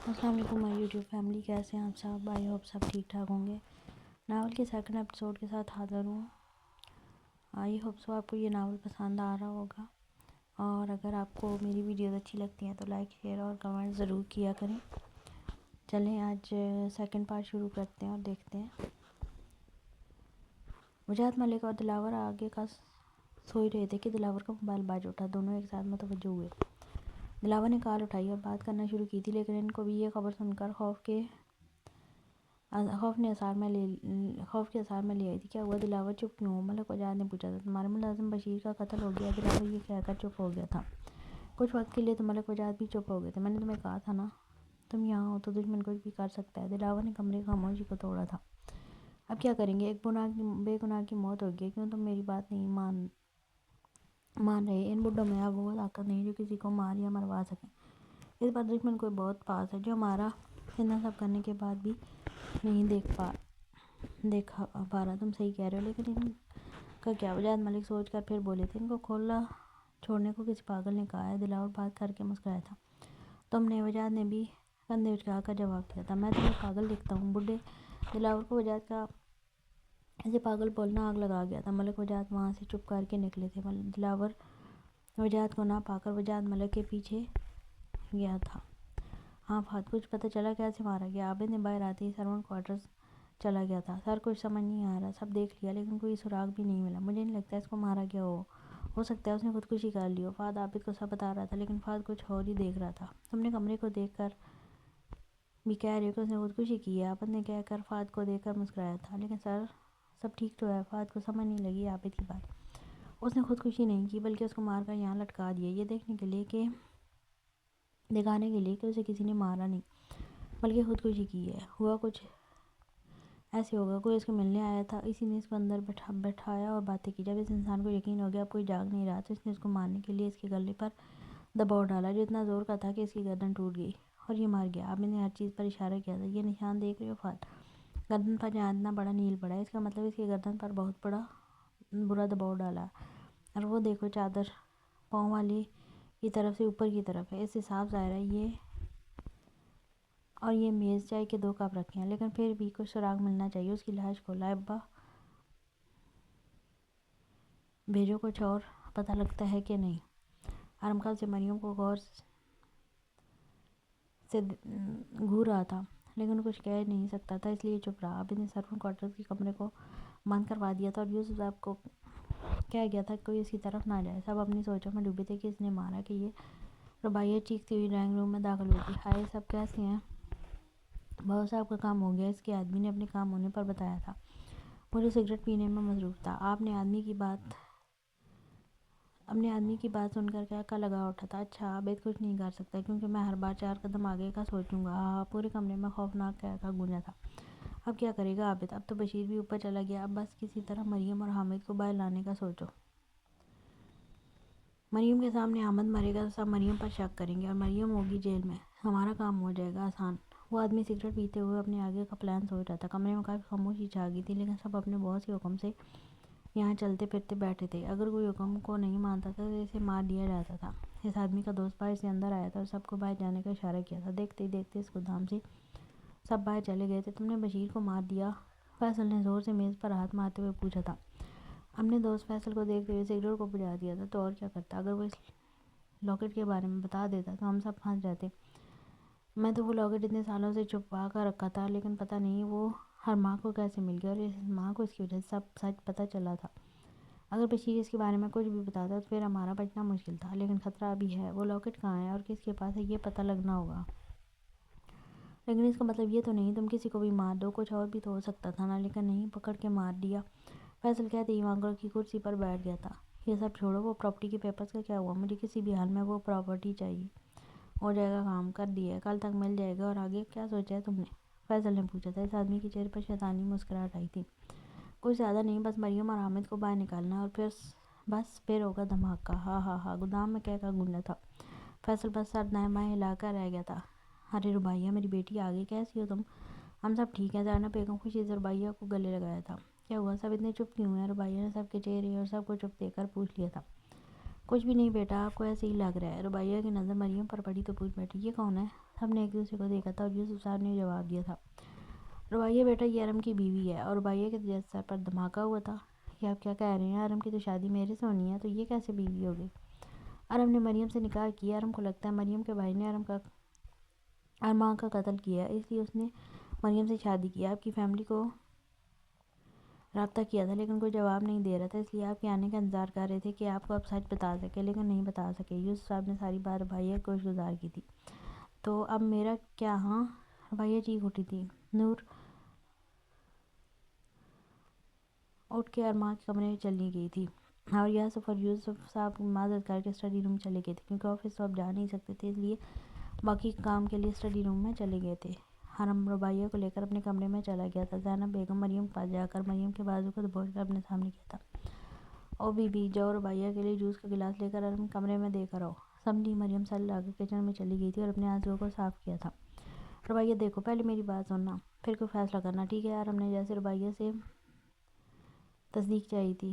السلام علیکم مائی YouTube family, کیسے ہیں آپ سب؟ آئی ہوپ سب ٹھیک ٹھاک ہوں گے۔ ناول کے سیکنڈ ایپیسوڈ کے ساتھ حاضر ہوں۔ آئی ہوپ سو آپ کو یہ ناول پسند آ رہا ہوگا، اور اگر آپ کو میری ویڈیوز اچھی لگتی ہیں تو لائک شیئر اور کمنٹ ضرور کیا کریں۔ چلیں آج سیکنڈ پارٹ شروع کرتے ہیں اور دیکھتے ہیں۔ وجاہت ملک اور دلاور آگے کا سوچ رہے تھے کہ دلاور کا موبائل باج اٹھا۔ دونوں ایک ساتھ متوجہ ہوئے۔ دلاور نے کال اٹھائی اور بات کرنا شروع کی تھی، لیکن ان کو بھی یہ خبر سن کر خوف کے اثار میں لے آئی تھی۔ کیا ہوا دلاور، چپ کیوں ہو؟ ملک وجاہت نے پوچھا تھا۔ تمہارے ملازم بشیر کا قتل ہو گیا، دلاور یہ کہہ کر چپ ہو گیا تھا۔ کچھ وقت کے لیے تو ملک وجاہت بھی چپ ہو گئے تھے۔ میں نے تمہیں کہا تھا نا، تم یہاں ہو تو دشمن کچھ بھی کر سکتا ہے۔ دلاور نے کمرے کی خاموشی کو توڑا تھا۔ اب کیا کریں گے؟ ایک بے گناہ کی موت ہو گئی، کیوں تم میری بات نہیں مان رہے؟ ان بڈھوں میں اب وہ طاقت نہیں جو کسی کو مار یا مروا سکیں۔ اس بار دشمن کوئی بہت پاس ہے، جو ہمارا اتنا سب کرنے کے بعد بھی نہیں دیکھ پا رہا۔ تم صحیح کہہ رہے ہو، لیکن ان کا کیا؟ وجاہت ملک سوچ کر پھر بولے تھے۔ ان کو کھلا چھوڑنے کو کسی پاگل نے کہا ہے۔ دلاور بات کر کے مسکرایا تھا۔ تم نے؟ وجاہت نے بھی کندھے اچکا کر جواب دیا تھا۔ میں تمہیں پاگل دکھتا ہوں بڈھے؟ دلاور کو وجاہت کا ایسے پاگل بولنا آگ لگا گیا تھا۔ ملک وجاہت وہاں سے چپ کر کے نکلے تھے۔ دلاور وجاہت کو نہ پا کر وجاہت ملک کے پیچھے گیا تھا۔ ہاں فہد، کچھ پتہ چلا کیسے مارا گیا؟ عابد نے باہر آتے ہی سرونٹ کوارٹرز چلا گیا تھا۔ سر کچھ سمجھ نہیں آ رہا، سب دیکھ لیا لیکن کوئی سراغ بھی نہیں ملا۔ مجھے نہیں لگتا اس کو مارا گیا ہو سکتا ہے اس نے خودکشی کر لی ہو۔ فہد عابد کو سب بتا رہا تھا، لیکن فہد کچھ اور ہی دیکھ رہا تھا۔ تم نے کمرے کو دیکھ کر بھی کہہ رہے ہو کہ اس نے خودکشی کی ہے؟ عابد نے کہہ کر فہد کو دیکھ کر مسکرایا تھا۔ لیکن سر سب ٹھیک تو ہے؟ فہد کو سمجھ نہیں لگی عابد کی بات۔ اس نے خودکشی نہیں کی، بلکہ اس کو مار کر یہاں لٹکا دیا، یہ دکھانے کے لیے کہ اسے کسی نے مارا نہیں بلکہ خودکشی کی ہے۔ ہوا کچھ ایسے ہوگا، کوئی اس کو ملنے آیا تھا، اسی نے اس کو اندر بٹھایا اور باتیں کی۔ جب اس انسان کو یقین ہو گیا اب کوئی جاگ نہیں رہا، تو اس نے اس کو مارنے کے لیے اس کے گلے پر دباؤ ڈالا، جو اتنا زور کا تھا کہ اس کی گردن ٹوٹ گئی اور یہ مر گیا۔ عابد نے ہر چیز پر اشارہ کیا تھا۔ یہ نشان دیکھ رہے ہو فہد؟ گردن پر جہاں اتنا بڑا نیل پڑا ہے، اس کا مطلب اس کی گردن پر بہت برا دباؤ ڈالا ہے۔ اور وہ دیکھو، چادر پاؤں والے کی طرف سے اوپر کی طرف ہے۔ اس سے صاف ظاہر ہے یہ میز چائے کے 2 کپ رکھے ہیں، لیکن پھر بھی کچھ سراغ ملنا چاہیے۔ اس کی لاش کو لائے ابا بھیجو، کچھ اور پتہ لگتا ہے کہ نہیں؟ ارمکا سے مریم کو غور سے گھور رہا تھا، لیکن کچھ کہہ نہیں سکتا تھا، اس لیے چپ رہا۔ عابد نے سرپنچ کوارٹرز کے کمرے کو بند کروا دیا تھا اور یوسف صاحب کو کہہ گیا تھا کہ کوئی اس کی طرف نہ جائے۔ سب اپنی سوچوں میں ڈوبے تھے کہ اس نے مارا کہ یہ رباعیہ چیختی ہوئی ڈرائنگ روم میں داخل ہوئی تھی۔ ہائے، سب کیسے ہیں؟ بہو صاحب کا کام ہو گیا، اس کے آدمی نے اپنے کام ہونے پر بتایا تھا۔ مجھے سگریٹ پینے میں مصروف تھا۔ اپنے آدمی کی بات سن کر کا لگا اٹھا تھا۔ اچھا، عابد کچھ نہیں کر سکتا کیونکہ میں ہر بار 4 قدم آگے کا سوچوں گا۔ ہاں، پورے کمرے میں خوفناک قہقہ گونجا تھا۔ اب کیا کرے گا عابد؟ اب تو بشیر بھی اوپر چلا گیا، اب بس کسی طرح مریم اور حامد کو باہر لانے کا سوچو۔ مریم کے سامنے حامد مرے گا تو سب مریم پر شک کریں گے اور مریم ہوگی جیل میں، ہمارا کام ہو جائے گا آسان۔ وہ آدمی سگریٹ پیتے ہوئے اپنے آگے کا پلان سوچ رہا تھا۔ کمرے میں کافی خاموشی چھا گئی تھی، لیکن سب اپنے باس کے حکم سے یہاں چلتے پھرتے بیٹھے تھے۔ اگر کوئی حکم کو نہیں مانتا تھا تو اسے مار دیا جاتا تھا۔ اس آدمی کا دوست باہر سے اندر آیا تھا اور سب کو باہر جانے کا اشارہ کیا تھا۔ دیکھتے ہی دیکھتے اس گودام سے سب باہر چلے گئے تھے۔ تم نے بشیر کو مار دیا؟ فیصل نے زور سے میز پر ہاتھ مارتے ہوئے پوچھا تھا۔ اپنے دوست فیصل کو دیکھتے ہوئے سگریٹ کو بجھا دیا تھا، تو اور کیا کرتا؟ اگر وہ اس لاکٹ کے بارے میں بتا دیتا تو ہم سب پھنس جاتے۔ میں تو وہ لاکٹ اتنے سالوں سے چھپا کر رکھا تھا، لیکن پتہ نہیں وہ ہر ماں کو کیسے مل گیا، اور اس ماں کو اس کی وجہ سے سب سچ پتہ چلا تھا۔ اگر بشیر اس کے بارے میں کچھ بھی بتاتا تو پھر ہمارا بچنا مشکل تھا، لیکن خطرہ ابھی ہے۔ وہ لاکٹ کہاں ہے اور کس کے پاس ہے یہ پتہ لگنا ہوگا۔ لیکن اس کا مطلب یہ تو نہیں تم کسی کو بھی مار دو، کچھ اور بھی تو ہو سکتا تھا نا؟ لیکن نہیں، پکڑ کے مار دیا، فیصل کہتے ہی وہاں کی کرسی پر بیٹھ گیا تھا۔ یہ سب چھوڑو، وہ پراپرٹی کے پیپرز کا کیا ہوا؟ مجھے کسی بھی حال میں وہ پراپرٹی چاہیے۔ ہو جائے گا، کام کر دیا ہے، کل تک مل جائے گا۔ اور آگے کیا سوچا ہے تم نے؟ فیصل نے پوچھا تھا۔ اس آدمی کے چہرے پر شیطانی مسکراہٹ آئی تھی۔ کچھ زیادہ نہیں، بس مریم اور حامد کو باہر نکالنا اور پھر ہوگا دھماکہ۔ ہاں ہاں ہاں، گودام میں کہکہ گونجا تھا۔ فیصل بس سر دائیں بائیں ہلا کر رہ گیا تھا۔ ارے رباعیہ میری بیٹی، آگے کیسی ہو تم؟ ہم سب ٹھیک ہیں، زینب بیگم خوشی سے رباعیہ کو گلے لگایا تھا۔ کیا ہوا؟ سب اتنے چپ کیوں ہیں؟ رباعیہ نے سب کے چہرے اور سب کو چپ دیکھ کر پوچھ لیا تھا۔ کچھ بھی نہیں بیٹا، آپ کو ایسے ہی لگ رہا ہے۔ رباعیہ کی نظر مریم پر پڑی تو پوچھ بیٹھی، یہ کون ہے؟ سب نے ایک دوسرے کو دیکھا تھا اور یوسف صاحب نے جواب دیا تھا، ربیہ بیٹا یہ ارم کی بیوی ہے۔ اور ربیہ کے سر پر دھماکہ ہوا تھا، یہ آپ کیا کہہ رہے ہیں؟ ارم کی تو شادی میرے سے ہونی ہے، تو یہ کیسے بیوی ہوگی؟ ارم نے مریم سے نکاح کیا۔ ارم کو لگتا ہے مریم کے بھائی نے ارمان کا قتل کیا، اس لیے اس نے مریم سے شادی کی۔ آپ کی فیملی کو رابطہ کیا تھا لیکن کوئی جواب نہیں دے رہا تھا، اس لیے آپ کے آنے کا انتظار کر رہے تھے کہ آپ کو اب سچ بتا سکے، لیکن نہیں بتا سکے۔ یوسف صاحب نے ساری بات ربیہ کو گزار کی تھی۔ تو اب میرا کیا؟ ہاں، ربیہ چیخ اٹھی تھی۔ نور اٹھ کے ارمان کے کمرے میں چلی گئی تھی اور یاسف اور یوسف صاحب معذرت کر کے اسٹڈی روم چلے گئے تھے، کیونکہ آفس تو اب جا نہیں سکتے تھے، اس لیے باقی کام کے لیے اسٹڈی روم میں چلے گئے تھے۔ ارم ربیہ کو لے کر اپنے کمرے میں چلا گیا تھا۔ زینب بیگم مریم کے پاس جا کر مریم کے بازو کو دبوچ کر اپنے سامنے کیا تھا۔ او بی بی، جاؤ ربیہ کے لیے جوس کا گلاس لے کر ارم کمرے میں دے کر آؤ۔ سمجھی۔ مریم سر لا کر کچن میں چلی گئی تھی اور اپنے آنسوؤں کو صاف کیا تھا۔ ربیہ دیکھو، پہلے میری بات سننا، پھر کوئی فیصلہ کرنا، ٹھیک ہے؟ ارم نے جیسے ربیہ سے تصدیق چاہی تھی۔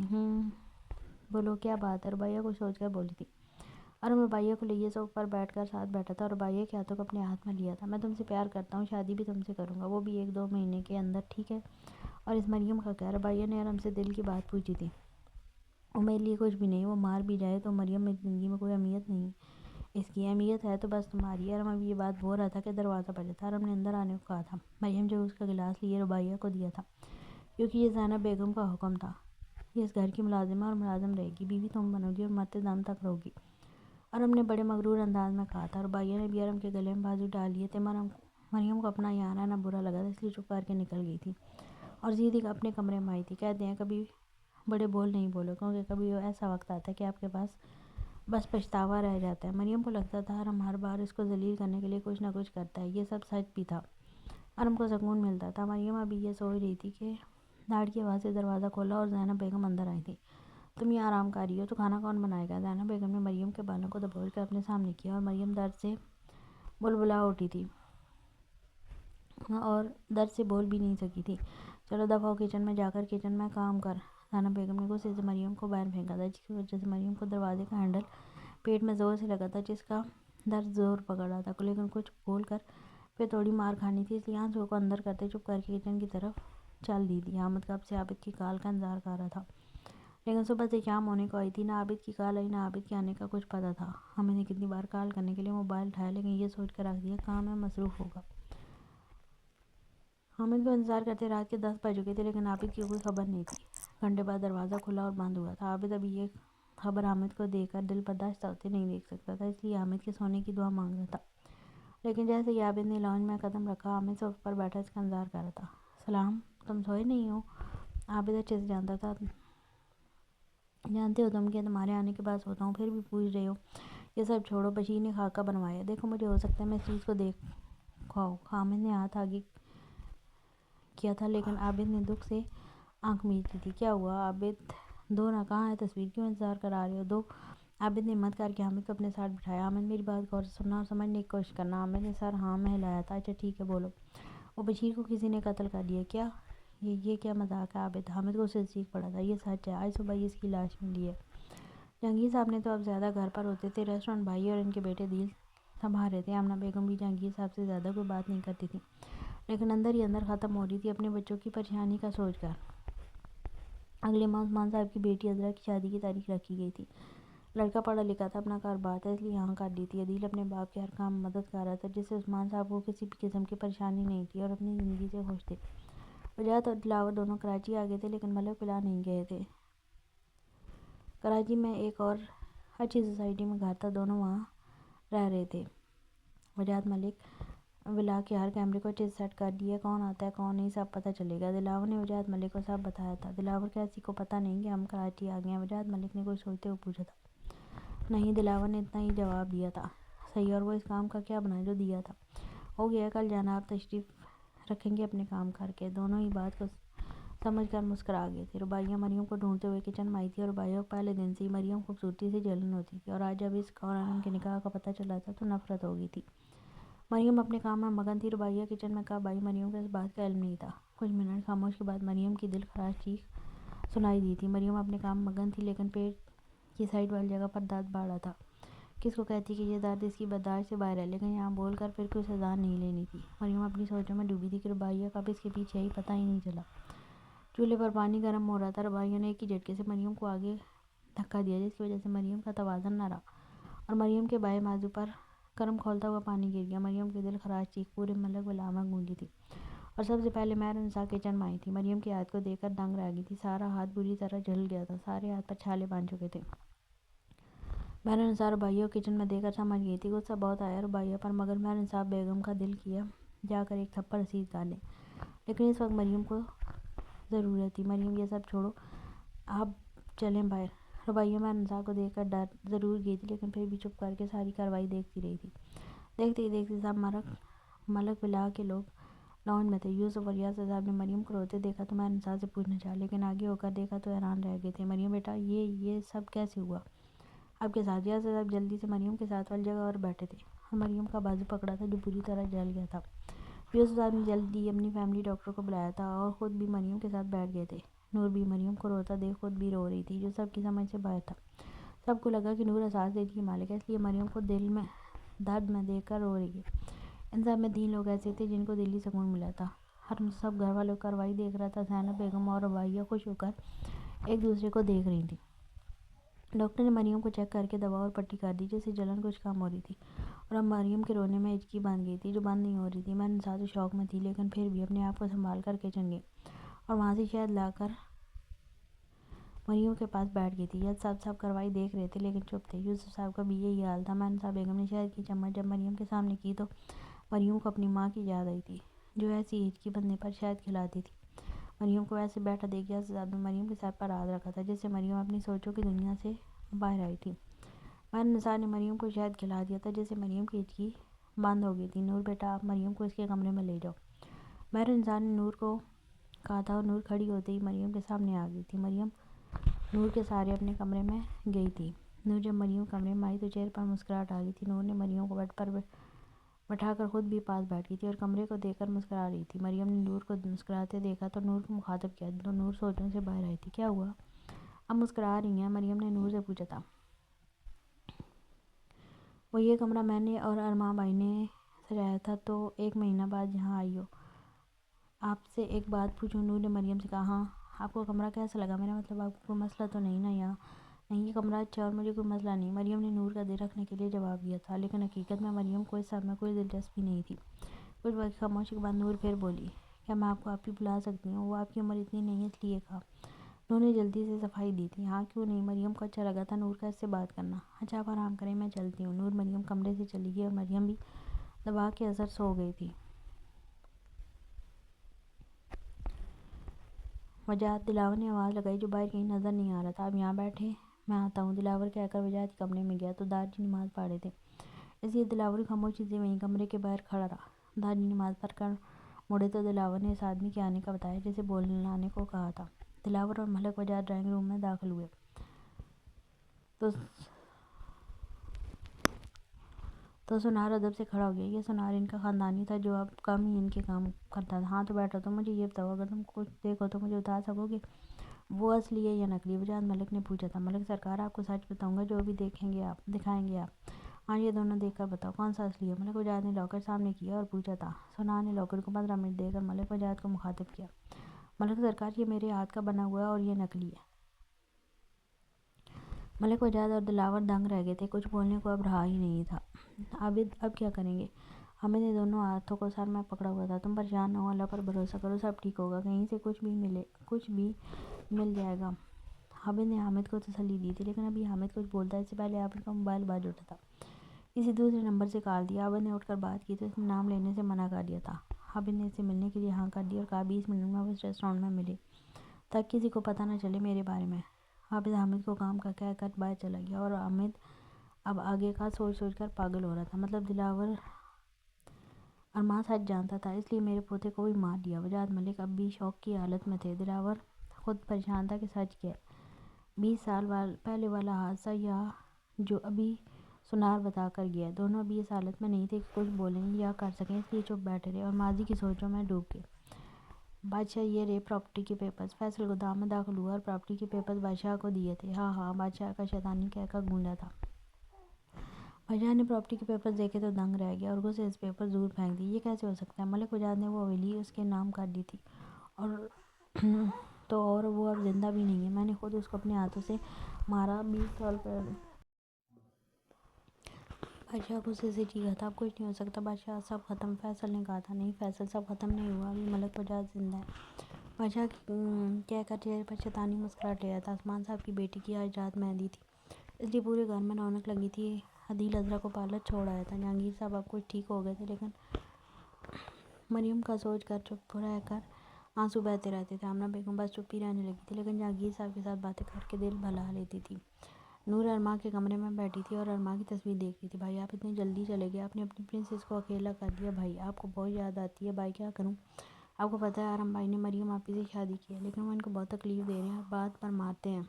بولو کیا بات ہے؟ ربیہ کچھ سوچ کر بولی تھی۔ ارم ربیہ کو لیے صوفے پر بیٹھ کر ساتھ بیٹھا تھا اور ربیہ کے ہاتھوں کو اپنے ہاتھ میں لیا تھا۔ میں تم سے پیار کرتا ہوں، شادی بھی تم سے کروں گا، وہ بھی 1-2 مہینے کے اندر، ٹھیک ہے؟ اور اس مریم کا کیا؟ ربیہ نے ارم سے دل کی بات پوچھی تھی۔ وہ میرے لیے کچھ بھی نہیں، وہ مار بھی جائے تو مریم میری زندگی میں کوئی اہمیت نہیں، اس کی اہمیت ہے تو بس تمہاری۔ ارم اب یہ بات بول رہا تھا کہ دروازہ بجا تھا۔ ارم نے اندر آنے کو کہا تھا۔ مریم جو اس کا گلاس لیے ربیہ کو دیا تھا، کیونکہ یہ زینب بیگم کا حکم تھا، یہ اس گھر کی ملازمہ اور ملازم رہے گی، بیوی تم بنو گی اور مرتے دم تک رہو گی، ارم نے بڑے مغرور انداز میں کہا تھا۔ ربیہ نے بھی ارم کے گلے میں بازو ڈال لیے تھے۔ مریم کو اپنا یہاں رہنا برا لگا تھا، اس لیے چپ کر کے نکل گئی تھی اور سیدھی اپنے کمرے میں آئی تھی۔ کہتے ہیں کبھی بڑے بول نہیں بولو، کیونکہ کبھی ایسا وقت آتا ہے کہ آپ کے پاس بس پچھتاوا رہ جاتا ہے۔ مریم کو لگتا تھا ارم ہر بار اس کو ذلیل کرنے کے لیے کچھ نہ کچھ کرتا ہے، یہ سب سچ بھی تھا۔ ارم کو سکون ملتا تھا۔ مریم ابھی یہ سوچ رہی تھی کہ دھاڑ کی آواز سے دروازہ کھولا اور زینب بیگم اندر آئی تھی۔ تم یہاں آرام کر رہی ہو تو کھانا کون بنائے گا؟ زینب بیگم نے مریم کے بالوں کو دبوچ کر اپنے سامنے کیا اور مریم درد سے بلبلا اٹھی تھی اور درد سے بول بھی نہیں سکی تھی۔ چلو دفعہ ہو کچن میں جا کر کچن میں کام کر۔ زینب بیگم نے غصے سے مریم کو باہر پھینکا تھا، جس کی وجہ سے مریم کو دروازے کا ہینڈل پیٹ میں زور سے لگا تھا، جس کا درد زور پکڑ رہا تھا، لیکن کچھ بول کر پھر تھوڑی مار کھانی تھی، اس لیے آنسوؤں کو اندر کرتے چپ کر کے کچن کی طرف چل دی تھی۔ حامد کب سے عابد کی کال کا انتظار کر رہا تھا، لیکن صبح سے شام ہونے کو آئی تھی، نہ عابد کی کال آئی نہ عابد کے آنے کا کچھ پتہ تھا۔ حامد نے کتنی بار کال کرنے کے لیے موبائل اٹھایا، لیکن یہ سوچ کر رکھ دیا کام میں مصروف ہوگا۔ حامد کو انتظار کرتے رات کے 10 بج چکے تھے، لیکن عابد کی کوئی خبر نہیں تھی۔ گھنٹے بعد دروازہ کھلا اور بند ہوا تھا۔ عابد ابھی یہ خبر حامد کو دے کر دل برداشت ہوتے نہیں دیکھ سکتا تھا، اس لیے حامد کے سونے کی دعا مانگ رہا تھا، لیکن جیسے ہی عابد نے لانج میں قدم رکھا، حامد صوفے پر بیٹھا اس کا انتظار کر رہا تھا۔ سلام، تم سوئے نہیں ہو؟ عابد اچھے سے جانتا تھا، جانتے ہو تم کہ تمہارے آنے کے بعد سوتا ہوں، پھر بھی پوچھ رہے ہو؟ یہ سب چھوڑو، بشیر نے خاکہ بنوایا، دیکھو مجھے، ہو سکتا ہے میں اس چیز کو دیکھاؤں۔ حامد نے ہاتھ آگے کیا تھا، لیکن عابد نے دکھ سے آنکھ میچ لی تھی۔ کیا ہوا عابد؟ دو نا، کہاں ہے تصویر؟ کیوں انتظار کرا رہے ہو؟ دو۔ عابد نے ہمت کر کے حامد کو اپنے ساتھ بٹھایا۔ حامد میری بات غور سے سننا اور سمجھنے کی کوشش کرنا۔ حامد نے سر ہاں میں ہلایا تھا۔ اچھا ٹھیک ہے، بولو۔ وہ بشیر کو کسی نے قتل کر دیا کیا؟ یہ کیا مذاق ہے عابد؟ حامد کو اسے چیخ پڑا تھا۔ یہ سچ ہے، آج صبح ہی اس کی لاش ملی ہے۔ جہانگیر صاحب نے تو اب زیادہ گھر پر ہوتے تھے، ریسٹورانٹ بھائی اور ان کے بیٹے دل سنبھال رہے تھے۔ آمنہ بیگم بھی جہانگیر صاحب سے زیادہ کوئی بات نہیں کرتی تھی، لیکن اندر ہی اندر ختم ہو رہی تھی اپنے بچوں کی پریشانی کا سوچ کر۔ اگلے ماہ عثمان صاحب کی بیٹی عذرا کی شادی کی تاریخ رکھی گئی تھی۔ لڑکا پڑھا لکھا تھا، اپنا کاروبار تھا، اس لیے ہاں کر دی تھی۔ عدیل اپنے باپ کے ہر کام میں مدد کر رہا تھا، جس سے عثمان صاحب کو کسی بھی قسم کی پریشانی نہیں تھی اور اپنی زندگی سے خوش تھے۔ وجاہت اور دلاور دونوں کراچی آ گئے تھے، لیکن ملک پلا نہیں گئے تھے۔ کراچی میں ایک اور اچھی سوسائٹی میں گھر تھا، دونوں وہاں رہ رہے تھے۔ وجاہت ملک ولا کے ہر کیمرے کو اچھے سے سیٹ کر لیا، کون آتا ہے کون نہیں سب پتہ چلے گا۔ دلاور نے وجاہت ملک کو سب بتایا تھا۔ دلاور کسی کو پتہ نہیں کہ ہم کراچی آ گئے ہیں؟ وجاہت ملک نے کچھ سوچتے ہوئے پوچھا تھا۔ نہیں، دلاور نے اتنا ہی جواب دیا تھا۔ صحیح، اور وہ اس کام کا کیا بنا جو دیا تھا؟ ہو گیا، کل جانا، آپ تشریف رکھیں گے اپنے کام کر کے؟ دونوں ہی بات کو سمجھ کر مسکرا گئے تھے۔ ربیہ مریم کو ڈھونڈتے ہوئے کچن میں آئی تھی اور ربیہ کو پہلے دن سے ہی مریم خوبصورتی سے جلن ہوتی تھی، اور آج جب اس اور ارم کے نکاح کا پتہ چلا تھا تو نفرت ہو گئی تھی۔ مریم اپنے کام میں مگن تھی۔ ربیہ کچن میں کب آئی، مریم کو اس بات کا علم نہیں تھا۔ کچھ منٹ خاموشی کے بعد مریم کی دل خراش چیخ سنائی دی تھی۔ مریم اپنے کام میں مگن تھی، لیکن پیٹ کی سائیڈ والی جگہ پر درد بڑھ رہا تھا۔ کس کو کہتی کہ یہ درد اس کی برداشت سے باہر ہے، لیکن یہاں بول کر پھر کوئی سزا نہیں لینی تھی۔ مریم اپنی سوچوں میں ڈوبی تھی کہ رباعیہ کب اس کے پیچھے آئی پتہ ہی نہیں چلا۔ چولہے پر پانی گرم ہو رہا تھا۔ رباعیہ نے ایک ہی جھٹکے سے مریم کو آگے دھکا دیا، جس کی وجہ سے مریم کا توازن نہ رہا اور مریم کے بائیں بازو پر کرم کھولتا ہوا پانی گر گیا۔ مریم کی دل خراش چیخ پورے ملک ولا میں گونجی تھی اور سب سے پہلے مہر نساء کچن میں آئی تھی۔ مریم کے ہاتھ کو دیکھ کر دنگ رہ گئی تھی۔ سارا ہاتھ بری طرح جل گیا تھا، سارے ہاتھ پر چھالے باندھ چکے تھے۔ مہر نساء رباعیہ کو کچن میں دیکھ کر سمجھ گئی تھی۔ غصہ بہت آیا رباعیہ پر، مگر مہر نساء بیگم کا دل کیا جا کر ایک تھپڑ رسید ڈالے، لیکن اس وقت مریم کو ضرورت تھی۔ مریم یہ سب چھوڑو، آپ چلیں باہر۔ رباعیہ مہر نساء کو دیکھ کر ڈر ضرور گئی تھی، لیکن پھر بھی چپ کر کے ساری کارروائی دیکھتی رہی تھی۔ دیکھتے ہی دیکھتے سب ملک ولا کے لوگ لاؤنج میں تھے۔ یوسف اور یاسر صاحب نے مریم کو روتے دیکھا تو مہر نساء سے پوچھنا چاہا، لیکن آگے ہو کر دیکھا تو حیران رہ گئے تھے۔ مریم بیٹا، یہ سب کیسے ہوا آپ کے ساتھ؟ یاسر صاحب جلدی سے مریم کے ساتھ والی جگہ پر بیٹھے تھے اور مریم کا بازو پکڑا تھا جو بری طرح جل گیا تھا۔ یوسف صاحب نے جلدی اپنی فیملی ڈاکٹر کو بلایا تھا اور خود بھی مریم کے ساتھ بیٹھ گئے تھے۔ نور بھی مریم کو روتا دیکھ خود بھی رو رہی تھی، جو سب کی سمجھ سے باہر تھا۔ سب کو لگا کہ نور حساس دل کی مالک ہے، اس لیے مریم کو دل میں درد میں دیکھ کر رو رہی ہے۔ ان سب میں 3 لوگ ایسے تھے جن کو دلی سکون ملا تھا۔ ہر سب گھر والوں کی کارروائی دیکھ رہا تھا۔ زینب بیگم اور رباعیہ خوش ہو کر ایک دوسرے کو دیکھ رہی تھیں۔ ڈاکٹر نے مریم کو چیک کر کے دوا اور پٹی کر دی، جس سے جلن کچھ کم ہو رہی تھی اور اب مریم کے رونے میں ہچکی بند گئی تھی جو بند نہیں ہو رہی تھی۔ مہر نساء تو شوق میں تھی، لیکن پھر بھی اپنے آپ کو سنبھال کر کچن گئی اور وہاں سے شہد لا کر مریم کے پاس بیٹھ گئی تھی۔ یہ سب کارروائی دیکھ رہے تھے لیکن چپ تھے۔ یوسف صاحب کا بھی یہی حال تھا۔ مہر نساء بیگم نے شہد کی چمچ جب مریم کے سامنے کی تو مریم کو اپنی ماں کی یاد آئی تھی، جو ایسی ہچکی بندنے پر شہد کھلاتی تھی۔ مریم کو ویسے بیٹھا دیکھ یاسر صاحب نے مریم کے سر پر ہاتھ رکھا تھا، جس سے مریم اپنی سوچوں کی دنیا سے باہر آئی تھی۔ مہر نساء نے مریم کو شہد کھلا دیا تھا، جس سے مریم کی ہچکی بند ہو گئی تھی۔ نور بیٹا، آپ مریم کو اس کے کمرے میں لے جاؤ، مہر نساء نے نور کو کہا تھا اور نور کھڑی ہوتے ہی مریم کے سامنے آ گئی تھی۔ مریم نور کے سہارے اپنے کمرے میں گئی تھی۔ نور جب مریم کمرے میں آئی تو چہرے پر مسکراہٹ آ گئی تھی۔ نور نے مریم کو بیڈ پر بٹھا کر خود بھی پاس بیٹھ گئی تھی اور کمرے کو دیکھ کر مسکرا رہی تھی۔ مریم نے نور کو مسکراتے دیکھا تو نور کو مخاطب کیا تو نور سوچوں سے باہر آئی تھی۔ کیا ہوا، اب مسکرا رہی ہیں؟ مریم نے نور سے پوچھا تھا۔ وہ یہ کمرہ میں نے اور ارماں بھائی نے سجایا تھا تو 1 مہینہ بعد یہاں آئی ہو۔ آپ سے ایک بات پوچھوں؟ نور نے مریم سے کہا۔ ہاں، آپ کو کمرہ کیسا لگا؟ میرا مطلب آپ کو کوئی مسئلہ تو نہیں نا یہاں؟ نہیں، یہ کمرہ اچھا اور مجھے کوئی مسئلہ نہیں، مریم نے نور کا دل رکھنے کے لیے جواب دیا تھا، لیکن حقیقت میں مریم کو اس سب میں کوئی دلچسپی نہیں تھی۔ کچھ وقت خاموشی کے بعد نور پھر بولی، کیا میں آپ کو آپی بلا سکتی ہوں؟ وہ آپ کی عمر اتنی نہیں ہے اس لیے کہا۔ نور نے جلدی سے صفائی دی تھی۔ ہاں کیوں نہیں، مریم کو اچھا لگا تھا نور کا اس سے بات کرنا۔ اچھا آپ آرام کریں، میں چلتی ہوں۔ نور مریم کمرے سے چلی گئی اور مریم بھی دوا کے اثر سو گئی تھی۔ وجاہت، دلاور نے آواز لگائی جو باہر کہیں نظر نہیں آ رہا تھا۔ آپ یہاں بیٹھیں، میں آتا ہوں، دلاور کہہ کر وجاہت کے کمرے میں گیا تو دارجی نماز پڑھ رہے تھے، اس لیے دلاور خاموشی سے وہیں کمرے کے باہر کھڑا رہا۔ دارجی نماز پڑھ کر مڑے تو دلاور نے اس آدمی کے آنے کا بتایا جسے بلانے کو کہا تھا۔ دلاور اور ملک وجاہت ڈرائنگ روم میں داخل ہوئے تو سونار ادب سے کھڑا ہو گیا۔ یہ سونار ان کا خاندانی تھا جو اب کم ہی ان کے کام کرتا تھا۔ ہاں تو بیٹھو، تم مجھے یہ بتاؤ، اگر تم کچھ دیکھو تو مجھے بتا سکو گے وہ اصلی ہے یا نقلی؟ وجاہت ملک نے پوچھا تھا۔ ملک سرکار، آپ کو سچ بتاؤں گا، جو ابھی دکھائیں گے آپ۔ ہاں یہ دونوں دیکھ کر بتاؤ کون سا اصلی ہے؟ ملک وجاہت نے لاکر سامنے کیا اور پوچھا تھا۔ سونار نے لاکر کو 15 منٹ دے کر ملک وجاہت کو مخاطب کیا۔ ملک سرکار، یہ میرے ہاتھ کا بنا ہوا ہے اور یہ نقلی ہے۔ ملک وجاہت اور دلاور دنگ رہ گئے تھے، کچھ بولنے کو اب رہا ہی نہیں تھا۔ عابد، اب کیا کریں گے؟ حامد نے دونوں ہاتھوں کو سر میں پکڑا ہوا تھا۔ تم پریشان نہ ہو، اللہ پر بھروسہ کرو، سب ٹھیک ہوگا، کہیں سے کچھ بھی مل جائے گا۔ عابد نے حامد کو تسلی دی تھی، لیکن ابھی حامد کچھ بولتا اس سے پہلے عابد کا موبائل بج اٹھا تھا۔ کسی دوسرے نمبر سے کال تھی۔ عابد نے اٹھ کر بات کی تو اس نے نام لینے سے منع کر دیا تھا۔ عابد نے اسے ملنے کے لیے ہاں کر دی اور کہا 20 منٹ میں وہ اس ریسٹورانٹ میں ملے، تاکہ کسی کو پتہ نہ چلے میرے بارے میں۔ عابد حامد کو کام کا کہہ کر باہر چلا گیا اور حامد اب آگے کا سوچ کر پاگل ہو رہا تھا۔ مطلب دلاور ارماں سچ جانتا تھا، اس لیے میرے پوتے کو بھی مار دیا۔ وجاہت ملک اب بھی شوق کی حالت میں تھے۔ دلاور خود پریشان تھا کہ سچ کیا ہے، 20 سال پہلے والا حادثہ یا جو ابھی سونار بتا کر گیا ہے؟ دونوں ابھی اس حالت میں نہیں تھے کہ کچھ بولیں یا کر سکیں، اس لیے چپ بیٹھے رہے اور ماضی کی سوچوں میں ڈوب گئے۔ بادشاہ، یہ رہے پراپرٹی کے پیپرز۔ فیصل گودام میں داخل ہوا اور پراپرٹی کے پیپرز بادشاہ کو دیے تھے۔ ہاں ہاں، بادشاہ کا شیطانی کہہ کر گونجا تھا۔ فجا نے پراپرٹی کے پیپر دیکھے تو دنگ رہ گیا اور غصے سے پیپر دور پھینک دی. یہ کیسے ہو سکتا ہے؟ ملک وجاد نے وہ حویلی اس کے نام کر دی تھی اور وہ اب زندہ بھی نہیں ہے. میں نے خود اس کو اپنے ہاتھوں سے مارا 20 سال پہلے. بادشاہ غصے سے چیخا تھا. اب کچھ نہیں ہو سکتا بادشاہ، سب ختم. فیصل نے کہا تھا. نہیں فیصل، سب ختم نہیں ہوا، ابھی ملک وجاد زندہ ہے. بادشاہ کہہ کر چہرے پر شیطانی مسکراہٹ لے آیا تھا. عثمان صاحب کی بیٹی کی آج رات مہندی تھی، اس لیے پورے گھر میں رونق لگی تھی. عدیل حضرہ کو پارلر چھوڑ آیا تھا. جہانگیر صاحب اب کچھ ٹھیک ہو گئے تھے، لیکن مریم کا سوچ کر چپ رہ کر آنسو بہتے رہتے تھے. آمنہ بیگم بس چپ ہی رہنے لگی تھی، لیکن جہانگیر صاحب کے ساتھ باتیں کر کے دل بہلا لیتی تھی. نور ارما کے کمرے میں بیٹھی تھی اور ارما کی تصویر دیکھ رہی تھی. بھائی آپ اتنی جلدی چلے گئے، آپ نے اپنی پرنسس کو اکیلا کر دیا. بھائی آپ کو بہت یاد آتی ہے. بھائی کیا کروں؟ آپ کو پتہ ہے ارم بھائی نے مریم آپی سے شادی کی ہے، لیکن وہ ان کو بہت تکلیف دے رہے ہیں اور بات پر مارتے ہیں.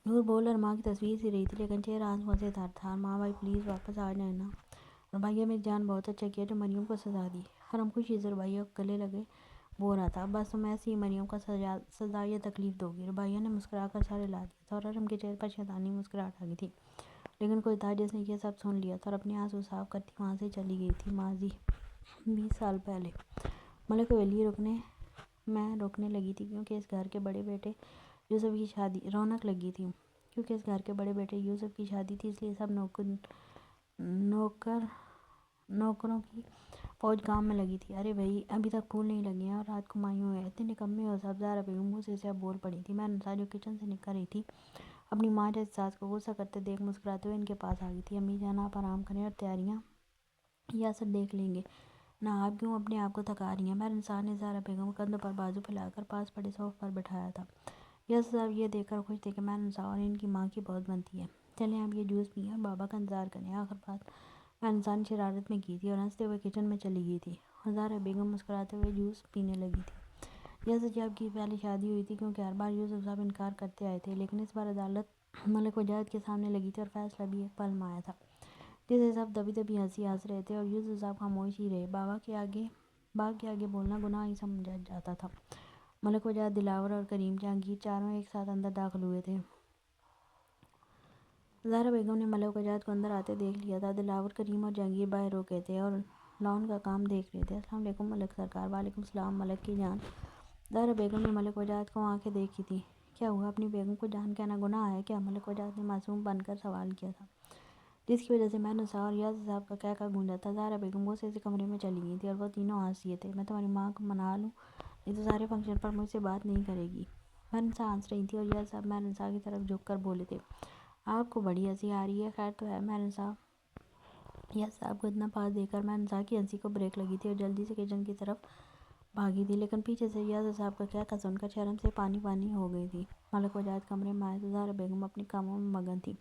نور بول ارما کی تصویر سی رہی تھی، لیکن چہرہ آنسوؤں سے تر تھا. ارما بھائی پلیز واپس آ جائیں نا. اور بھائی میری جان بہت اچھا کیا جو مریم کو سزا دی. ارم خوشی سے ربیہ کو گلے لگے بول رہا تھا. بس تم ایسی ہی مریم کو سزا یا تکلیف دو گی. ربیہ نے مسکرا کر سر ہلا دیا تھا اور ارم کے چہرے پر شیطانی مسکراہٹ آ گئی تھی. لیکن کوئی تھا جس نے یہ سب سن لیا تھا اور اپنے آنسو صاف کرتی وہاں سے چلی گئی تھی. ماضی 20 سال پہلے ملک ویلی روکنے لگی تھی کیونکہ اس گھر کے بڑے بیٹے یوسف کی شادی رونق لگی تھی کیونکہ اس گھر کے بڑے بیٹے یوسف کی شادی تھی. اس لیے سب نوکروں کی فوج کام میں لگی تھی. ارے بھائی ابھی تک پھول نہیں لگے ہیں اور رات کو مایوں ہے. اتنے نکمے ہو سب. زہرا بیگم غصے سے اب بول پڑی تھی. مہرنسا جو کچن سے نکل رہی تھی اپنی ماں جیسی ساس کو غصہ کرتے دیکھ مسکراتے ہوئے ان کے پاس آ گئی تھی. امی جان آپ آرام کریں اور تیاریاں یاسر دیکھ لیں گے نا. آپ کیوں اپنے آپ کو تھکا رہی ہیں؟ مہرنسا نے زہرا بیگم کو کندھوں پر بازو پھیلا کر پاس پڑے صوفے پر بٹھایا تھا. یاسر صاحب یہ دیکھ کر خوش تھے کہ مہرنسا اور ان کی ماں کی بہت بنتی ہے. چلیں آپ یہ جوس پئیں اور بابا کا انتظار کریں. آخر بات مہرنسا نے شرارت میں کی تھی اور ہنستے ہوئے کچن میں چلی گئی تھی اور زہرا بیگم مسکراتے ہوئے جوس پینے لگی تھی. یاسر صاحب کی پہلے شادی ہوئی تھی کیونکہ ہر بار یوسف صاحب انکار کرتے آئے تھے، لیکن اس بار عدالت ملک وجاد کے سامنے لگی تھی اور فیصلہ بھی ایک پل میں آیا تھا جسے سب دبی دبی ہنسی ہنس رہے تھے اور یوسف صاحب خاموش ہی رہے. باغ کے آگے بولنا گناہ ہی سمجھا جاتا تھا. ملک وجاد، دلاور اور کریم جہانگیر چاروں ایک ساتھ اندر داخل ہوئے تھے. زہرا بیگم نے ملک وجاد کو اندر آتے دیکھ لیا تھا. دلاور، کریم اور جہانگیر باہر رکے تھے اور لان کا کام دیکھ رہے تھے. السلام علیکم ملک سرکار. وعلیکم السلام ملک کی جان. زہرا بیگم نے ملک وجاد کو آنکھیں دیکھی تھی. کیا ہوا؟ اپنی بیگم کو جان کہنا گناہ ہے کیا؟ ملک وجاد نے معصوم بن کر سوال کیا تھا، جس کی وجہ سے مہرنسا اور یاسر صاحب کا کہکہ گونجا تھا. زہرا بیگم غصے سے کمرے میں چلی گئی تھی اور وہ تینوں ہنس دیے تھے. میں تمہاری ماں کو منا لوں، نہیں تو سارے فنکشن پر مجھ سے بات نہیں کرے گی. مہرنسا ہنس رہی تھی اور یاسر صاحب مہرنسا کی طرف جھک کر بولے تھے. آپ کو بڑی ہنسی آ رہی ہے، خیر تو ہے مہرنسا؟ یاسر صاحب کو اتنا پاس دیکھ کر مہرنسا کی ہنسی کو بریک لگی تھی اور جلدی سے کچن کی طرف بھاگی تھی، لیکن پیچھے سے یاسر صاحب کا کہکہ سن کر شرم سے پانی پانی ہو گئی تھی. ملک وجاد کمرے میں آئے تو زہرا بیگم اپنے کاموں میں مگن تھی.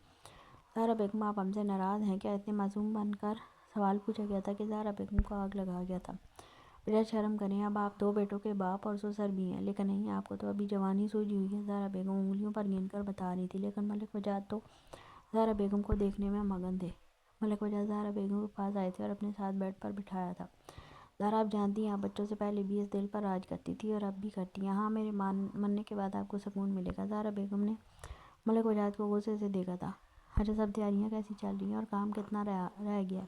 زہرا بیگم آپ ہم سے ناراض ہیں کیا؟ اتنے معصوم بن کر سوال پوچھا گیا تھا کہ زہرا بیگم کو آگ لگا گیا تھا. بجا شرم کریں، اب آپ 2 بیٹوں کے باپ اور سسر بھی ہیں. لیکن نہیں، آپ کو تو ابھی جوانی سوجی ہوئی ہے. زہرا بیگم انگلیوں پر گن کر بتا رہی تھی، لیکن ملک وجاد تو زہرا بیگم کو دیکھنے میں مگن تھے. ملک وجاد زہرا بیگم کے پاس آئے تھے اور اپنے ساتھ بیڈ پر بٹھایا تھا. زہرا آپ جانتی ہیں آپ بچوں سے پہلے بھی اس دل پر راج کرتی تھی اور اب بھی کرتی ہیں. ہاں، میرے مرنے کے بعد آپ کو سکون ملے گا. زہرا بیگم نے ملک وجاد کو غصے سے دیکھا تھا. اچھا سب تیاریاں کیسی چل رہی ہیں اور کام کتنا رہ گیا؟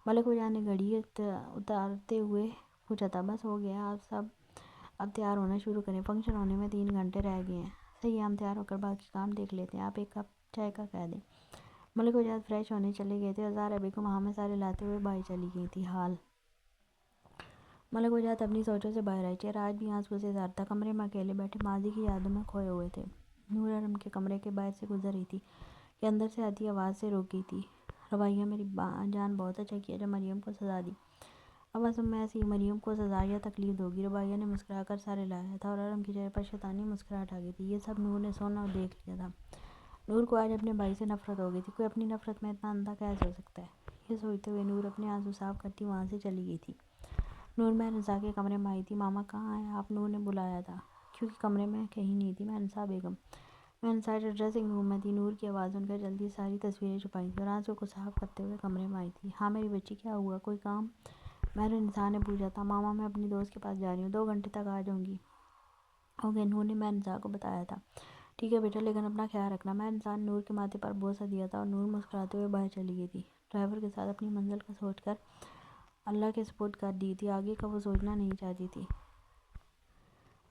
ملک وجاد نے گھڑی اتارتے ہوئے پوچھا تھا. بس ہو گیا، آپ سب اب تیار ہونا شروع کریں، فنکشن ہونے میں 3 گھنٹے رہ گئے ہیں. صحیح ہے، ہم تیار ہو کر باقی کام دیکھ لیتے ہیں. آپ ایک کپ چائے کا کہہ دیں. ملک وجاد فریش ہونے چلے گئے تھے اور زہرا بیگم ہاں میں سارے لاتے ہوئے باہر چلی گئی تھی. حال ملک وجاد اپنی سوچوں سے باہر آئی. چہرہ آج بھی آنسوؤں سے تر تھا. کمرے میں اکیلے بیٹھے ماضی کی یادوں میں کھوئے ہوئے تھے. نور ارم کے کمرے کے باہر سے گزر رہی تھی کہ اندر سے آتی آواز سے رک گئی تھی. ربیہ میری جان بہت اچھا کیا جو مریم کو سزا دی. اب بس میں ایسی مریم کو سزا یا تکلیف دو گی. ربیہ نے مسکرا کر سر ہلایا تھا اور ارم کے چہرے پر شیطانی مسکراہٹ آ گئی تھی. یہ سب نور نے سنا اور دیکھ لیا تھا. نور کو آج اپنے بھائی سے نفرت ہو گئی تھی. کوئی اپنی نفرت میں اتنا اندھا کیسے ہو سکتا ہے؟ یہ سوچتے ہوئے نور اپنے آنسو صاف کرتی وہاں سے چلی گئی تھی. نور مہرنسا کے کمرے میں آئی تھی. ماما کہاں ہیں آپ؟ نور نے بلایا تھا کیونکہ کمرے میں کہیں نہیں تھی. مہرنسا بیگم مہرنسا جو ڈریسنگ روم میں تھی نور کی آواز سن کر جلدی ساری تصویریں چھپائی تھیں اور آنسو کو صاف کرتے ہوئے کمرے میں آئی تھی. ہاں میری بچی کیا ہوا؟ کوئی کام؟ مہرنسا نے پوچھا تھا. ماما میں اپنی دوست کے پاس جا رہی ہوں، 2 گھنٹے تک آ جاؤں گی. اوکے، نور نے مہرنسا کو بتایا تھا. ٹھیک ہے بیٹا، لیکن اپنا خیال رکھنا۔ میں انسان نور کے ماتھے پر بوسہ دیا تھا اور نور مسکراتے ہوئے باہر چلی گئی تھی۔ ڈرائیور کے ساتھ اپنی منزل کا سوچ کر اللہ کے سپرد کر دی تھی، آگے کا وہ سوچنا نہیں چاہتی تھی۔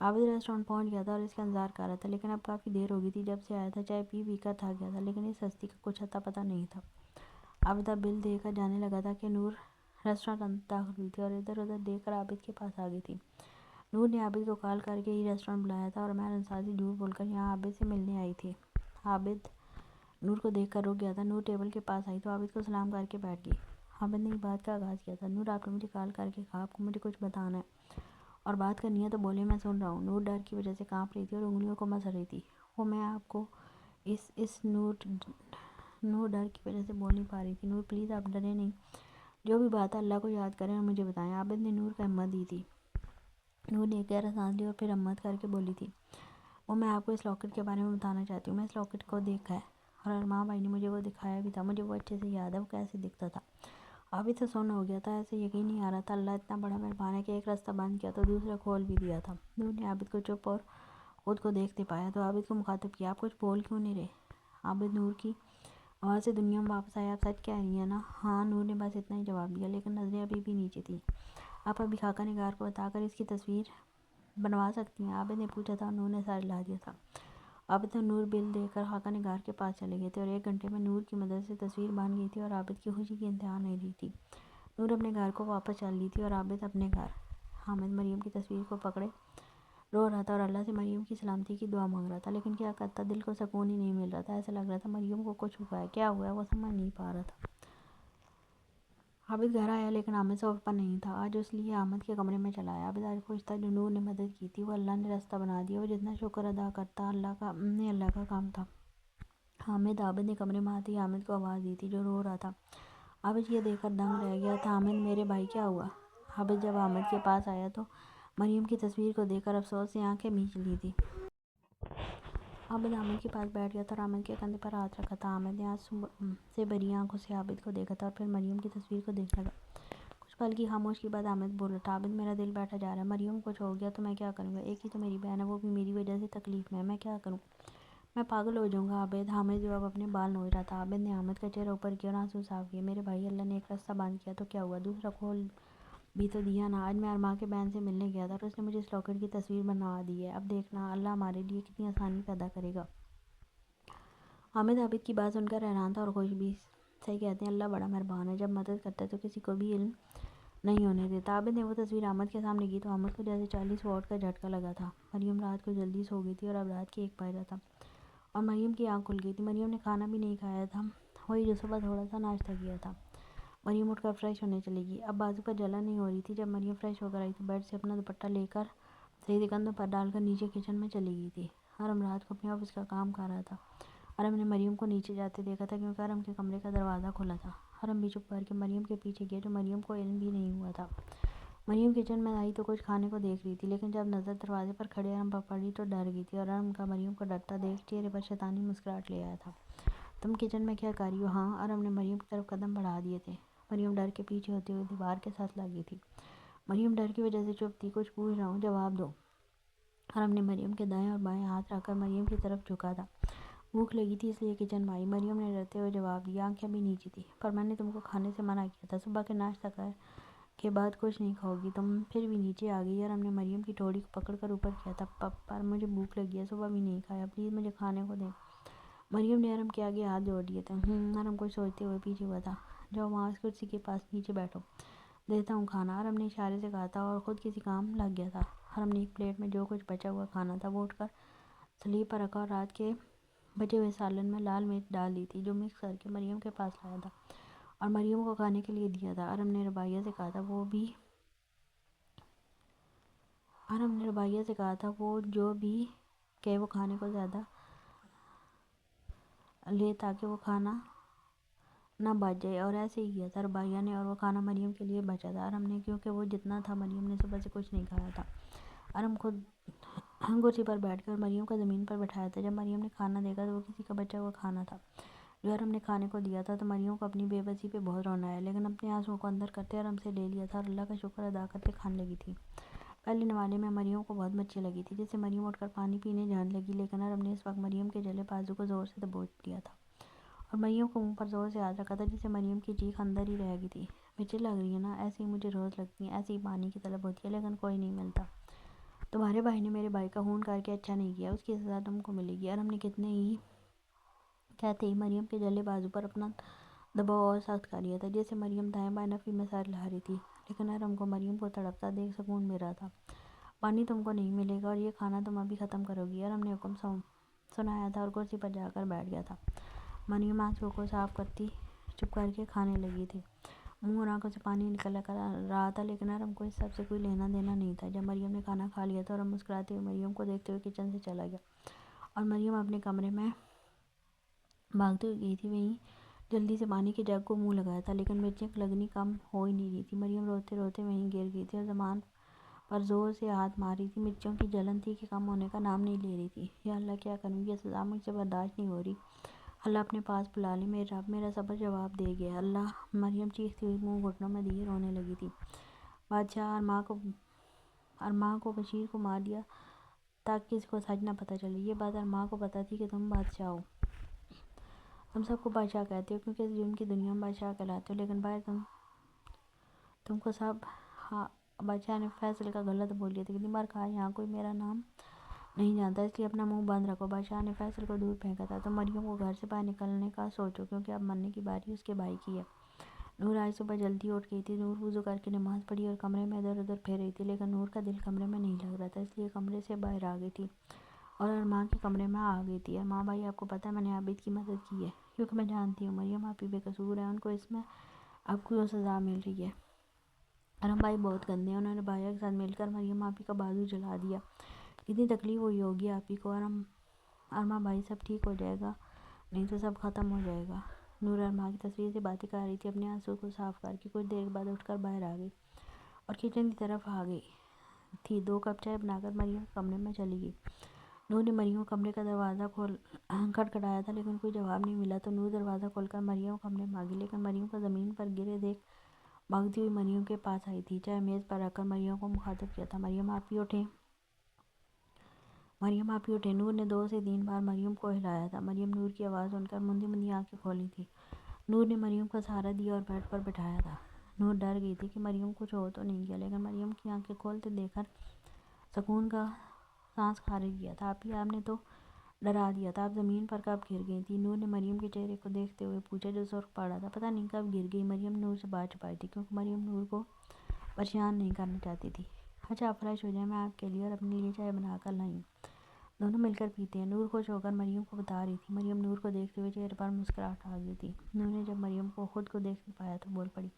عابد ریسٹورانٹ پہنچ گیا تھا اور اس کا انتظار کر رہا تھا، لیکن اب کافی دیر ہو گئی تھی جب سے آیا تھا۔ چائے پی پی کر تھک گیا تھا، لیکن اس ہستی کا کچھ اتا پتہ نہیں تھا۔ عابدہ بل دے کر جانے لگا تھا کہ نور ریسٹورانٹ اندر داخل ہوئی تھی اور ادھر ادھر دیکھ کر عابد کے پاس آ گئی تھی۔ نور نے عابد کو کال کر کے ہی ریسٹورانٹ بلایا تھا اور مہر انصاری جھوٹ بول کر یہاں عابد سے ملنے آئی تھی۔ عابد نور کو دیکھ کر رک گیا تھا۔ نور ٹیبل کے پاس آئی تو عابد کو سلام کر کے بیٹھ گئی۔ عابد نے بات کا آغاز کیا تھا۔ نور، آپ نے مجھے کال کر کے کہا آپ کو مجھے کچھ بتانا ہے اور بات کرنی ہے تو بولے، میں سن رہا ہوں۔ نور ڈر کی وجہ سے کانپ رہی تھی اور انگلیوں کو مس رہی تھی۔ وہ میں آپ کو نور ڈر کی وجہ سے بول نہیں پا رہی تھی۔ نور پلیز آپ ڈریں نہیں، جو بھی بات ہے اللہ کو یاد کریں اور مجھے بتائیں۔ عابد نے نور کو ہمت دی تھی۔ نور نے ایک گہرا سانس لیا اور پھر ہمت کر کے بولی تھی، وہ میں آپ کو اس لاکٹ کے بارے میں بتانا چاہتی ہوں۔ میں اس لاکٹ کو دیکھا ہے اور ارمان بھائی نے مجھے وہ دکھایا بھی تھا، مجھے وہ اچھے سے یاد ہے وہ کیسے دکھتا تھا۔ عابد سے سن ہو گیا تھا، ایسے یقین نہیں آ رہا تھا اللہ اتنا بڑا مہربان ہے کہ ایک راستہ بند کیا تو دوسرا کھول بھی دیا تھا۔ نور نے عابد کو چپ اور خود کو دیکھتے پایا تو عابد کو مخاطب کیا، آپ کچھ بول کیوں نہیں رہے؟ عابد نور کی آواز سے دنیا میں واپس آیا، آپ سچ کہہ رہی ہیں نا؟ ہاں، نور نے بس اتنا ہی جواب دیا، لیکن نظریں ابھی بھی نیچے تھیں۔ آپ ابھی خاکہ نگار کو بتا کر اس کی تصویر بنوا سکتی ہیں؟ عابد نے پوچھا تھا اور نور نے سر ہلا دیا تھا۔ عابد اور نور بل دے کر خاکہ نگار کے پاس چلے گئے تھے اور 1 گھنٹے میں نور کی مدد سے تصویر بن گئی تھی اور عابد کی خوشی کی انتہا نہیں رہی تھی۔ نور اپنے گھر کو واپس چل لی تھی اور عابد اپنے گھر۔ حامد مریم کی تصویر کو پکڑے رو رہا تھا اور اللہ سے مریم کی سلامتی کی دعا مانگ رہا تھا، لیکن کیا کرتا، دل کو سکون ہی نہیں مل رہا تھا۔ ایسا لگ رہا تھا مریم کو کچھ ہوا ہے، کیا ہوا ہے وہ سمجھ نہیں پا رہا تھا۔ عابد گھر آیا لیکن حامد صوفے پر نہیں تھا۔ آج اس لیے حامد کے کمرے میں چلا آیا۔ عابد آج خوش تھا، جو نور نے مدد کی تھی وہ اللہ نے راستہ بنا دیا۔ وہ جتنا شکر ادا کرتا اللہ کا کام تھا۔ حامد، عابد نے کمرے میں آتے ہی حامد کو آواز دی تھی جو رو رہا تھا۔ عابد یہ دیکھ کر دنگ رہ گیا تھا، حامد میرے بھائی کیا ہوا؟ عابد جب حامد کے پاس آیا تو مریم کی تصویر کو دیکھ کر افسوس سے آنکھیں بھیج لی تھی۔ عابد حامد کے پاس بیٹھ گیا تھا اور حامد کے کندھے پر ہاتھ رکھا تھا۔ حامد نے آنسو سے بھری آنکھوں سے عابد کو دیکھا تھا اور پھر مریم کی تصویر کو دیکھنے لگا۔ کچھ پل کی خاموشی کے بعد حامد بول اٹھا، عابد میرا دل بیٹھا جا رہا ہے، مریم کچھ ہو گیا تو میں کیا کروں گا؟ ایک ہی تو میری بہن ہے، وہ بھی میری وجہ سے تکلیف میں ہے، میں کیا کروں؟ میں پاگل ہو جاؤں گا عابد۔ حامد جو اب اپنے بال نوچ رہا تھا۔ عابد نے حامد کا چہرہ اوپر کیا اور آنسو صاف کیے، میرے بھائی، اللہ نے ایک راستہ بند کیا تو کیا ہوا؟ دوسرا کھول بھی تو دیا نا۔ آج میں ارمان کے بہن سے ملنے گیا تھا اور اس نے مجھے اس لاکٹ کی تصویر بنوا دی ہے، اب دیکھنا اللہ ہمارے لیے کتنی آسانی پیدا کرے گا۔ حامد عابد کی بات سن کر حیران تھا اور خوش بھی۔ صحیح کہتے ہیں اللہ بڑا مہربان ہے، جب مدد کرتا ہے تو کسی کو بھی علم نہیں ہونے دیتا۔ عابد نے وہ تصویر حامد کے سامنے کی تو حامد کو جیسے 40 واٹ کا جھٹکا لگا تھا۔ مریم رات کو جلدی سو گئی تھی اور اب رات کے 1 بج رہا تھا اور مریم کی آنکھ کھل گئی تھی۔ مریم نے کھانا بھی نہیں کھایا تھا، وہی جو صبح تھوڑا سا ناشتہ کیا تھا۔ مریم اٹھ کر فریش ہونے چلی گئی۔ اب بازو پر جلن نہیں ہو رہی تھی۔ جب مریم فریش ہو کر آئی تو بیڈ سے اپنا دوپٹہ لے کر صحیح کندھوں پر ڈال کر نیچے کچن میں چلی گئی تھی۔ ارم رات کو اپنے آفس کا کام کر رہا تھا۔ ارم نے مریم کو نیچے جاتے دیکھا تھا کیونکہ ارم کے کمرے کا دروازہ کھلا تھا۔ ارم بھی چپ کر کے مریم کے پیچھے گیا، جو مریم کو علم بھی نہیں ہوا تھا۔ مریم کچن میں آئی تو کچھ کھانے کو دیکھ رہی تھی، لیکن جب نظر دروازے پر کھڑے ارم پر پڑی تو ڈر گئی تھی اور ارم کا مریم کو ڈرتا دیکھ چہرے پر شیطانی مسکراہٹ لے آیا تھا۔ تم کچن میں کیا کر رہی ہو؟ ہاں، ارم نے مریم کی طرف قدم بڑھا دیے تھے۔ مریم ڈر کے پیچھے ہوتے ہوئے دیوار کے ساتھ لگی تھی۔ مریم ڈر کی وجہ سے چپ تھی۔ کچھ پوچھ رہا ہوں، جواب دو۔ ارم نے مریم کے دائیں اور بائیں ہاتھ رکھ کر مریم کی طرف جھکا تھا۔ بھوک لگی تھی اس لیے کچن میں آئی، مریم نے ڈرتے ہوئے جواب دیا، آنکھیں بھی نیچے تھی، پر میں نے تم کو کھانے سے منع کیا تھا، صبح کے ناشتہ کے بعد کچھ نہیں کھاؤ گی تم، پھر بھی نیچے آ گئی۔ ارم نے مریم کی ٹھوڑی کو پکڑ کر اوپر کیا تھا، پر مجھے بھوک لگی ہے، صبح بھی نہیں کھایا، پلیز مجھے کھانے کو دیں۔ مریم نے ارم کے آگے ہاتھ جوڑ دیے تھے۔ ارم کچھ سوچتے ہوئے پیچھے ہوا تھا۔ جاؤ وہاں اس کرسی کے پاس نیچے بیٹھو، دیتا ہوں کھانا، ارم نے اشارے سے کہا تھا اور خود کسی کام لگ گیا تھا۔ ارم نے ایک پلیٹ میں جو کچھ بچا ہوا کھانا تھا وہ اٹھ کر سلیب پر رکھا اور رات کے بچے ہوئے سالن میں لال مرچ ڈال دی تھی جو مکس کر کے مریم کے پاس لایا تھا اور مریم کو کھانے کے لیے دیا تھا۔ ارم نے رباعیہ سے کہا تھا وہ جو بھی کہ وہ کھانے کو زیادہ لے تاکہ وہ کھانا نہ بچ جائے، اور ایسے ہی کیا تھا رباعیہ نے، اور وہ کھانا مریم کے لیے بچا تھا ارم نے، کیونکہ وہ جتنا تھا مریم نے صبح سے کچھ نہیں کھایا تھا۔ ارم خود کرسی پر بیٹھ کر مریم کو زمین پر بٹھایا تھا۔ جب مریم نے کھانا دیکھا تو وہ کسی کا بچا ہوا کھانا تھا جو ارم نے کھانے کو دیا تھا، تو مریم کو اپنی بے بسی پہ بہت رونا آیا، لیکن اپنے آنسوؤں کو اندر کرتے ارم سے لے لیا تھا اور اللہ کا شکر ادا کرتے کھانے لگی تھی۔ پہلے نوالے میں مریم کو بہت مچھی لگی تھی، جس سے مریم اٹھ کر پانی پینے جانے لگی، لیکن ارم نے اس وقت مریم کے جلے بازو کو زور سے دبوچ دیا تھا اور مریم کو منہ پر زور سے ہاتھ رکھا تھا، جس سے مریم کی چیخ اندر ہی رہ گئی تھی۔ مچھلی لگ رہی ہے نا؟ ایسے ہی مجھے روز لگتی ہیں، ایسے ہی پانی کی طلب ہوتی ہے، لیکن کوئی نہیں ملتا۔ تمہارے بھائی نے میرے بھائی کا خون کر کے اچھا نہیں کیا، اس کی سزا تم کو ملے گی۔ ارم نے کتنے ہی کہتے ہی مریم کے جلے بازو پر اپنا دباؤ اور سخت کر لیا تھا، جس سے مریم دائیں بائیں نفی میں سر ہلا رہی تھی، لیکن ارم کو مریم کو تڑپتا دیکھ سکون مل رہا تھا۔ پانی تم کو نہیں ملے گا اور یہ کھانا تم ابھی ختم کرو گی، ارم نے حکم سنایا تھا اور کرسی پر جا کر بیٹھ گیا تھا۔ مریم آنسوؤں کو صاف کرتی چپ کر کے کھانے لگی تھی۔ منہ اور آنکھوں سے پانی نکل کر رہا تھا، لیکن ارم کو اس سب سے کوئی لینا دینا نہیں تھا۔ جب مریم نے کھانا کھا لیا تھا، ارم مسکراتے ہوئے مریم کو دیکھتے ہوئے کچن سے چلا گیا اور مریم اپنے کمرے میں بھاگتے ہوئے گئی تھی۔ وہیں جلدی سے پانی کے جگ کو منہ لگایا تھا، لیکن مرچیں لگنی کم ہو ہی نہیں رہی تھی۔ مریم روتے روتے وہیں گر گئی تھی اور زبان پر زور سے ہاتھ مار رہی تھی۔ مرچوں کی جلن تھی کہ کم ہونے کا نام نہیں لے رہی تھی۔ یا اللہ کیا کروں، یہ سزا مجھ سے برداشت نہیں ہو رہی، اللہ اپنے پاس بلا لے، میرے رب میرا صبر جواب دے گیا اللہ۔ مریم چیختی ہوئی منہ گھٹنوں میں دیے رونے لگی تھی۔ بادشاہ ارماں کو بشیر کو مار دیا تاکہ کسی کو سچ نہ پتہ چلے۔ یہ بات ارماں کو پتہ تھی کہ تم بادشاہ ہو، تم سب کو بادشاہ کہتے ہو کیونکہ اس جرم کی دنیا میں بادشاہ کہلاتے ہو، لیکن باہر تم کو سب بادشاہ نے فیصل کا غلط بول دیا تھا، کتنی بار کہا یہاں کوئی میرا نام نہیں جانتا، اس لیے اپنا منہ بند رکھو۔ بادشاہ نے فیصل کو دور پھینکا تھا۔ تم مریم کو گھر سے باہر نکلنے کا سوچو، کیونکہ اب مرنے کی باری اس کے بھائی کی ہے۔ نور آج صبح جلدی اٹھ گئی تھی۔ نور وضو کر کے نماز پڑھی اور کمرے میں ادھر ادھر پھر رہی تھی، لیکن نور کا دل کمرے میں نہیں لگ رہا تھا، اس لیے کمرے سے باہر آ گئی تھی اور ارماں کے کمرے میں آ گئی تھی۔ ارماں بھائی، آپ کو پتہ ہے میں نے عابد کی مدد کی ہے، کیونکہ میں جانتی ہوں مریم آپ ہی بے قصور ہے، ان کو اس میں اب کو سزا مل رہی ہے۔ ارم بھائی بہت گندے ہیں، انہوں نے بھائیوں کے ساتھ مل کر مریم آپی کا بازو جلا دیا، کتنی تکلیف ہوئی ہوگی آپی کو۔ ارماں بھائی سب ٹھیک ہو جائے گا، نہیں تو سب ختم ہو جائے گا۔ نور ارماں کی تصویر سے باتیں کر رہی تھی، اپنے آنسو کو صاف کر کے کچھ دیر کے بعد اٹھ کر باہر آ گئی اور کچن کی طرف آ گئی تھی۔ 2 کپ چائے بنا کر مریم کے کمرے میں چلی گئی۔ نور نے مریم کے کمرے کا دروازہ کھٹکھٹایا تھا، لیکن کوئی جواب نہیں ملا تو نور دروازہ کھول کر مریم کے کمرے میں آ گئی، لیکن مریم کو زمین پر گرے دیکھ بھاگتی ہوئی مریم کے پاس آئی تھی۔ چائے میز پر رکھ کر مریم کو مخاطب کیا تھا، مریم آپی اٹھیں، مریم آپی اٹھیں۔ نور نے 2 سے 3 بار مریم کو ہلایا تھا۔ مریم نور کی آواز سن کر مندی مندی آنکھیں کھولی تھی۔ نور نے مریم کو سہارا دیا اور بیڈ پر بٹھایا تھا۔ نور ڈر گئی تھی کہ مریم کچھ ہو تو نہیں گیا، لیکن مریم کی آنکھیں کھولتے دیکھ کر سکون کا سانس خارج کیا تھا۔ آپی آپ نے تو ڈرا دیا تھا، آپ زمین پر کب گر گئی تھی؟ نور نے مریم کے چہرے کو دیکھتے ہوئے پوچھا جو سرخ پڑا تھا۔ پتہ نہیں کب گر گئی، مریم نور سے بات چھپائی تھی، کیونکہ مریم نور کو پریشان نہیں کرنا چاہتی تھی۔ اچھا آپ فریش ہو جائیں، میں آپ کے لیے اور اپنے لیے چائے بنا کر لائی ہوں، دونوں مل کر پیتے ہیں۔ نور خوش ہو کر مریم کو بتا رہی تھی۔ مریم نور کو دیکھتے ہوئے چہرے پر مسکراہٹ آ گئی تھی۔ نور نے جب مریم کو خود کو دیکھ پایا تو بول پڑی،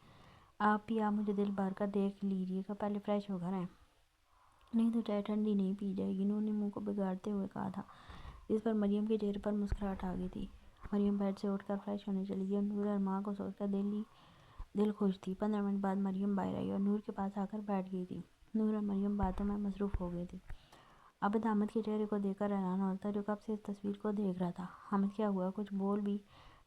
آپی آپ مجھے دل بھر کر دیکھ لیجیے گا، پہلے فریش ہو کر آئیں، نہیں تو چائے ٹھنڈی نہیں پی جائے گی، نور نے منہ کو بگاڑتے ہوئے کہا تھا، جس پر مریم کے چہرے پر مسکراہٹ آ گئی تھی۔ مریم بیڈ سے اٹھ کر فریش ہونے چلی گئی اور نور ارماں کو سوچ کر دل خوش تھی۔ 15 منٹ بعد مریم باہر آئی اور نور کے پاس آ کر بیٹھ گئی تھی۔ نور اور مریم باتوں میں مصروف ہو گئے تھے۔ عابد حامد کے چہرے کو دیکھ کر حیران ہو رہا تھا، جو کب سے اس تصویر کو دیکھ رہا تھا۔ حامد کیا ہوا، کچھ بول بھی،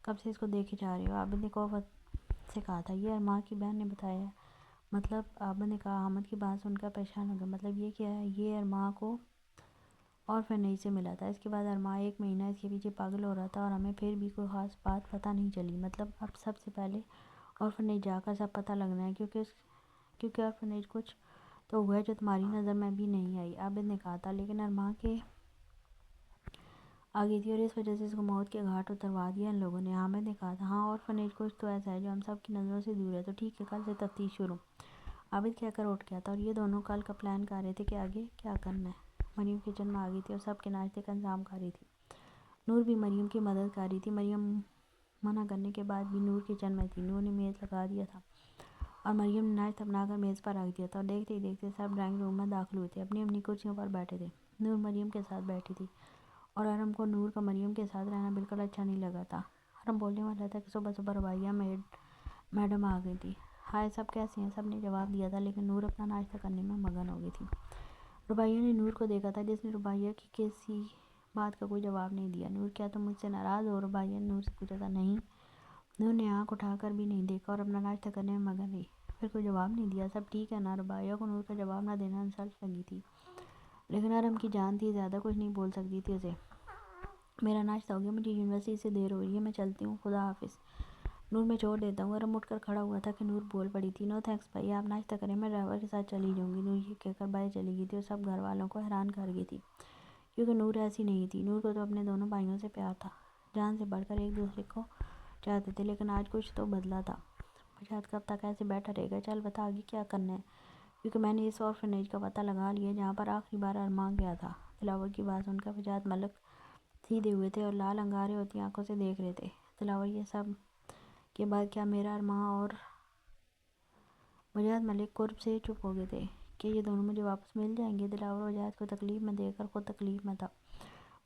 کب سے اس کو دیکھے جا رہے ہو؟ عابد نے کوفت سے کہا تھا۔ یہ ارماں کی بہن نے بتایا ہے، مطلب؟ عابد نے کہا۔ حامد کی بات سن کر پریشان ہو گیا، مطلب یہ کیا ہے؟ یہ ارماں کو اورفنیج سے ملا تھا، اس کے بعد ارماں 1 مہینہ اس کے پیچھے پاگل ہو رہا تھا اور ہمیں پھر بھی کوئی خاص بات پتہ نہیں چلی، مطلب اب سب سے پہلے اورفنیج جا کر سب پتہ لگنا ہے، کیونکہ اورفنیج کچھ تو ہوا ہے جو تمہاری نظر میں بھی نہیں آئی، عابد نے کہا تھا۔ لیکن ارماں کے آ گئی تھی اور اس وجہ سے اس کو موت کے گھاٹ اتروا دیا ان لوگوں نے، حامد نے کہا تھا۔ ہاں اورفنیج کچھ تو ایسا ہے جو ہم سب کی نظروں سے دور ہے، تو ٹھیک ہے، کل سے تفتیش شروع، عابد کہہ کر اٹھ گیا تھا اور یہ دونوں کل کا پلان کر رہے تھے کہ آگے کیا کرنا ہے۔ مریم کچن میں آ گئی تھی اور سب کے ناشتے کا انتظام کر رہی تھی۔ نور بھی مریم کی مدد کر رہی تھی۔ مریم منع کرنے کے بعد بھی نور کچن میں تھی۔ نور نے میز لگا دیا تھا اور مریم نے ناشتہ بنا کر میز پر رکھ دیا تھا اور دیکھتے ہی دیکھتے سب ڈرائنگ روم میں داخل ہوئے تھے، اپنی اپنی کرسیوں پر بیٹھے تھے۔ نور مریم کے ساتھ بیٹھی تھی اور ارم کو نور کا مریم کے ساتھ رہنا بالکل اچھا نہیں لگا تھا۔ ارم بولنے والا تھا کہ صبح صبح ربیہ میڈم آ گئی تھی۔ ہائے سب کیسے ہیں؟ سب نے جواب دیا تھا، لیکن نور اپنا ناشتہ کرنے میں مگن ہو گئی تھی۔ ربیہ نے نور کو دیکھا تھا، جس نے ربیہ کی کسی بات کا کوئی جواب نہیں دیا۔ نور کیا تم مجھ سے ناراض ہو؟ ربیہ نے نور سے پوچھا تھا۔ نہیں، نور نے آنکھ اٹھا کر بھی نہیں دیکھا اور اپنا ناشتہ کرنے میں مگن رہی۔ پھر کوئی جواب نہیں دیا. سب ٹھیک ہے نا؟ رباعیہ کو نور کا جواب نہ دینا انسلٹ لگی تھی، لیکن ارم کی جان تھی، زیادہ کچھ نہیں بول سکتی تھی اسے. میرا ناشتہ ہو گیا، مجھے یونیورسٹی سے دیر ہو رہی ہے، میں چلتی ہوں، خدا حافظ. نور میں چھوڑ دیتا ہوں. ارم اٹھ کر کھڑا ہوا تھا کہ نور بول پڑی تھی. نو تھینکس بھائی، آپ ناشتہ کریں، میں ڈرائیور کے ساتھ چلی جاؤں گی. نور یہ کہہ کر باہر چلی گئی تھی اور سب گھر والوں کو حیران کر گئی تھی، کیونکہ نور ایسی نہیں تھی. نور کو تو اپنے دونوں بھائیوں سے پیار تھا، جان سے بڑھ کر ایک دوسرے کو چاہتے تھے. لیکن آج کچھ تو بدلا تھا. بجات کب تک ایسے بیٹھا رہے گا؟ چل بتا آگے کیا کرنا ہے، کیونکہ میں نے اس آرفنیج کا پتہ لگا لیا جہاں پر آخری بار ارمان گیا تھا. دلاور کی بات سن کر بجات ملک سیدھے ہوئے تھے اور لال انگارے ہوتی آنکھوں سے دیکھ رہے تھے. دلاور یہ سب کے بعد کیا میرا ارمان اور بجات ملک قرب سے چپ ہو گئے تھے کہ یہ دونوں مجھے واپس مل جائیں گے. دلاور بجات کو تکلیف میں دیکھ کر خود تکلیف میں تھا.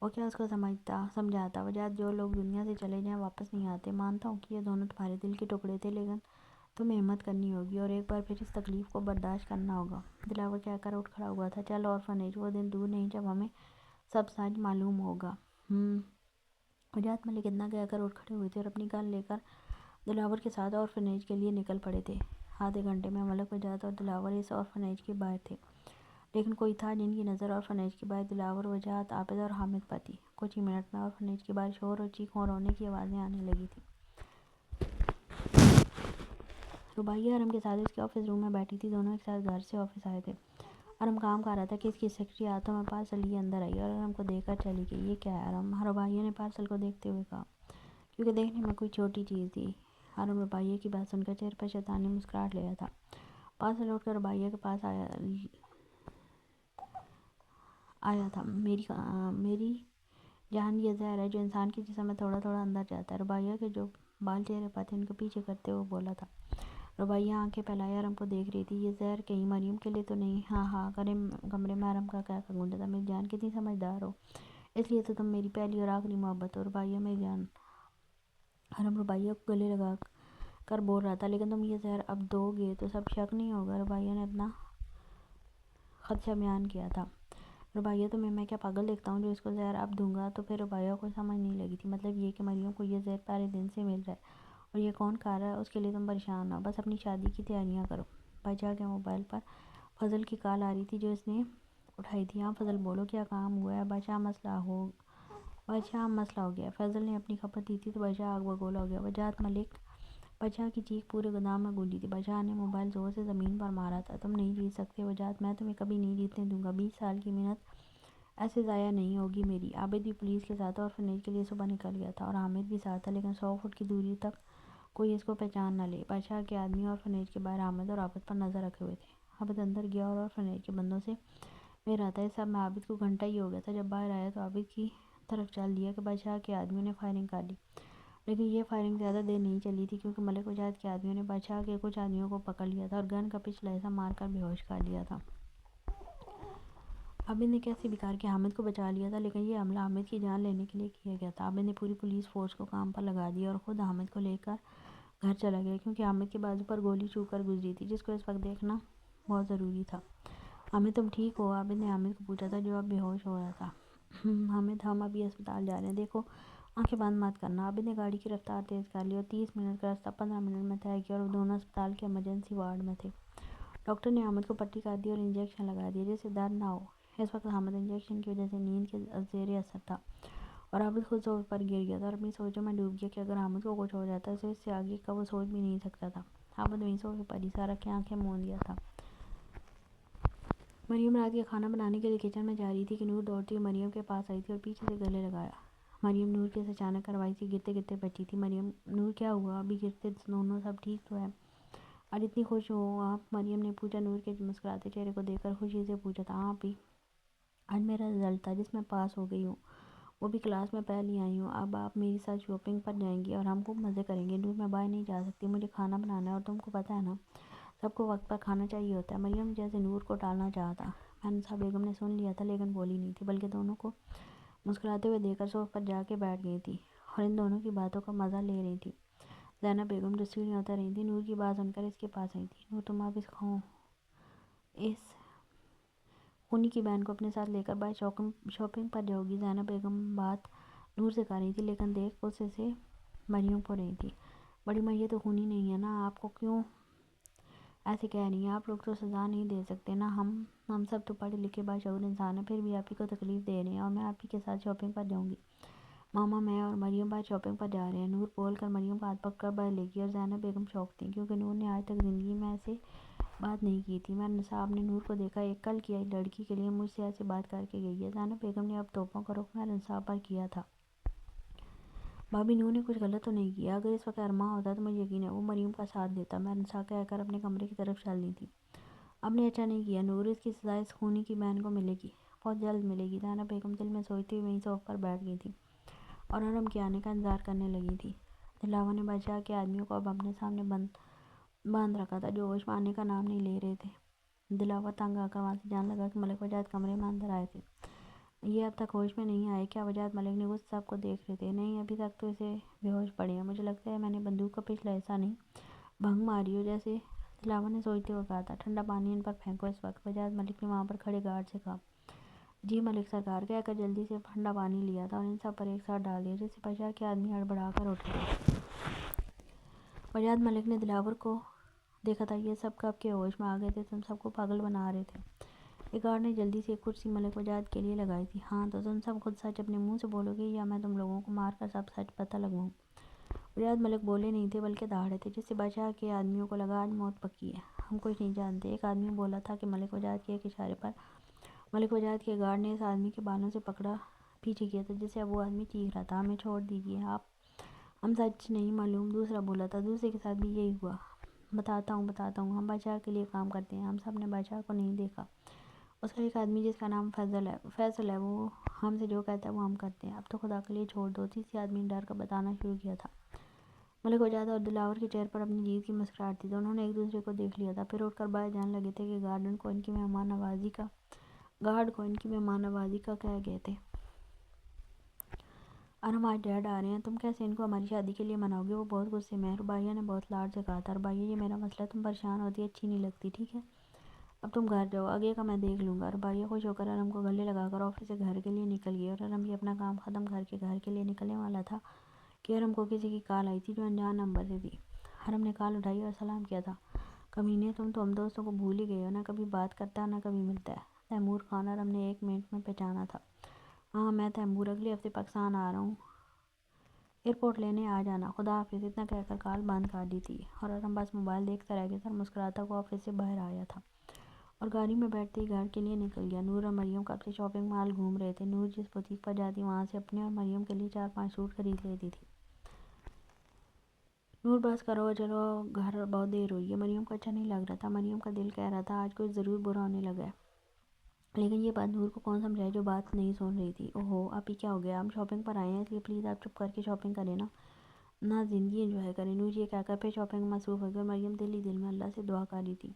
وہ کیا اس کو سمجھاتا؟ بجات، جو لوگ دنیا سے چلے جائیں واپس نہیں آتے. مانتا ہوں کہ یہ دونوں تمہارے دل کے ٹکڑے تھے، لیکن تمہیں ہمت کرنی ہوگی اور ایک بار پھر اس تکلیف کو برداشت کرنا ہوگا. دلاور کہہ کر اٹھ کھڑا ہوا تھا. چل آرفنیج، وہ دن دور نہیں جب ہمیں سب سچ معلوم ہوگا. بجات ملک اتنا کہہ کر اٹھ کھڑے ہوئے تھے اور اپنی گن لے کر دلاور کے ساتھ آرفنیج کے لیے نکل پڑے تھے. آدھے گھنٹے میں ملک، بجات اور دلاور اس آرفنیج کے باہر تھے، لیکن کوئی تھا جن کی نظر آرفنیج کے باہر دلاور، بجات، عابد اور حامد پر تھی. کچھ ہی منٹ میں آرفنیج کے باہر شور اور چیخوں اور رونے کی آوازیں آنے لگی تھی. رباعیہ ارم کے ساتھ اس کے آفس روم میں بیٹھی تھی. دونوں ایک ساتھ گھر سے آفس آئے تھے. ارم کام کر رہا تھا کہ اس کی سیکرٹری ہاتھوں میں پارسل لیے اندر آئی اور ارم کو دیکھ کر چلی گئی. یہ کیا ہے ارم؟ رباعیہ نے پارسل کو دیکھتے ہوئے کہا، کیونکہ دیکھنے میں کوئی چھوٹی چیز تھی. ارم رباعیہ کی بات سن کر چہرے پر شیطانی مسکراہٹ لے آیا تھا. پارسل اٹھ کر رباعیہ کے پاس آیا تھا. میری جان، یہ زہر ہے جو انسان کے جسم میں تھوڑا تھوڑا اندر جاتا ہے. رباعیہ کے جو بال چہرے پر تھے ان کو پیچھے کرتے ہوئے بولا تھا. رباعیہ آنکھیں پھیلائے ارم کو دیکھ رہی تھی. یہ زہر کہیں مریم کے لیے تو نہیں؟ ہاں ہاں کمرے میں ارم کا کہہ کر گونجا تھا. میری جان، کتنی سمجھدار ہو، اس لیے تو تم میری پہلی اور آخری محبت ہو. رباعیہ، میری جان. ارم رباعیہ کو گلے لگا کر بول رہا تھا، لیکن تم یہ زہر اب دو گے تو سب شک نہیں ہوگا؟ رباعیہ نے اپنا خدشہ بیان کیا تھا. رباعیہ، تمہیں میں کیا پاگل دیکھتا ہوں جو اس کو زہر اب دوں گا؟ تو پھر رباعیہ کو سمجھ نہیں لگی تھی. مطلب یہ کہ مریم کو یہ زہر پہلے دن سے مل رہا ہے اور یہ کون کھا رہا ہے؟ اس کے لیے تم پریشان نہ ہو، بس اپنی شادی کی تیاریاں کرو. بچا کے موبائل پر فضل کی کال آ رہی تھی جو اس نے اٹھائی تھی. ہاں فضل بولو، کیا کام ہوا ہے؟ بچا مسئلہ ہو گیا. فضل نے اپنی خبر دی تھی تو بچا آگ بگولا ہو گیا. بجات ملک، بچا کی چیخ پورے گودام میں گونجی تھی. بچا نے موبائل زور سے زمین پر مارا تھا. تم نہیں جیت سکتے بجات، میں تمہیں کبھی نہیں جیتنے دوں گا. 20 سال کی محنت ایسے ضائع نہیں ہوگی میری. عابد بھی پولیس کے ساتھ آرفنیج کے لیے صبح نکل گیا تھا اور حامد بھی ساتھ تھا، لیکن 100 فٹ کی دوری تک کوئی اس کو پہچان نہ لے. بادشاہ کے آدمی آرفنیج کے باہر حامد اور عابد پر نظر رکھے ہوئے تھے. عابد اندر گیا اور آرفنیج کے بندوں سے مل رہا تھا. اس سب میں عابد کو گھنٹہ ہی ہو گیا تھا. جب باہر آیا تو عابد کی طرف چل دیا کہ بادشاہ کے آدمیوں نے فائرنگ کر لی. لیکن یہ فائرنگ زیادہ دیر نہیں چلی تھی، کیونکہ ملک بجات کے آدمیوں نے بادشاہ کے کچھ آدمیوں کو پکڑ لیا تھا اور گن کا پچھلا حصہ مار کر بے ہوش کر دیا تھا. عابد نے کیسے بھی کر کے حامد کو بچا لیا تھا، لیکن یہ حملہ حامد کی جان لینے کے لیے کیا گیا تھا. عابد نے پوری پولیس فورس کو کام پر لگا دیا اور خود حامد کو لے کر گھر چلا گیا، کیونکہ حامد کے بازو پر گولی چو کر گزری تھی، جس کو اس وقت دیکھنا بہت ضروری تھا. حامد، تم ٹھیک ہو؟ عابد نے حامد کو پوچھا تھا جو اب بے ہوش ہو رہا تھا. حامد، ہم ابھی اسپتال جا رہے ہیں. دیکھو آنکھیں بند مت کرنا. عابد نے گاڑی کی رفتار تیز کر لی اور 30 منٹ کا راستہ 15 منٹ میں طے کیا اور وہ دونوں اسپتال کے ایمرجنسی وارڈ میں تھے. ڈاکٹر نے حامد کو پٹی کر دی اور انجیکشن لگا دیا جس سے درد نہ ہو. اس وقت حامد انجیکشن کی وجہ سے نیند کے زیر اثر تھا اور عابد خود سوفے پر گر گیا تھا اور اپنی سوچوں میں ڈوب گیا کہ اگر حامد کو کچھ ہو جاتا تو اس سے آگے کا وہ سوچ بھی نہیں سکتا تھا. عابد وہیں سوفے پر ہی سارا کے آنکھیں موند گیا تھا. مریم رات کا کھانا بنانے کے لیے کچن میں جا رہی تھی کہ نور دوڑتی ہوئی مریم کے پاس آئی تھی اور پیچھے سے گلے لگایا. مریم نور کے اچانک کارروائی سے گرتے گرتے بچی تھی. مریم، نور کیا ہوا؟ ابھی گرتے دونوں سب ٹھیک تو ہے؟ آج اتنی خوش ہو آپ؟ مریم نے پوچھا. نور کے مسکراتے چہرے کو دیکھ کر خوشی سے پوچھا تھا. ہاں بھی آج میرا رزلٹ تھا جس میں پاس ہو گئی ہوں، وہ بھی کلاس میں پہلی آئی ہوں. اب آپ میری ساتھ شاپنگ پر جائیں گی اور ہم خوب مزے کریں گے. نور، میں باہر نہیں جا سکتی، مجھے کھانا بنانا ہے اور تم کو پتہ ہے نا سب کو وقت پر کھانا چاہیے ہوتا ہے. مریم جیسے نور کو ٹالنا چاہا تھا. مہنسا بیگم نے سن لیا تھا لیکن بولی نہیں تھی، بلکہ دونوں کو مسکراتے ہوئے دیکھ کر صوفے پر جا کے بیٹھ گئی تھی اور ان دونوں کی باتوں کا مزہ لے رہی تھی. زینب بیگم جو سیڑھیاں اتر رہی تھی نور کی بات سن کر اس کے پاس آئی تھی. نور، تم اب اس خونی کی بہن کو اپنے ساتھ لے کر باہر شاپنگ پر جاؤ گی؟ زینب بیگم بات نور سے کر رہی تھی لیکن دیکھ غصے سے مریم کو رہی تھی. بڑی ماں، یہ تو خونی نہیں ہے نا، آپ کو کیوں ایسے کہہ رہی ہیں آپ لوگ تو سزا نہیں دے سکتے نا، ہم سب تو پڑھے لکھے باشعور انسان ہیں، پھر بھی آپ ہی کو تکلیف دے رہے ہیں اور میں آپ ہی کے ساتھ شاپنگ پر جاؤں گی۔ ماما میں اور مریم بھائی شاپنگ پر جا رہے ہیں، نور بول کر مریم کا ہاتھ پکڑ کر بڑھ لے گی اور زینب بیگم شوق تھیں کیونکہ نور نے آج تک زندگی میں ایسے بات نہیں کی تھی۔ میں نصاب نے نور کو دیکھا، ایک کل کی آئی لڑکی کے لیے مجھ سے ایسے بات کر کے گئی ہے۔ زینب بیگم نے اب توپوں کا رخ میں نصاب پر کیا تھا۔ بھابی نور نے کچھ غلط تو نہیں کیا؟ اگر اس وقت ارماں ہوتا تو مجھے یقین ہے وہ مریم کا ساتھ دیتا۔ میں نصاب کہہ کر اپنے کمرے کی طرف چلنی تھی۔ اب نے اچھا نہیں کیا نور، اس کی سزا اس خونی کی بہن کو ملے گی، بہت جلد ملے گی۔ زینب بیگم دل میں سوچتی ہوئی وہیں صوف پر بیٹھ گئی تھی اور ارم کے آنے کا انتظار کرنے لگی تھی۔ دلاور نے بادشاہ کے آدمیوں کو اب اپنے سامنے باندھ رکھا تھا جو ہوش میں آنے کا نام نہیں لے رہے تھے۔ دلاور تنگ آ کر وہاں سے جان لگا کہ ملک وجاہت کمرے میں اندر آئے تھے۔ یہ اب تک ہوش میں نہیں آئے کیا؟ وجاہت ملک نے وہ سب کو دیکھ رہے تھے؟ نہیں، ابھی تک تو اسے بے ہوش پڑے ہیں، مجھے لگتا ہے میں نے بندوق کا پچھلا حصہ نہیں بھنگ ماری ہو جیسے دلاور نے سوچتے ہوئے کہا تھا۔ ٹھنڈا پانی ان پر پھینکو اس وقت، وجاہت ملک نے وہاں پر کھڑے گارڈ سے کہا۔ جی ملک سرکار، کہہ کر جلدی سے ٹھنڈا پانی لیا تھا اور ان سب پر ایک ساتھ ڈال دیا جس سے بادشاہ کے آدمی ہڑبڑا کر اٹھ گئے۔ وجاہت ملک نے دلاور کو دیکھا تھا، یہ سب کب کے ہوش میں آ گئے تھے، تم سب کو پاگل بنا رہے تھے۔ ایک گارڈ نے جلدی سے ایک کرسی ملک وجاہت کے لیے لگائی تھی۔ ہاں تو تم سب خود سچ اپنے منہ سے بولو گے یا میں تم لوگوں کو مار کر سب سچ پتہ لگواؤں؟ وجاہت ملک بولے نہیں تھے بلکہ دہاڑے تھے جس سے بادشاہ کے آدمیوں کو لگا آج موت پکی ہے۔ ہم کچھ نہیں جانتے۔ ایک آدمی بولا تھا کہ ملک وجاہت کے ایک اشارے پر ملک وجاہت کے گارڈ نے اس آدمی کے بالوں سے پکڑا پیچھے کیا تھا جس سے اب وہ آدمی چیخ رہا تھا، ہمیں چھوڑ دیجیے آپ، ہم سچ نہیں معلوم۔ دوسرا بولا تھا، دوسرے کے ساتھ بھی یہی ہوا۔ بتاتا ہوں، ہم بادشاہ کے لیے کام کرتے ہیں، ہم سب نے بادشاہ کو نہیں دیکھا۔ اس کا ایک آدمی جس کا نام فیصل ہے، وہ ہم سے جو کہتا ہے وہ ہم کرتے ہیں، اب تو خدا کے لیے چھوڑ دو۔ تیسرے آدمی نے ڈر کر بتانا شروع کیا تھا۔ ملک وجاہت اور دلاور کے چہرے پر اپنی جیت کی مسکراہٹ تھی، دونوں نے ایک دوسرے کو دیکھ لیا تھا، پھر اٹھ کر باہر جانے لگے تھے کہ گارڈ کو ان کی مہمان نوازی کا کہہ گئے تھے۔ ارم آج ڈیڈ آ رہے ہیں، تم کیسے ان کو ہماری شادی کے لیے مناؤ گے؟ وہ بہت غصے میں ہیں۔ رباعیہ نے بہت لاڈ سے کہا تھا۔ رباعیہ، یہ میرا مسئلہ ہے، تم پریشان ہوتی اچھی نہیں لگتی، ٹھیک ہے؟ اب تم گھر جاؤ، آگے کا میں دیکھ لوں گا۔ رباعیہ خوش ہو کر ارم کو گلے لگا کر آفس سے گھر کے لیے نکل گئی اور ارم بھی اپنا کام ختم کر کے گھر کے لیے نکلنے والا تھا کہ ارم کو کسی کی کال آئی تھی جو انجان نمبر سے تھی۔ ارم نے کال اٹھائی اور سلام کیا تھا۔ کمینے، تم تو ہم دوستوں کو بھول ہی گئے ہو، نہ کبھی بات کرتا ہے نہ کبھی ملتا ہے۔ تیمور خان، ارم نے 1 منٹ میں پہچانا تھا۔ ہاں میں تیمور، اگلے ہفتے پاکستان آ رہا ہوں، ایئرپورٹ لینے آ جانا، خدا حافظ۔ اتنا کہہ کر کال بند کر دی تھی اور ارم بس موبائل دیکھتا رہ گیا تھا اور مسکراتا ہوا آفس سے باہر آیا تھا اور گاڑی میں بیٹھتے ہی گھر کے لیے نکل گیا۔ نور اور مریم کب سے شاپنگ مال گھوم رہے تھے۔ نور جس بوتیک پر جاتی وہاں سے اپنے اور مریم کے لیے 4-5 سوٹ خرید لیتی تھی۔ نور، بس کرو چلو گھر، بہت دیر ہوئی ہے۔ مریم کو اچھا نہیں لگ رہا تھا، مریم کا دل کہہ رہا تھا آج کچھ ضرور برا ہونے لگا ہے، لیکن یہ بات نور کو کون سمجھائے جو بات نہیں سن رہی تھی۔ اوہو آپ ہی، کیا ہو گیا؟ ہم شاپنگ پر آئے ہیں، اس لیے پلیز آپ چپ کر کے شاپنگ کریں نہ زندگی انجوائے کریں۔ نور یہ کہہ کر پھر شاپنگ میں مصروف ہو گئی اور مریم دل ہی دل میں اللہ سے دعا کر رہی تھی۔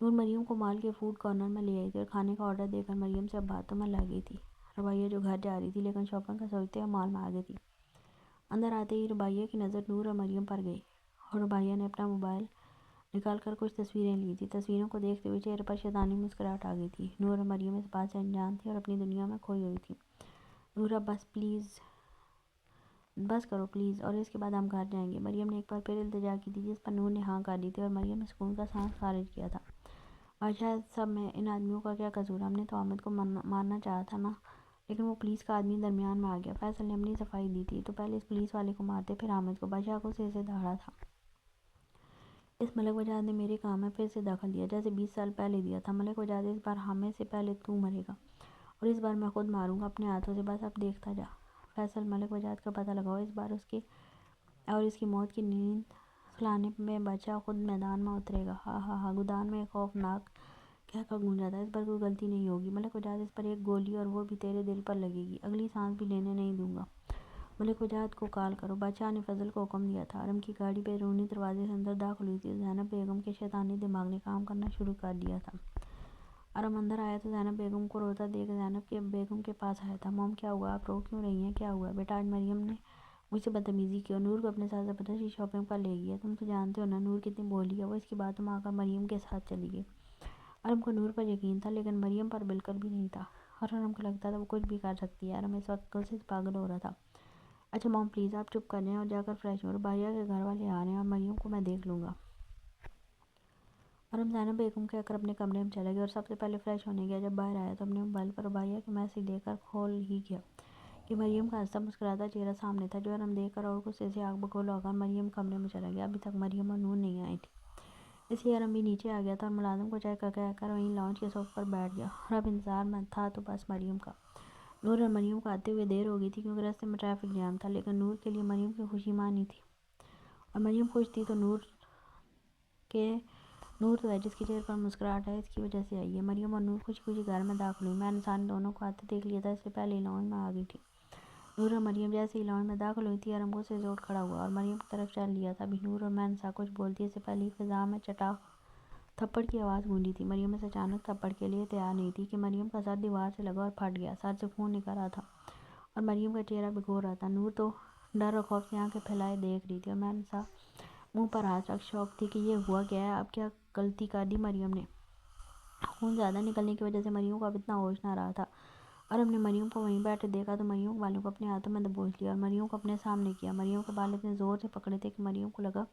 نور مریم کو مال کے فوڈ کارنر میں لے آئی تھی اور کھانے کا آرڈر دے کر مریم سے اب باتوں میں لگ گئی تھی۔ رباعیہ جو گھر جا رہی تھی لیکن شاپنگ کا سوچتے ہوئے مال میں آ گئی تھی۔ اندر آتے ہی رباعیہ کی نظر نور اور مریم پر گئی اور رباعیہ نے اپنا موبائل نکال کر کچھ تصویریں لی تھی۔ تصویروں کو دیکھتے ہوئے چہرے پر شیطانی مسکراہٹ آ گئی تھی۔ نور اور مریم اس بات سے انجان تھی اور اپنی دنیا میں کھوئی ہوئی تھی۔ نور، اب بس کرو پلیز، اور اس کے بعد ہم گھر جائیں گے۔ مریم نے ایک بار پھر التجا کی تھی جس پر نور نے ہاں کر دی تھی اور مریم نے سکون کا سانس خارج کیا تھا۔ بادشاہ سب میں ان آدمیوں کا کیا قصور؟ ہم نے تو حامد کو مارنا چاہا تھا نا، لیکن وہ پولیس کا آدمی درمیان میں آ گیا۔ فیصل نے اپنی صفائی دی تھی، تو پہلے اس پولیس والے کو مارتے پھر حامد کو۔ بادشاہ کو سر سے دھاڑا تھا۔ اس ملک وجاہت نے میرے کام میں پھر سے دخل دیا جیسے 20 سال پہلے دیا تھا۔ ملک وجاہت، اس بار حامد سے پہلے تو مرے گا اور اس بار میں خود ماروں گا اپنے ہاتھوں سے، بس اب دیکھتا جا۔ فیصل، ملک وجاہت کا پتہ لگاؤ، اس بار اس کی موت کی نیند سلانے میں بادشاہ خود میدان میں اترے گا۔ ہا ہا ہا، گودان میں ایک خوفناک قہقہ گونجا تھا۔ اس بار کوئی غلطی نہیں ہوگی ملک وجاہت، اس پر ایک گولی اور وہ بھی تیرے دل پر لگے گی، اگلی سانس بھی لینے نہیں دوں گا۔ ملک وجاہت کو کال کرو۔ بادشاہ نے فضل کو حکم دیا تھا۔ ارم کی گاڑی بیرونی دروازے سے اندر داخل ہوئی تھی اور زینب بیگم کے شیطانی دماغ نے کام کرنا شروع کر دیا تھا۔ ارم اندر آیا تو زینب بیگم کو روتا دیکھ زینب بیگم کے پاس آیا تھا۔ موم، کیا ہوا؟ آپ رو کیوں رہی ہیں؟ کیا ہوا بیٹا؟ آج مریم نے مجھ سے بدتمیزی کی اور نور کو اپنے ساتھ زبردستی شاپنگ پر لے گئی۔ تم تو جانتے ہو نا نور کتنی بھولی ہے، وہ اس کی باتوں میں آ کر مریم کے ساتھ چلی گئی۔ ارم کو نور پر یقین تھا لیکن مریم پر بالکل بھی نہیں تھا اور ارم کو لگتا تھا وہ کچھ بھی کر سکتی ہے۔ ارم اس وقت غصے سے پاگل ہو رہا تھا۔ اچھا موم پلیز آپ چپ کر جائیں اور جا کر فریش ہوں، رباعیہ کے گھر والے آ رہے ہیں اور مریم کو میں دیکھ لوں گا۔ اور ہم زینب بیگم کہہ کر اپنے کمرے میں چلے گئے اور سب سے پہلے فریش ہونے گیا۔ جب باہر آیا تو اپنے موبائل پر رباعیہ کے میسج دیکھ کر کھول ہی گیا کہ مریم کا ہنستا مسکراتا چہرہ سامنے تھا، جو ہم دیکھ کر اور غصے سے آگ بگولا ہو کر مریم کمرے میں چلا گیا۔ ابھی تک مریم اور نور نہیں آئی تھی، اس لیے ارم بھی نیچے آ گیا تھا اور ملازم کو چائے کا کہہ کر وہیں لاؤنج کے صوفے پر بیٹھ گیا، اور اب انتظار میں تھا تو بس مریم کا۔ نور اور مریم کو آتے ہوئے دیر ہو گئی تھی کیونکہ راستے میں ٹریفک جام تھا، لیکن نور کے لیے مریم کی خوشی مانی تھی، اور مریم خوش تھی تو نور تو ہے جس کے چہرے پر مسکراہٹ ہے، اس کی وجہ سے آئی ہے۔ مریم اور نور خوشی خوشی گھر میں داخل ہوئی۔ میں نے انسان دونوں کو آتے دیکھ لیا تھا، اس سے پہلے ہی لاؤنج میں آ گئی تھی۔ نور اور مریم جیسے ہی لاؤنج میں داخل ہوئی تھی، ارم غصے سے اٹھ کھڑا ہوا اور مریم کی طرف چل لیا تھا۔ ابھی نور اور مہنسا کچھ بولتی اس سے پہلے ہی فضا میں چٹاک تھپڑ کی آواز گونجی تھی۔ مریم اس اچانک تھپڑ کے لیے تیار نہیں تھی کہ مریم کا سر دیوار سے لگا اور پھٹ گیا، سر سے خون نکل رہا تھا اور مریم کا چہرہ بھگو رہا تھا۔ نور تو ڈر اور خوف سے آنکھیں پھیلائے دیکھ رہی تھی، اور مہنسا منہ پر ہاتھ رکھ شوق تھی کہ یہ ہوا کیا ہے، اب کیا غلطی کر دی مریم نے۔ خون زیادہ نکلنے کی وجہ سے مریم کو اب اتنا ہوش نہ رہا تھا، اور ہم نے مریم کو وہیں بیٹھے دیکھا تو مریم کے بالوں کو اپنے ہاتھوں میں دبوچ لیا اور مریم کو اپنے سامنے کیا۔ مریم کے بال اتنے زور سے پکڑے تھے کہ مریم کو لگا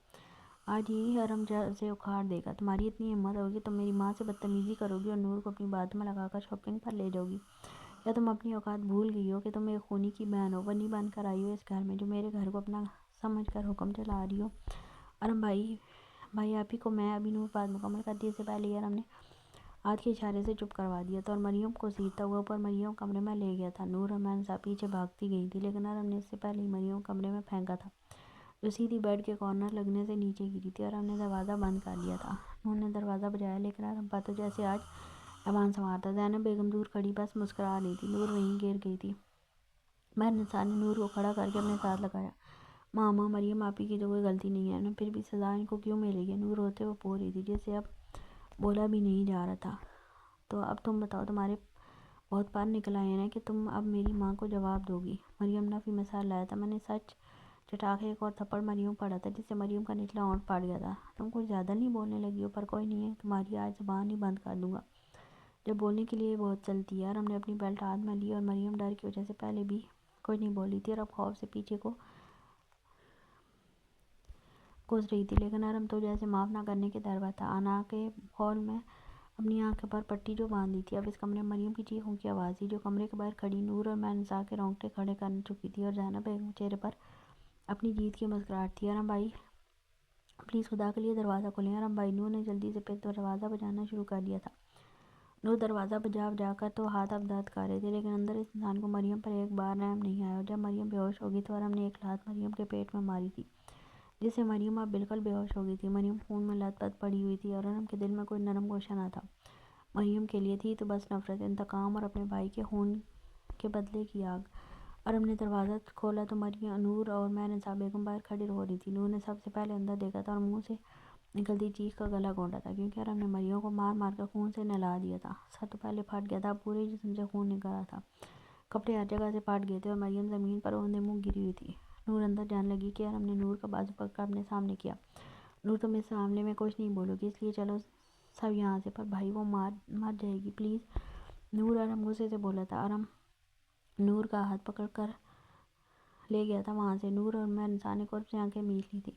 آج ہی ارم جڑ سے اکھاڑ دے گا۔ تمہاری اتنی ہمت ہوگی تم میری ماں سے بدتمیزی کرو گی اور نور کو اپنی باتوں میں لگا کر شاپنگ پر لے جاؤ گی؟ کیا تم اپنی اوقات بھول گئی ہو کہ تم ایک خونی کی بہن ہو، بنی بن کر آئی ہو اس گھر میں، جو میرے گھر کو اپنا سمجھ کر حکم چلا رہی ہو؟ ارم بھائی آپ ہی کو میں ابھی نور بات مکمل کرتی اس سے پہلے ہی ارم نے ہاتھ کے اشارے سے چپ کروا دیا تھا اور مریم کو گھسیٹتا ہوا اوپر مریم کمرے میں لے گیا تھا۔ نور اور مہنسا پیچھے بھاگتی گئی تھی، لیکن ارم نے اس سے پہلے ہی مریم کمرے میں پھینکا تھا، جو سیدھی بیڈ کے کارنر لگنے سے نیچے گری تھی، اور ارم نے دروازہ بند کر لیا تھا۔ نور نے دروازہ بجایا، لیکن ارم پر تو جیسے آج ایوان سوار تھا۔ زینب بیگم دور کھڑی بس مسکرا رہی تھی، نور وہیں گر گئی تھی۔ مہنسا نے نور کو کھڑا کر کے اپنے ساتھ لگایا۔ ماما مریم آپی کی تو کوئی غلطی نہیں ہے، انہیں پھر بھی سزا ان کو کیوں ملے گی؟ نور روتے ہوئے بول رہی تھی، جس سے اب بولا بھی نہیں جا رہا تھا۔ تو اب تم بتاؤ، تمہارے بہت پر نکل آئے ہیں کہ تم اب میری ماں کو جواب دو گی؟ مریم نفی مثال لایا تھا، میں نے سچ چٹاک ایک اور تھپڑ مریم پڑا تھا، جس سے مریم کا نچلا ہونٹ پھٹ گیا تھا۔ تم کچھ زیادہ نہیں بولنے لگی ہو؟ پر کوئی نہیں ہے، تمہاری آج زبان ہی بند کر دوں گا، جب بولنے کے لیے بہت چلتی ہے۔ ہم نے اپنی بیلٹ ہاتھ میں لی اور مریم ڈر کی وجہ سے پہلے بھی کچھ نہیں بولی تھی اور اب خوف سے پیچھے کو گھس رہی تھی، لیکن ارم تو جیسے معاف نہ کرنے کے در پر تھا۔ انا کے فول میں اپنی آنکھوں پر پٹی جو باندھی تھی، اب اس کمرے میں مریم کی چیخوں کی آواز تھی، جو کمرے کے باہر کھڑی نور اور مہنسا کے رونگٹے کھڑے کر چکی تھی، اور زینب بیگم کے چہرے پر اپنی جیت کی مسکراہٹ تھی۔ ارم بھائی پلیز خدا کے لیے دروازہ کھولیں، ارم بھائی۔ نور نے جلدی سے پھر دروازہ بجانا شروع کر دیا تھا۔ نور دروازہ بجا کر تو ہاتھ اب درد کر رہے تھے، لیکن اندر اس انسان کو مریم پر ایک بار رحم نہیں آیا، اور جب مریم بے ہوش ہو گئی تو ارم نے ایک لات مریم کے پیٹ میں ماری تھی، جس سے مریم اب بالکل بے ہوش ہو گئی تھی۔ مریم خون میں لت پت پڑی ہوئی تھی اور ارم کے دل میں کوئی نرم گوشہ نہ تھا۔ مریم کے لیے تھی تو بس نفرت، انتقام اور اپنے بھائی کے خون کے بدلے کی آگ۔ ارم نے دروازہ کھولا تو نور اور مہنسا بیگم باہر کھڑی رو رہی تھی۔ نور نے سب سے پہلے اندر دیکھا تھا اور منہ سے نکلتی چیخ کا گلا گھونٹا تھا، کیونکہ ارم نے مریم کو مار مار کر خون سے نہلا دیا تھا۔ سر تو پہلے پھٹ گیا تھا، پورے جسم سے خون نکل رہا تھا، کپڑے ہر جگہ سے پھٹ گئے تھے اور مریم زمین پر اوندے منہ گری ہوئی تھی۔ نور اندر جانے لگی کہ ارم نے نور کا بازو پکڑ کر اپنے سامنے کیا۔ نور تم اس معاملے میں کچھ نہیں بولو گی، اس لیے چلو سب یہاں سے، پر بھائی وہ مر جائے گی پلیز۔ نور ارم غصے سے بولا تھا۔ ارم نور کا ہاتھ پکڑ کر لے گیا تھا وہاں سے۔ نور اور مہنسا نے قرب سے آنکھیں میچ لی تھی،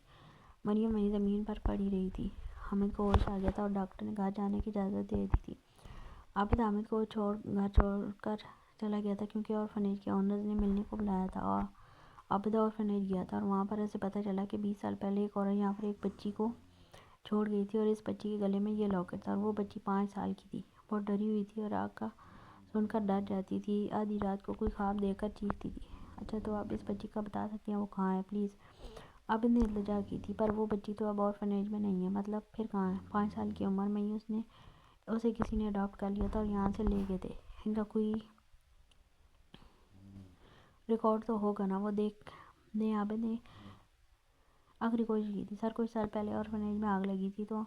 مریم وہیں زمین پر پڑی رہی تھی۔ حامد کو ہوش آ گیا تھا اور ڈاکٹر نے گھر جانے کی اجازت دے دی تھی۔ عابد حامد کو گھر چھوڑ کر چلا گیا تھا کیونکہ اورفنیج کے اونرز نے ملنے کو بلایا تھا۔ عابد اورفنیج گیا تھا اور وہاں پر اسے پتہ چلا کہ 20 سال پہلے ایک عورت یہاں پر ایک بچی کو چھوڑ گئی تھی، اور اس بچی کے گلے میں یہ لاکٹ تھا، اور وہ بچی 5 سال کی تھی۔ بہت ڈری ہوئی تھی اور آگ کا سن کر ڈر جاتی تھی، آدھی رات کو کوئی خواب دیکھ کر چیختی تھی۔ اچھا تو آپ اس بچی کا بتا سکتی ہیں وہ کہاں ہے پلیز؟ عابد نے التجا کی تھی۔ پر وہ بچی تو اب اورفنیج میں نہیں ہے۔ مطلب پھر کہاں ہے؟ 5 سال کی عمر میں ہی اسے کسی نے اڈاپٹ کر لیا تھا اور یہاں سے لے گئے تھے۔ ان کا کوئی ریکارڈ تو ہوگا نا، وہ دیکھ دیں۔ عابد نے آخری کوشش کی تھی۔ سر کچھ سال پہلے اورفنیج میں آگ لگی تھی تو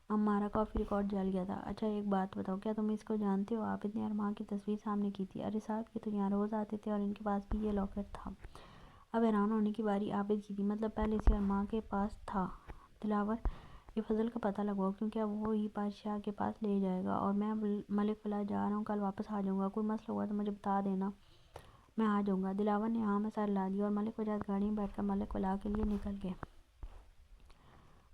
ہمارا کافی ریکارڈ جل گیا تھا۔ اچھا ایک بات بتاؤ، کیا تم اس کو جانتے ہو؟ عابد نے ارماں کی تصویر سامنے کی تھی۔ ارے صاحب یہ تو یہاں روز آتے تھے اور ان کے پاس بھی یہ لاکٹ تھا۔ اب حیران ہونے کی باری عابد کی تھی۔ مطلب پہلے سے ارماں کے پاس تھا؟ دلاور یہ فضل کا پتہ لگاؤ، کیونکہ اب وہ ہی بادشاہ کے پاس لے جائے گا، اور میں ملک فلاح جا رہا ہوں، کل واپس آ جاؤں گا، کوئی مسئلہ ہوا تو مجھے بتا دینا، میں آ جاؤں گا۔ دلاور نے ہاں میں سر ہلا دیا اور ملک وجاہت گاڑی میں بیٹھ کر ملک فلاح کے لیے نکل گئے۔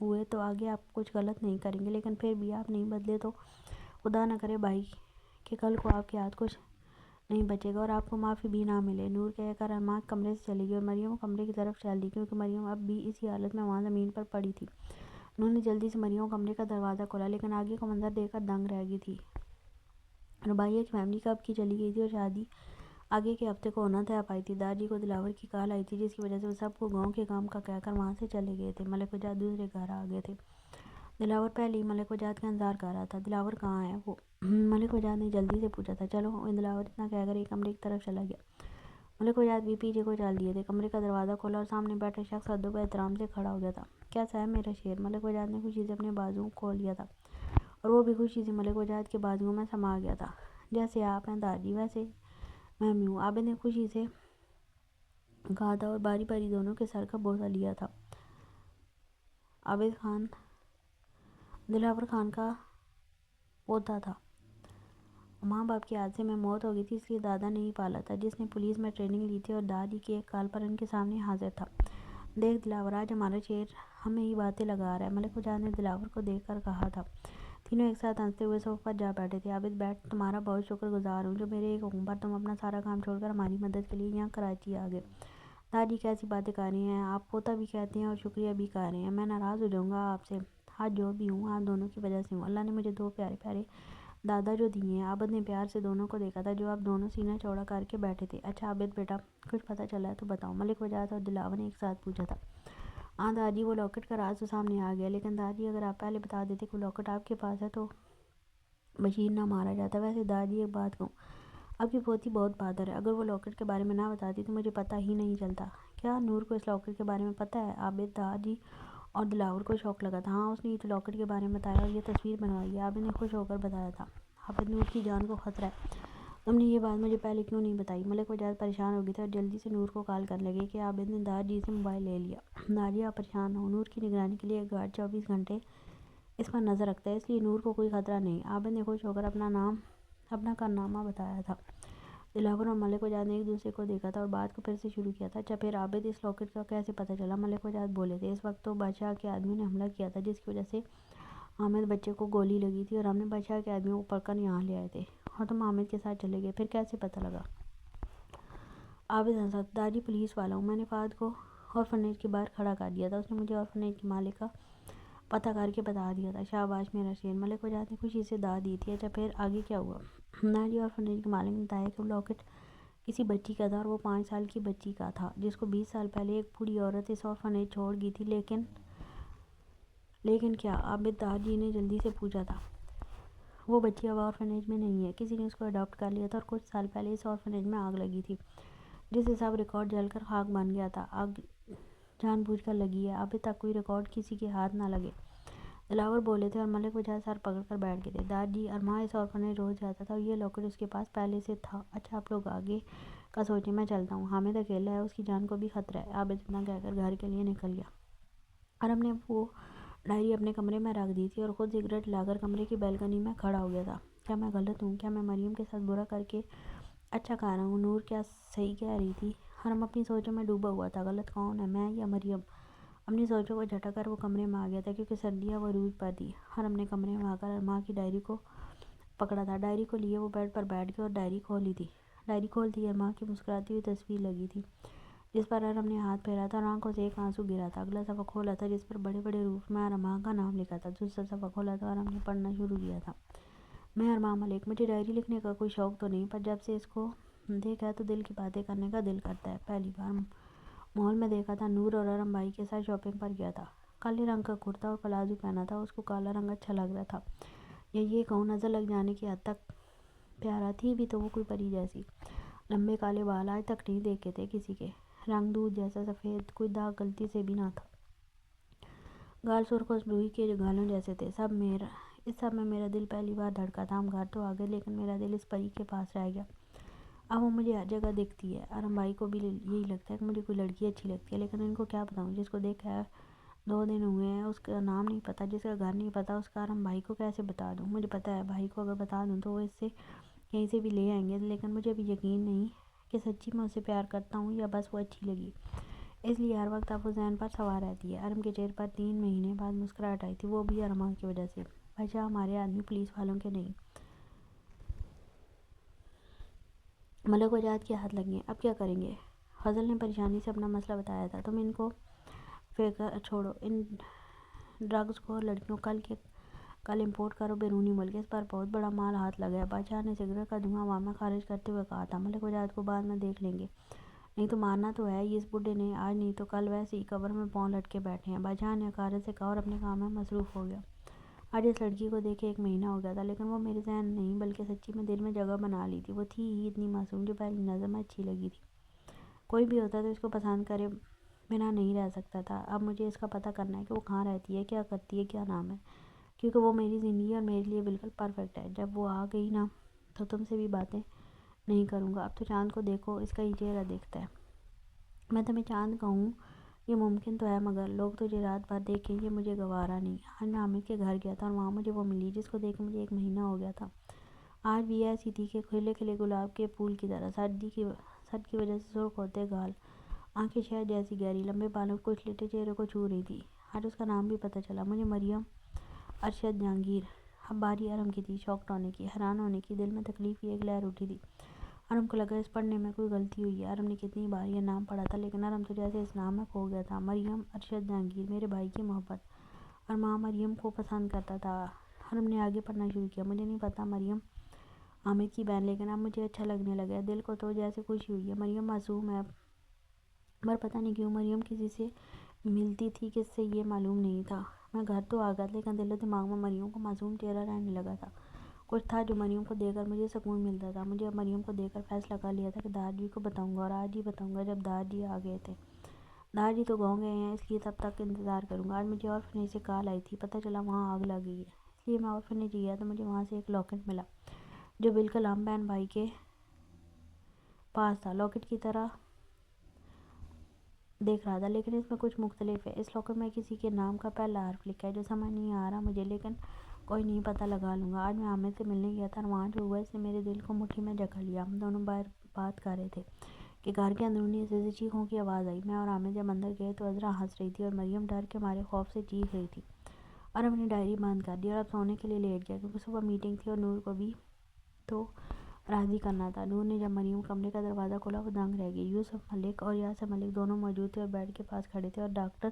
ہوئے تو آگے آپ کچھ غلط نہیں کریں گے، لیکن پھر بھی آپ نہیں بدلے تو خدا نہ کرے بھائی کہ کل کو آپ کے ہاتھ کچھ نہیں بچے گا اور آپ کو معافی بھی نہ ملے۔ نور کہہ کر ارما کمرے سے چلی گئی اور مریم کمرے کی طرف چل دی، کیونکہ مریم اب بھی اسی حالت میں وہاں زمین پر پڑی تھی۔ انہوں نے جلدی سے مریم کمرے کا دروازہ کھولا، لیکن آگے کا منظر دیکھ کر دنگ رہ گئی تھی۔ ربیہ کی فیملی کب کی چلی گئی تھی اور شادی آگے کے ہفتے کو ہونا طے پائی تھی۔ دادی کو دلاور کی کال آئی تھی، جس کی وجہ سے وہ سب کو گاؤں کے کام کا کہہ کر وہاں سے چلے گئے تھے۔ ملک وجاہت دوسرے گھر آ گئے تھے۔ دلاور پہلے ہی ملک وجاہت کا انتظار کر رہا تھا۔ دلاور کہاں ہے وہ؟ ملک وجاہت نے جلدی سے پوچھا تھا۔ چلو دلاور اتنا کہہ کر ایک کمرے کی طرف چلا گیا۔ ملک وجاہت بھی پیچھے کو چل دیے تھے۔ کمرے کا دروازہ کھولا اور سامنے بیٹھا شخص ادب و احترام سے کھڑا ہو گیا تھا۔ کیسا ہے میرا شیر؟ ملک وجاہت نے خوشی سے اپنے بازو کھول لیا تھا اور وہ بھی خوشی سے ملک وجاہت کے بازوؤں میں سما گیا تھا۔ جیسے آپ ہیں دادی ویسے میں بھی ہوں، عابد نے خوشی سے کہا تھا اور باری باری دونوں کے سر کا بوسہ لیا تھا۔ عابد خان دلاور خان کا پوتا تھا۔ ماں باپ کے حادثے میں موت ہو گئی تھی، اس لیے دادا نے ہی پالا تھا، جس نے پولیس میں ٹریننگ لی تھی اور دادی کی ایک کال پر ان کے سامنے حاضر تھا۔ دیکھ دلاور، آج ہمارا شیر ہمیں ہی باتیں لگا رہا ہے، ملک وجاہت نے دلاور کو دیکھ کر کہا تھا۔ تینوں ایک ساتھ ہنستے ہوئے صوفے پر جا بیٹھے تھے۔ عابد بیٹھ، تمہارا بہت شکر گزار ہوں جو میرے ایک حکم پر تم اپنا سارا کام چھوڑ کر ہماری مدد کے لیے یہاں کراچی آ گئے۔ دادی کیسی باتیں کر رہی ہیں آپ؟ پوتا بھی کہتے ہیں اور شکریہ بھی کہہ رہے ہیں۔ میں ناراض ہو جاؤں گا آپ سے؟ آج جو بھی ہوں آپ دونوں کی وجہ سے ہوں۔ اللہ نے مجھے دو پیارے پیارے دادا جو دیے ہیں۔ عابد نے پیار سے دونوں کو دیکھا تھا جو اب دونوں سینہ چوڑا کر کے بیٹھے تھے۔ اچھا عابد بیٹا، کچھ پتہ چلا ہے تو بتاؤ، ملک وجاہت اور دلاور نے ایک ساتھ پوچھا تھا۔ ہاں دادی، وہ لاکٹ کا راز تو سامنے آ گیا، لیکن دادی اگر آپ پہلے بتا دیتے کہ وہ لاکٹ آپ کے پاس ہے تو بشیر نہ مارا جاتا۔ ویسے دادی ایک بات کہوں، آپ کی پوتی بہت بہادر ہے، اگر وہ لاکٹ کے بارے میں نہ بتاتی تو مجھے پتہ ہی نہیں چلتا۔ کیا نور کو اس لاکٹ کے بارے میں پتہ ہے؟ عابد، دادی اور دلاور کو شوق لگا تھا۔ ہاں اس نے ہی تو لاکٹ کے بارے میں بتایا اور یہ تصویر بنوائی ہے، عابد نے خوش ہو کر بتایا تھا۔ عابد، نور کی جان کو خطرہ ہے، تم نے یہ بات مجھے پہلے کیوں نہیں بتائی؟ ملک وجاہت پریشان ہو گئی تھی اور جلدی سے نور کو کال کرنے لگی کہ عابد نے دادی سے موبائل لے لیا۔ دادی آپ پریشان ہو، نور کی نگرانی کے لیے ایک گارڈ 24 گھنٹے اس پر نظر رکھتا ہے، اس لیے نور کو کوئی خطرہ نہیں۔ عابد نے خوش ہو کر اپنا کارنامہ بتایا تھا۔ دلاور اور ملک وجاہت نے ایک دوسرے کو دیکھا تھا اور بات کو پھر سے شروع کیا تھا۔ اچھا پھر عابد، اس لاکٹ کا کیسے پتہ چلا؟ ملک وجاہت بولے تھے۔ اس وقت تو بادشاہ کے آدمیوں نے حملہ کیا تھا، جس کی وجہ سے حامد بچے کو گولی لگی تھی اور ہم نے بادشاہ کے آدمیوں کو پکڑ کر یہاں لے آئے تھے اور تم حامد کے ساتھ چلے گئے، پھر کیسے پتہ لگا؟ عابد ہنسا۔ دادی پولیس والا ہوں، میں نے فہد کو آرفنیج کے باہر کھڑا کر دیا تھا، اس نے مجھے آرفنیج کے مالک کا پتہ کر کے بتا دیا تھا۔ شاباش میرا شیر، ملک وجاہت نے خوشی سے داد دی تھی۔ اچھا پھر آگے کیا ہوا؟ دادی، آرفنیج کے مالک نے بتایا کہ وہ لاکٹ کسی بچی کا تھا اور وہ 5 سال کی بچی کا تھا، جس کو 20 سال پہلے ایک بوڑھی عورت اس آرفنیج چھوڑ گئی تھی۔ لیکن کیا؟ عابد، دادی نے جلدی سے پوچھا تھا۔ وہ بچی اب آرفنیج میں نہیں ہے، کسی نے اس کو اڈاپٹ کر لیا تھا اور کچھ سال پہلے اس آرفنیج میں آگ لگی تھی، جس سے سب ریکارڈ جل کر خاک بن گیا تھا۔ آگ جان بوجھ کر لگی ہے، ابھی تک کوئی ریکارڈ کسی کے ہاتھ نہ لگے، دلاور بولے تھے اور ملک وجاہت سر پکڑ کر بیٹھ گئے تھے۔ دادی، ارما اس آرفنیج روز جاتا تھا اور یہ لاکٹ اس کے پاس پہلے سے تھا۔ اچھا آپ لوگ آگے کا سوچیں، میں چلتا ہوں، حامد اکیلا ہے، اس کی جان کو بھی خطرہ ہے۔ عابد اتنا کہہ کر گھر کے لیے نکل گیا۔ ارم نے وہ ڈائری اپنے کمرے میں رکھ دی تھی اور خود سگریٹ لا کر کمرے کی بالکنی میں کھڑا ہو گیا تھا۔ کیا میں غلط ہوں؟ کیا میں مریم کے ساتھ برا کر کے اچھا کہہ رہا ہوں؟ نور کیا صحیح کہہ رہی تھی؟ ارم اپنی سوچوں میں ڈوبا ہوا تھا۔ غلط کون ہے، میں یا مریم؟ اپنی سوچوں کو جھٹک کر وہ کمرے میں آ گیا تھا، کیونکہ سردیاں وہ عروج پر تھی۔ ارم نے کمرے میں آ کر ارما کی ڈائری کو پکڑا تھا۔ ڈائری کو لیے وہ بیڈ پر بیٹھ گیا اور ڈائری کھولتی ارما کی مسکراتی ہوئی تصویر لگی تھی، جس پر ارم نے ہاتھ پھیرا تھا اور آنکھوں سے ایک آنسو گرا تھا۔ اگلا صفحہ کھولا تھا، جس پر بڑے بڑے حروف میں ارما کا نام لکھا تھا۔ دوسرا صفحہ کھولا تھا، ارم نے پڑھنا شروع کیا تھا۔ میں ارما ملک، مجھے ڈائری لکھنے کا کوئی شوق تو نہیں، پر جب سے اس کو دیکھا ہے تو دل کی باتیں کرنے کا دل کرتا ہے۔ پہلی بار مال میں دیکھا تھا، نور اور ارم بھائی کے ساتھ شاپنگ پر گیا تھا۔ کالے رنگ کا کرتا اور پلازو پہنا تھا، اس کو کالا رنگ اچھا لگ رہا تھا، یا یہ کہوں نظر لگ جانے کی حد تک پیارا تھی بھی تو وہ کوئی پری جیسی۔ لمبے کالے بال آج تک نہیں دیکھے تھے کسی کے، رنگ دودھ جیسا سفید، کوئی داغ غلطی سے بھی نہ تھا۔ گال سرخ اور روئی کے گالوں جیسے تھے۔ اس سب میں میرا دل پہلی بار دھڑکا تھا۔ ہم گھر تو آ گئے، لیکن میرا دل اس پری کے پاس رہ گیا۔ اب وہ مجھے ہر جگہ دکھتی ہے۔ ارم بھائی کو بھی یہی لگتا ہے کہ مجھے کوئی لڑکی اچھی لگتی ہے، لیکن ان کو کیا بتاؤں، جس کو دیکھا ہے 2 دن ہوئے ہیں، اس کا نام نہیں پتا، جس کا گھر نہیں پتا، اس کا ارم بھائی کو کیسے بتا دوں؟ مجھے پتا ہے بھائی کو اگر بتا دوں تو وہ اس سے کہیں سے بھی لے آئیں گے، لیکن مجھے بھی یقین نہیں کہ سچی میں اسے پیار کرتا ہوں یا بس وہ اچھی لگی۔ اس لیے ہر وقت آپ ذہن پر سوار رہتی ہے۔ ارم کے چہرے پر 3 مہینے بعد مسکراہٹ آئی تھی، وہ بھی ارمان کی وجہ سے۔ بادشاہ ہمارے آدمی پولیس والوں کے نہیں، ملک وجاہت کے ہاتھ لگے ہیں، اب کیا کریں گے؟ فضل نے پریشانی سے اپنا مسئلہ بتایا تھا۔ تم ان کو فکر چھوڑو، ان ڈرگز کو اور لڑکیوں کل امپورٹ کرو بیرونی ملک، اس پر بہت بڑا مال ہاتھ لگا ہے۔ بادشاہ نے سگریٹ کا دھواں ہوا میں خارج کرتے ہوئے کہا تھا، ملک وجاہت کو بعد میں دیکھ لیں گے، نہیں تو مارنا تو ہے ہی اس بڈھے نے، آج نہیں تو کل ویسے ہی قبر میں پاؤں لٹکے بیٹھے ہیں۔ بادشاہ نے حقارت سے کہا اور اپنے کام میں مصروف ہو گیا۔ آج اس لڑکی کو دیکھے 1 مہینہ ہو گیا تھا، لیکن وہ میرے ذہن نہیں بلکہ سچی میں دل میں جگہ بنا لی تھی۔ وہ تھی ہی اتنی معصوم جو پہلی نظر میں اچھی لگی تھی۔ کوئی بھی ہوتا تو اس کو پسند کرے بنا نہیں رہ سکتا تھا۔ اب مجھے اس کا پتہ کرنا ہے کہ وہ کہاں رہتی ہے، کیا کرتی ہے، کیا نام ہے، کیونکہ وہ میری زندگی اور میرے لیے بالکل پرفیکٹ ہے۔ جب وہ آ گئی نا تو تم سے بھی باتیں نہیں کروں گا۔ اب تو چاند کو دیکھو، اس کا ہی چہرہ دیکھتا ہے۔ میں تمہیں چاند کہوں یہ ممکن تو ہے، مگر لوگ تجھے رات بھر دیکھیں یہ مجھے گوارا نہیں۔ آج میں حامد کے گھر گیا تھا اور وہاں مجھے وہ ملی جس کو دیکھے مجھے 1 مہینہ ہو گیا تھا۔ آج بھی ایسی تھی کہ کھلے کھلے گلاب کے پھول کی طرح، سرد کی وجہ سے سرخ ہوتے گال، آنکھیں شہد جیسی گہری، لمبے بالوں کے کچھ لٹے چہرے کو چھو رہی تھی۔ آج اس کا نام بھی پتہ چلا مجھے، مریم ارشد جہانگیر۔ اب باری ارم کی تھی، شاکڈ ہونے کی، حیران ہونے کی، دل میں تکلیف کی ایک لہر اٹھی تھی۔ ارم کو لگا اس پڑھنے میں کوئی غلطی ہوئی ہے۔ ارم نے کتنی بار یہ نام پڑھا تھا، لیکن ارم تو جیسے اس نام میں کھو گیا تھا۔ مریم ارشد جہانگیر، میرے بھائی کی محبت، اور ماں مریم کو پسند کرتا تھا۔ ارم نے آگے پڑھنا شروع کیا، مجھے نہیں پتا مریم حامد کی بہن، لیکن اب مجھے اچھا لگنے لگا ہے، دل کو تو جیسے خوشی ہوئی ہے۔ مریم معصوم ہے، پر پتہ نہیں کیوں مریم کسی سے ملتی تھی کس سے یہ معلوم نہیں تھا۔ میں گھر تو آ گیا، لیکن دل و دماغ میں مریم کا معصوم چہرہ رہنے لگا تھا۔ کچھ تھا جو مریم کو دیکھ کر مجھے سکون ملتا تھا۔ مجھے اب مریم کو دیکھ کر فیصلہ کر لیا تھا کہ دادا جی کو بتاؤں گا، اور آج ہی بتاؤں گا جب دادا جی آ گئے تھے۔ دادا جی تو گاؤں گئے ہیں، اس لیے تب تک انتظار کروں گا۔ آج مجھے آرفنیج سے کال آئی تھی، پتہ چلا وہاں آگ لگ گئی ہے، اس لیے میں آرفنیج گیا تو مجھے وہاں سے ایک لاکٹ ملا جو بالکل ہم بہن بھائی کے پاس تھا، لاکٹ کی طرح دیکھ رہا تھا، لیکن اس میں کچھ مختلف ہے۔ اس لاکٹ میں کسی کے نام کا پہلا حرف لکھا ہے جو سمجھ نہیں آ رہا مجھے، لیکن کوئی نہیں، پتہ لگا لوں گا۔ آج میں حامد سے ملنے گیا تھا اور وہاں جو ہوا اس نے میرے دل کو مٹھی میں جکڑ لیا۔ ہم دونوں باہر بات کر رہے تھے کہ گھر کے اندرونی حصے سے چیخوں کی آواز آئی۔ میں اور حامد جب اندر گئے تو عذرا ہنس رہی تھی اور مریم ڈر کے مارے خوف سے چیخ رہی تھی۔ اور ہم نے ڈائری بند کر دی اور اب سونے کے لیے لیٹ گیا، کیونکہ صبح میٹنگ تھی اور نور کو بھی تو راضی کرنا تھا۔ نور نے جب مریم کمرے کا دروازہ کھولا وہ دنگ رہ گئی۔ یوسف ملک اور یاسر ملک دونوں موجود تھے اور بیڈ کے پاس کھڑے تھے اور ڈاکٹر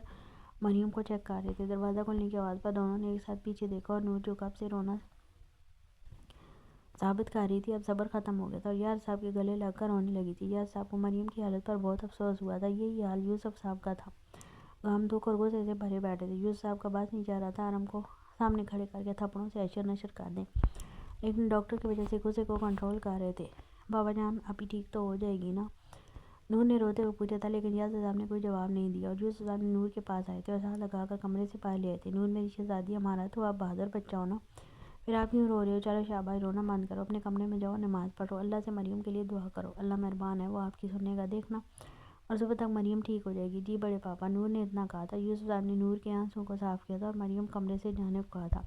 مریم کو چیک کر رہے تھے۔ دروازہ کھلنے کی آواز پر دونوں نے ایک ساتھ پیچھے دیکھا اور نور جو کب سے رونا ثابت کر رہی تھی اب صبر ختم ہو گیا تھا اور یاسر صاحب کے گلے لگ کر رونے لگی تھی۔ یاسر صاحب کو مریم کی حالت پر بہت افسوس ہوا تھا، یہی حال یوسف صاحب کا تھا۔ غم دکھ اور غصے سے بھرے بیٹھے تھے۔ یوسف صاحب کا بس نہیں چل رہا تھا ارم کو سامنے کھڑے کر کے تھپڑوں سے اشر نشر کر دیں، لیکن ڈاکٹر کی وجہ سے غصے کو کنٹرول کر رہے تھے۔ بابا جان ابھی ٹھیک تو ہو جائے گی نا؟ نور نے روتے ہوئے پوچھا تھا، لیکن یاسر صاحب نے کوئی جواب نہیں دیا، اور یوسف صاحب نے نور کے پاس آئے تھے اور ساتھ لگا کر کمرے سے باہر لے آئے تھے۔ نور میری شہزادی ہمارا تو آپ بہادر بچہ ہو نا، پھر آپ کیوں رو رہے ہو؟ چلو شاباش، رونا بند کرو، اپنے کمرے میں جاؤ، نماز پڑھو، اللہ سے مریم کے لیے دعا کرو، اللہ مہربان ہے، وہ آپ کی سننے گا، دیکھنا، اور صبح تک مریم ٹھیک ہو جائے گی۔ جی بڑے پاپا، نور نے اتنا کہا تھا۔ یوسف صاحب نے نور کے آنسوں کو صاف کیا تھا اور مریم کمرے سے جانے کو کہا تھا،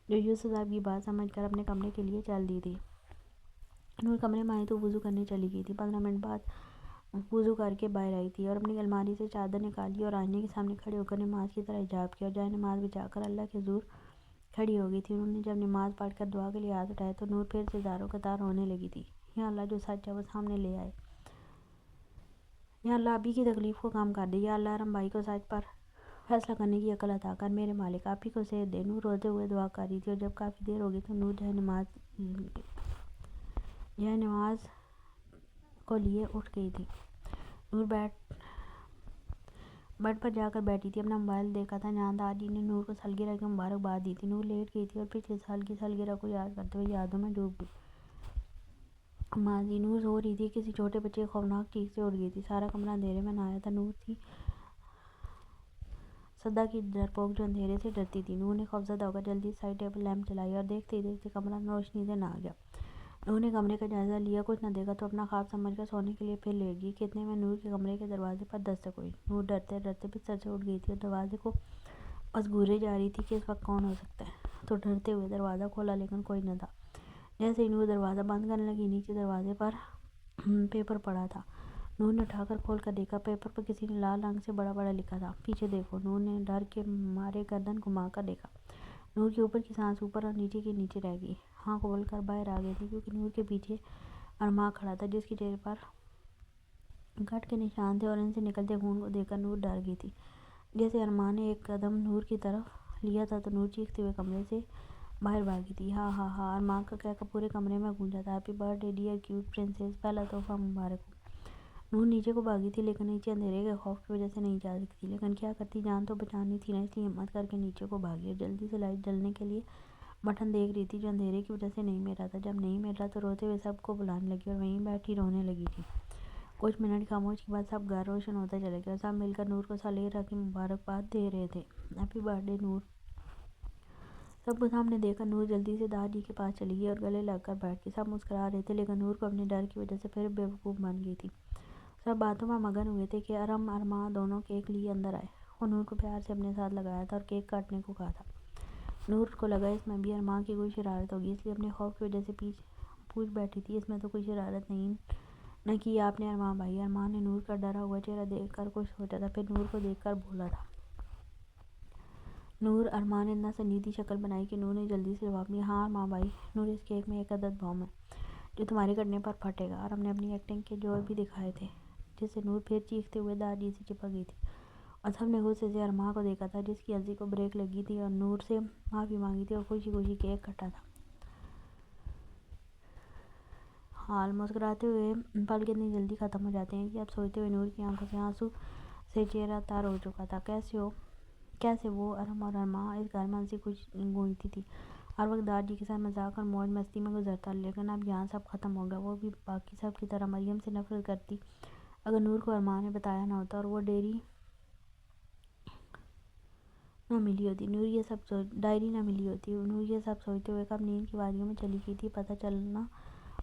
جو یوسف صاحب کی بات سمجھ کر اپنے کمرے کے لیے چل دی تھی۔ نور کمرے میں آئی تو وضو کرنے چلی گئی تھی۔ 15 منٹ بعد وضو کر کے باہر آئی تھی اور اپنی الماری سے چادر نکالی اور آئینے کے سامنے کھڑے ہو کر نماز کی طرح حجاب کیا اور جائے نماز بچھا کر اللہ کے حضور کھڑی ہو گئی تھی۔ انہوں نے جب نماز پڑھ کر دعا کے لیے ہاتھ اٹھائے تو نور پھر سے زاروں قطار رونے لگی تھی۔ یا اللہ، جو سچ ہے وہ سامنے لے آئے، یا اللہ ابھی کی تکلیف کو کم کر دے، یا اللہ ارم بھائی کو سچ پر فیصلہ کرنے کی عقل عطا کر، میرے مالک آپ ہی کو صحت دے۔ نور روتے ہوئے دعا کر رہی تھی اور جب کافی دیر ہو گئی تو نور جائے نماز کو لیے اٹھ گئی تھی۔ نور بیڈ پر جا کر بیٹھی تھی، اپنا موبائل دیکھا تھا جہاں دادا جی نے نور کو سالگرہ کی مبارکباد دی تھی۔ نور لیٹ گئی تھی اور پچھلے سال کی سالگرہ کو یاد کرتے ہوئے یادوں میں ڈوب گئی۔ ماضی نور سو رہی تھی، کسی چھوٹے بچے کی خوفناک چیخ سے اٹھ گئی تھی، سارا کمرہ اندھیرے میں نہایا تھا۔ نور تھی صدا کی ڈرپوک جو اندھیرے سے ڈرتی تھی۔ نور نے خوفزدہ ہو کر جلدی سائڈ ٹیبل لیمپ جلائی اور دیکھتے ہی دیکھتے کمرہ روشنی سے نہا گیا۔ نور نے کمرے کا جائزہ لیا، کچھ نہ دیکھا تو اپنا خواب سمجھ کر سونے کے لیے پھر لیٹ گئی کہ اتنے میں نور کے کمرے کے دروازے پر دستک ہوئی۔ نور ڈرتے ڈرتے بستر سے اٹھ گئی تھی اور دروازے کو بس گھورے جا رہی تھی کہ اس وقت کون ہو سکتا ہے، تو ڈرتے ہوئے دروازہ کھولا، لیکن کوئی نہ تھا۔ جیسے ہی نور دروازہ بند کرنے لگی نیچے دروازے پر پیپر پڑا تھا۔ نور نے اٹھا کر کھول کر دیکھا، پیپر پر کسی نے لال رنگ سے بڑا بڑا لکھا تھا، پیچھے دیکھو۔ نور نے ڈر کے مارے گردن گھما کر دیکھا۔ نور کے اوپر کی سانس اوپر اور نیچے کی نیچے رہ گئی، آنکھ کھول کر باہر آ گئی تھی، کیونکہ نور کے پیچھے ارماں کھڑا تھا، جس کے چہرے پر کٹ کے نشان تھے، اور ان سے نکلتے خون کو دیکھ کر نور ڈر گئی تھی۔ جیسے ارماں نے ایک قدم نور کی طرف لیا تھا تو نور چیختے ہوئے کمرے سے باہر بھاگی تھی۔ ہاں ہاں ہاں، ارماں کا کہہ کر پورے کمرے میں گونجا تھا۔ Happy birth day dear cute princess, پہلا تحفہ مبارک ہو۔ نور نیچے کو بھاگی تھی، لیکن نیچے اندھیرے کے خوف کی وجہ سے نہیں جا سکتی تھی، لیکن کیا کرتی، جان تو بچانی تھی نا، اس لیے ہمت کر کے نیچے کو بھاگی اور جلدی سے لائٹ جلنے کے لیے بٹن دیکھ رہی تھی، جو اندھیرے کی وجہ سے نہیں مل رہا تھا۔ جب نہیں مل رہا تو روتے ہوئے سب کو بلانے لگی اور وہیں بیٹھی رونے لگی تھی۔ کچھ منٹ خاموشی کے بعد سب گھر روشن ہوتا چلا گیا اور سب مل کر نور کو سالگرہ کی مبارکباد دے رہے تھے۔ ہیپی برتھ ڈے نور۔ سب کو سامنے دیکھ کر نور جلدی سے دادی کے پاس چلی گئی اور گلے لگ کر بیٹھ گئی۔ سب مسکرا رہے تھے، لیکن نور کو اپنے ڈر کی وجہ سے پھر بیوقوف بن گئی تھی۔ سب باتوں میں مگن ہوئے تھے کہ ارماں دونوں کیک لیے اندر آئے اور نور کو پیار سے اپنے ساتھ لگایا تھا اور کیک کاٹنے کو کہا تھا۔ نور کو لگا اس میں بھی ارماں کی کوئی شرارت ہوگی، اس لیے اپنے خوف کی وجہ سے پوچھ بیٹھی تھی، اس میں تو کوئی شرارت نہیں نہ کی آپ نے ارماں بھائی؟ ارماں نے نور کا ڈرا ہوا چہرہ دیکھ کر کچھ سوچا تھا، پھر نور کو دیکھ کر بولا تھا نور۔ ارماں نے اتنا سنجیدہ شکل بنائی کہ نور نے جلدی سے جواب دیا، ہاں ارماں بھائی۔ نور، اس کیک میں ایک عدد بم ہے جو تمہارے کٹنے پر پھٹے گا۔ اور ہم نے اپنی ایکٹنگ کے جوہر بھی دکھائے تھے، جس سے نور پھر چیختے ہوئے دادی سے چپک گئی تھی، اور سب نے غصے سے ارماں کو دیکھا تھا، جس کی ہنسی کو بریک لگی تھی اور نور سے معافی مانگی تھی اور خوشی خوشی کیک کٹا تھا۔ حال مسکراتے ہوئے پل کتنی جلدی ختم ہو جاتے ہیں کہ اب سوچتے ہوئے نور کی آنکھوں سے آنسو سے چہرہ تر ہو چکا تھا۔ کیسے وہ اور ارماں اس گھر میں ہنسی گونجتی تھی، ہر وقت دادی کے ساتھ مذاق اور موج مستی میں گزرتا، لیکن اب یہاں سب ختم ہو گیا۔ وہ بھی باقی سب کی طرح مریم سے نفرت کرتی۔ اگر نور کو ارماں نے بتایا نہ ہوتا اور وہ ڈائری نہ ملی ہوتی، نور یہ سب سوچتے ہوئے کب نیند کی وادیوں میں چلی گئی تھی، پتہ چلنا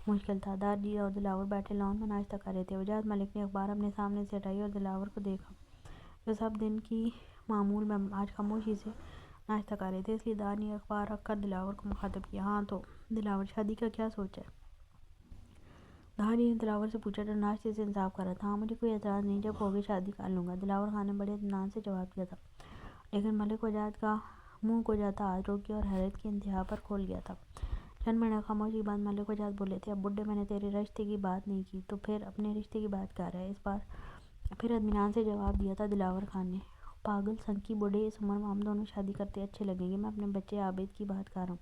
مشکل تھا۔ دادی اور دلاور بیٹھے لان میں ناشتہ کر رہے تھے۔ وجاہت ملک نے اخبار اپنے سامنے سے ہٹائی اور دلاور کو دیکھا، جو سب دن کی معمول میں آج خاموشی سے ناشتہ کر رہے تھے، اس لیے دادی نے اخبار رکھ کر دلاور کو مخاطب کیا، ہاں تو دلاور، شادی کا کیا سوچا ہے؟ دادی نے دلاور سے پوچھا، جو ناشتے سے انصاف کر رہا تھا۔ ہاں، مجھے کوئی اعتراض نہیں، جب ہوگی شادی کر لوں گا، دلاور خان نے بڑے اطمینان سے جواب دیا تھا، لیکن ملک وجاہت کا منہ کو جاتا ہاتھ رک گیا اور حیرت کی انتہا پر کھل گیا تھا۔ چند منٹ خاموشی کے بعد ملک وجاہت بولے تھے، اب بڈھے، میں نے تیرے رشتے کی بات نہیں کی تو پھر اپنے رشتے کی بات کر رہا ہے؟ اس بار پھر اطمینان سے جواب دیا تھا دلاور خان نے، پاگل سنکی بڈھے، اس عمر میں ہم دونوں شادی کرتے اچھے لگیں گے؟ میں اپنے بچے عابد کی بات کر رہا ہوں،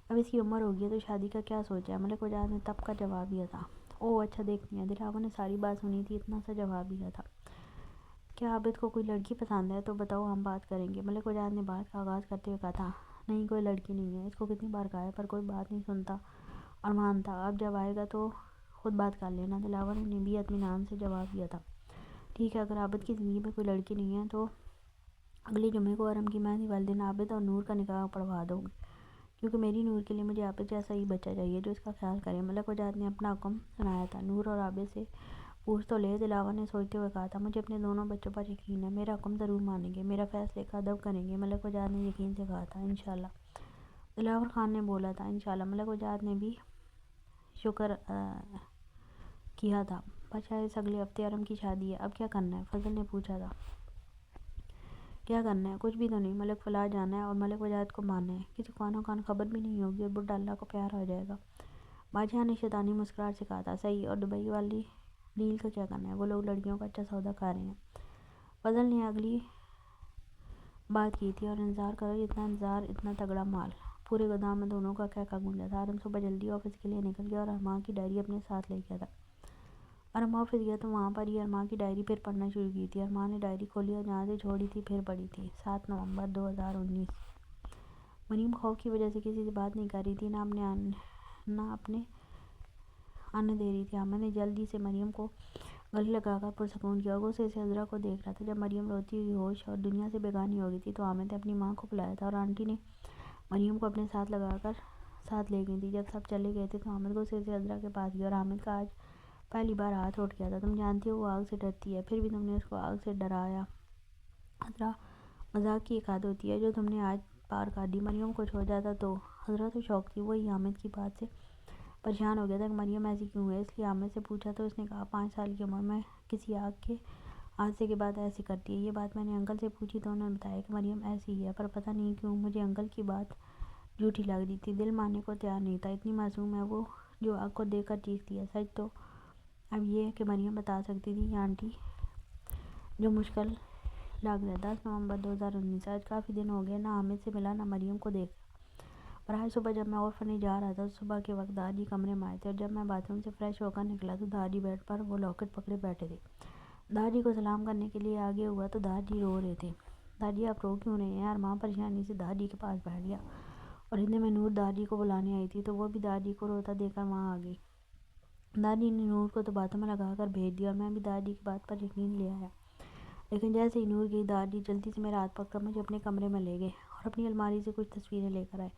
اب اس کی عمر ہوگی ہے تو شادی کا کیا سوچا ہے؟ ملک وجاہت نے تپ کر جواب دیا تھا، اوہ اچھا دیکھتے ہیں۔ دلاور نے ساری بات سنی تھی، اتنا سا جواب دیا تھا، کیا عابد کو کوئی لڑکی پسند ہے تو بتاؤ، ہم بات کریں گے۔ ملک وجاہت نے بات کا آغاز کرتے ہوئے کہا تھا، نہیں، کوئی لڑکی نہیں ہے، اس کو کتنی بار کہا ہے پر کوئی بات نہیں سنتا اور مانتا، اب جب آئے گا تو خود بات کر لینا۔ دلاور نے بھی اطمینان سے جواب دیا تھا، ٹھیک ہے، اگر عابد کی زندگی میں کوئی لڑکی نہیں ہے تو اگلے جمعے کو ارم کی مہندی والے دن عابد اور نور کا نکاح پڑھوا دو گے، کیونکہ میری نور کے لیے مجھے عابد جیسا ہی بچہ چاہیے جو اس کا خیال کرے۔ ملک وجاہت نے اپنا حکم سنایا تھا، نور اور عابد سے پوچھ تو لے۔ دلاور نے سوچتے ہوئے کہا تھا، مجھے اپنے دونوں بچوں پر یقین ہے، میرا حکم ضرور مانیں گے، میرا فیصلے کا ادب کریں گے۔ ملک وجاہت نے یقین سے کہا تھا، انشاءاللہ۔ دلاور خان نے بولا تھا، انشاءاللہ۔ ملک وجاہت نے بھی شکر کیا تھا، بچہ اس اگلے ہفتے ارم کی شادی ہے، اب کیا کرنا ہے؟ فضل نے پوچھا تھا۔ کیا کرنا ہے؟ کچھ بھی تو نہیں، ملک فلاح جانا ہے اور ملک وجاہت کو ماننا ہے، کسی کو خانہ خان خبر بھی نہیں ہوگی اور بڈھا اللہ کو پیارا ہو جائے گا۔ بادشاہ نے شیطانی مسکراہٹ سے کہا تھا، صحیح، اور دبئی والی ڈیل کا کیا کرنا ہے؟ وہ لوگ لڑکیوں کا اچھا سودا کھا رہے ہیں۔ فضل نے اگلی بات کی تھی، اور انتظار کرو، اتنا انتظار، اتنا تگڑا مال۔ پورے گودام میں دونوں کا کہکہ گونجا تھا۔ ارم صبح جلدی آفس کے لیے نکل گیا اور ارماں کی ڈائری اپنے ساتھ لے گیا تھا۔ ارم آفس گیا تو وہاں پر ہی ارماں کی ڈائری پھر پڑھنا شروع کی تھی۔ ارماں نے ڈائری کھولی اور جہاں سے چھوڑی تھی پھر پڑھی تھی، 7 نومبر 2019۔ مریم خوف کی وجہ سے کسی سے بات نہیں کر رہی تھی، نہ اپنے آنے دے رہی تھی۔ حامد نے جلدی سے مریم کو گلے لگا کر پرسکون کیا اور غصے سے عذرا کو دیکھ رہا تھا۔ جب مریم روتی ہوئی ہوش اور دنیا سے بیگانی ہو گئی تھی تو حامد نے اپنی ماں کو بلایا تھا اور آنٹی نے مریم کو اپنے ساتھ لگا کر ساتھ لے گئی تھی۔ جب سب چلے گئے تھے تو حامد غصے سے عذرا کے پاس گیا اور حامد کا آج پہلی بار ہاتھ اٹھ گیا تھا، تم جانتی ہو وہ آگ سے ڈرتی ہے، پھر بھی تم نے اس کو آگ سے ڈرایا، عذرا، مذاق کی ایک حد ہوتی ہے جو تم نے آج پار کر دی۔ مریم کچھ ہو جاتا تو عذرا تو شوق تھی، وہی حامد کی بات سے پریشان ہو گیا تھا کہ مریم ایسی کیوں ہے، اس لیے عامر سے پوچھا تو اس نے کہا 5 سال کی عمر میں کسی آگ کے حادثے کے بعد ایسی کرتی ہے۔ یہ بات میں نے انکل سے پوچھی تو انہوں نے بتایا کہ مریم ایسی ہی ہے، پر پتہ نہیں کیوں مجھے انکل کی بات جھوٹی لگ رہی تھی۔ دل ماننے کو تیار نہیں تھا، اتنی معصوم ہے وہ جو آگ کو دیکھ کر چیختی ہے۔ سچ تو اب یہ ہے کہ مریم بتا سکتی تھی یا آنٹی، جو مشکل لگ رہا۔ 10 نومبر 2019۔ آج کافی دن ہو گئے، نہ حامد سے ملا نہ مریم کو دیکھا۔ اور آج صبح جب میں اورفنیج جا رہا تھا تو صبح کے وقت دادی کمرے میں آئے تھے، اور جب میں باتھ روم سے فریش ہو کر نکلا تو دادی بیڈ پر وہ لاکٹ پکڑے بیٹھے تھے۔ دادی کو سلام کرنے کے لیے آگے ہوا تو دادی رو رہے تھے۔ دادی آپ رو کیوں رہے ہیں؟ ارمان پریشانی سے دادی کے پاس بیٹھ گیا، اور اتنے میں نور دادی کو بلانے آئی تھی تو وہ بھی دادی کو روتا دیکھ کر وہاں آ گئی۔ دادی نے نور کو تو باتوں میں لگا کر بھیج دیا، اور میں بھی دادی کی بات پر یقین لے آیا۔ لیکن جیسے ہی نور گئی، دادی جلدی سے میرا ہاتھ پکڑ کر مجھے اپنے کمرے میں لے گئے اور اپنی الماری سے کچھ تصویریں لے کر آئے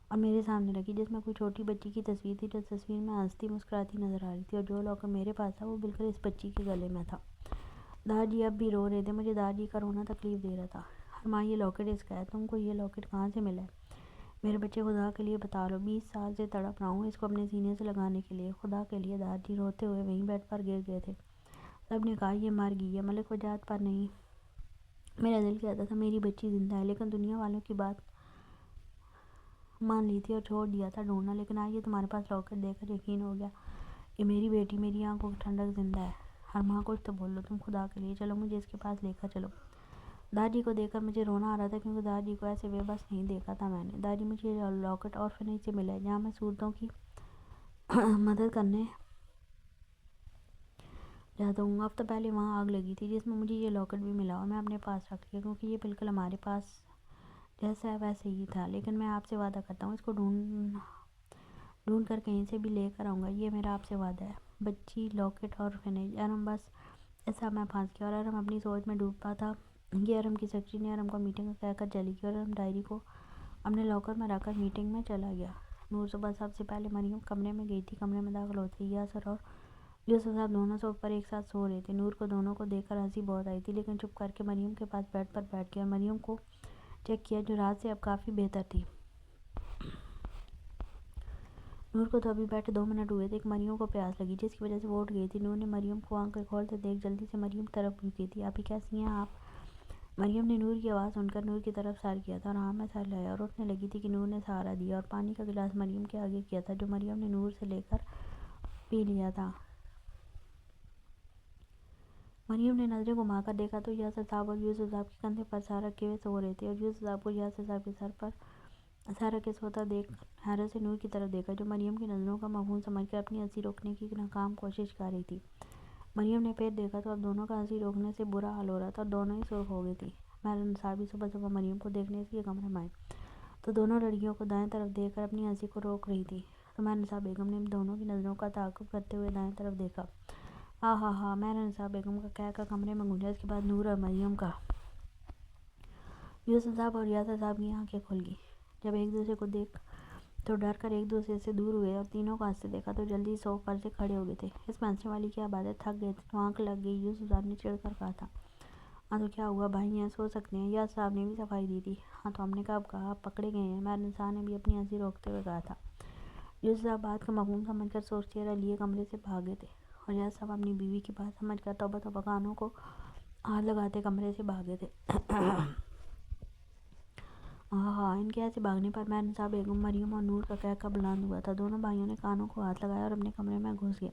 اور میرے سامنے رکھی، جس میں کوئی چھوٹی بچی کی تصویر تھی جو تصویر میں ہنستی مسکراتی نظر آ رہی تھی، اور جو لاکر میرے پاس تھا وہ بالکل اس بچی کے گلے میں تھا۔ دادی اب بھی رو رہے تھے، مجھے دادی کا رونا تکلیف دے رہا تھا۔ ارمان یہ لاکٹ اس کا ہے، تم کو یہ لاکٹ کہاں سے ملا ہے؟ میرے بچے خدا کے لیے بتا لو، 20 سال سے تڑپ رہا ہوں اس کو اپنے سینے سے لگانے کے لیے، خدا کے لیے۔ دادی روتے ہوئے وہیں بیڈ پر گر گئے تھے۔ سب نے کہا یہ مر گئی ہے، ملک وجاہت پر نہیں۔ میرا دل کہتا تھا میری بچی زندہ ہے، لیکن دنیا والوں کی بات مان لی تھی اور چھوڑ دیا تھا ڈھونڈنا۔ لیکن آج یہ تمہارے پاس لاکٹ دیکھ کر یقین ہو گیا کہ میری بیٹی، میری آنکھوں کی ٹھنڈک زندہ ہے۔ ارمان کچھ تو بولو تم، خدا کے لیے چلو مجھے اس کے پاس لے کر چلو۔ دادی کو دیکھ کر مجھے رونا آ رہا تھا، کیونکہ دادی کو ایسے بے بس نہیں دیکھا تھا میں نے۔ دادی مجھے یہ لاکٹ اورفنیج سے ملا ہے، جہاں میں صورتوں کی مدد کرنے جاتا ہوں۔ ہفتہ پہلے وہاں آگ لگی تھی جس میں مجھے یہ لاکٹ بھی ملا، اور میں اپنے پاس رکھ لیا کیونکہ یہ بالکل ہمارے پاس جیسا ہے ویسے ہی تھا۔ لیکن میں آپ سے وعدہ کرتا ہوں اس کو ڈھونڈ کر کہیں سے بھی لے کر آؤں گا، یہ میرا آپ سے وعدہ ہے۔ بچی، لاکٹ، اورفنیج، ارم، بس اس سب میں پھنس گیا، اور ارم اپنی سوچ میں ڈوبا تھا کہ ارم کی سیکرٹری نے ارم کو میٹنگ کہہ کر چلی گئی، اور ارم ڈائری کو اپنے لاکر میں رکھ کر میٹنگ میں چلا گیا۔ نور صبح سب سے پہلے مریم کمرے میں گئی تھی۔ کمرے میں داخل ہوتے ہی یاسر اور یوسف صاحب دونوں صوفے پر ایک ساتھ سو رہے تھے۔ نور کو دونوں کو دیکھ کر ہنسی بہت آئی تھی، لیکن چپ کر کے مریم کے پاس بیڈ پر بیٹھ گیا اور مریم کو چیک کیا، جو رات سے اب کافی بہتر تھی۔ نور کو تو ابھی بیٹھے 2 منٹ ہوئے تھے کہ مریم کو پیاس لگی، جس کی وجہ سے وہ اٹھ گئی تھی۔ نور نے مریم کو آنکھیں کھولتے دیکھ جلدی سے مریم کی طرف روکی تھی۔ آپی کیسی ہیں آپ؟ مریم نے نور کی آواز سن کر نور کی طرف سر کیا تھا، اور ہاں میں سر لایا، اور اٹھنے لگی تھی کہ نور نے سہارا دیا اور پانی کا گلاس مریم کے آگے کیا تھا، جو مریم نے نور سے لے کر پی لیا تھا۔ مریم نے نظریں گھما کر دیکھا تو یاسر صاحب اور یوسف صاحب کے کندھے پر سر رکھے ہوئے سو رہے تھے، اور یوسف صاحب کو یاسر صاحب کے سر پر سر رکھے سوتا دیکھ حیرت سے نور کی طرف دیکھا، جو مریم کی نظروں کا مفہوم سمجھ کر اپنی ہنسی روکنے کی ناکام کوشش کر رہی تھی۔ مریم نے پھر دیکھا تو اب دونوں کا ہنسی روکنے سے برا حال ہو رہا تھا، اور دونوں ہی سرخ ہو گئی تھی۔ مہر نصاب بھی صبح صبح مریم کو دیکھنے اس لیے کمرے میں آئی تو دونوں لڑکیوں کو دائیں طرف دیکھ کر اپنی ہنسی کو روک رہی تھی، تو مہر نصاب بیگم نے دونوں کی نظروں کا تعاقب کرتے ہوئے دائیں طرف دیکھا۔ ہاں مہر نصاب بیگم کا کہہ کر کمرے میں گونجا۔ اس کے بعد نور اور مریم کا، یوسف صاحب اور یاسر صاحب کی آنکھیں کھل گئی جب ایک دوسرے کو دیکھ تو ڈر کر ایک دوسرے سے دور ہوئے، اور تینوں کو ہنستے دیکھا تو جلدی صوفے پر سے کھڑے ہو گئے تھے۔ اس میں ہنسنے والی کیا بات ہے، تھک گئے تھے تو آنکھ لگ گئی، یوسف صاحب نے چڑھ کر کہا تھا۔ ہاں تو کیا ہوا، بھائی ہیں، سو سکتے ہیں۔ یاسر صاحب نے بھی صفائی دی تھی۔ ہاں تو ہم نے کب کہا آپ پکڑے گئے ہیں، مہر نصاب نے بھی اپنی ہنسی روکتے ہوئے کہا تھا۔ یوسف صاحب بات کا مفہوم سمجھ کر سوچتے رہ لیے کمرے سے بھاگے تھے، اور یاسر صاحب اپنی بیوی کی بات سمجھ کر توبہ توبہ کانوں کو ہاتھ لگاتے کمرے سے بھاگے تھے۔ ان کے ایسے بھاگنے پر مہر نصاب بیگم، مریم اور نور کا قہقہ بلند ہوا تھا۔ دونوں بھائیوں نے کانوں کو ہاتھ لگایا اور اپنے کمرے میں گھس گئے۔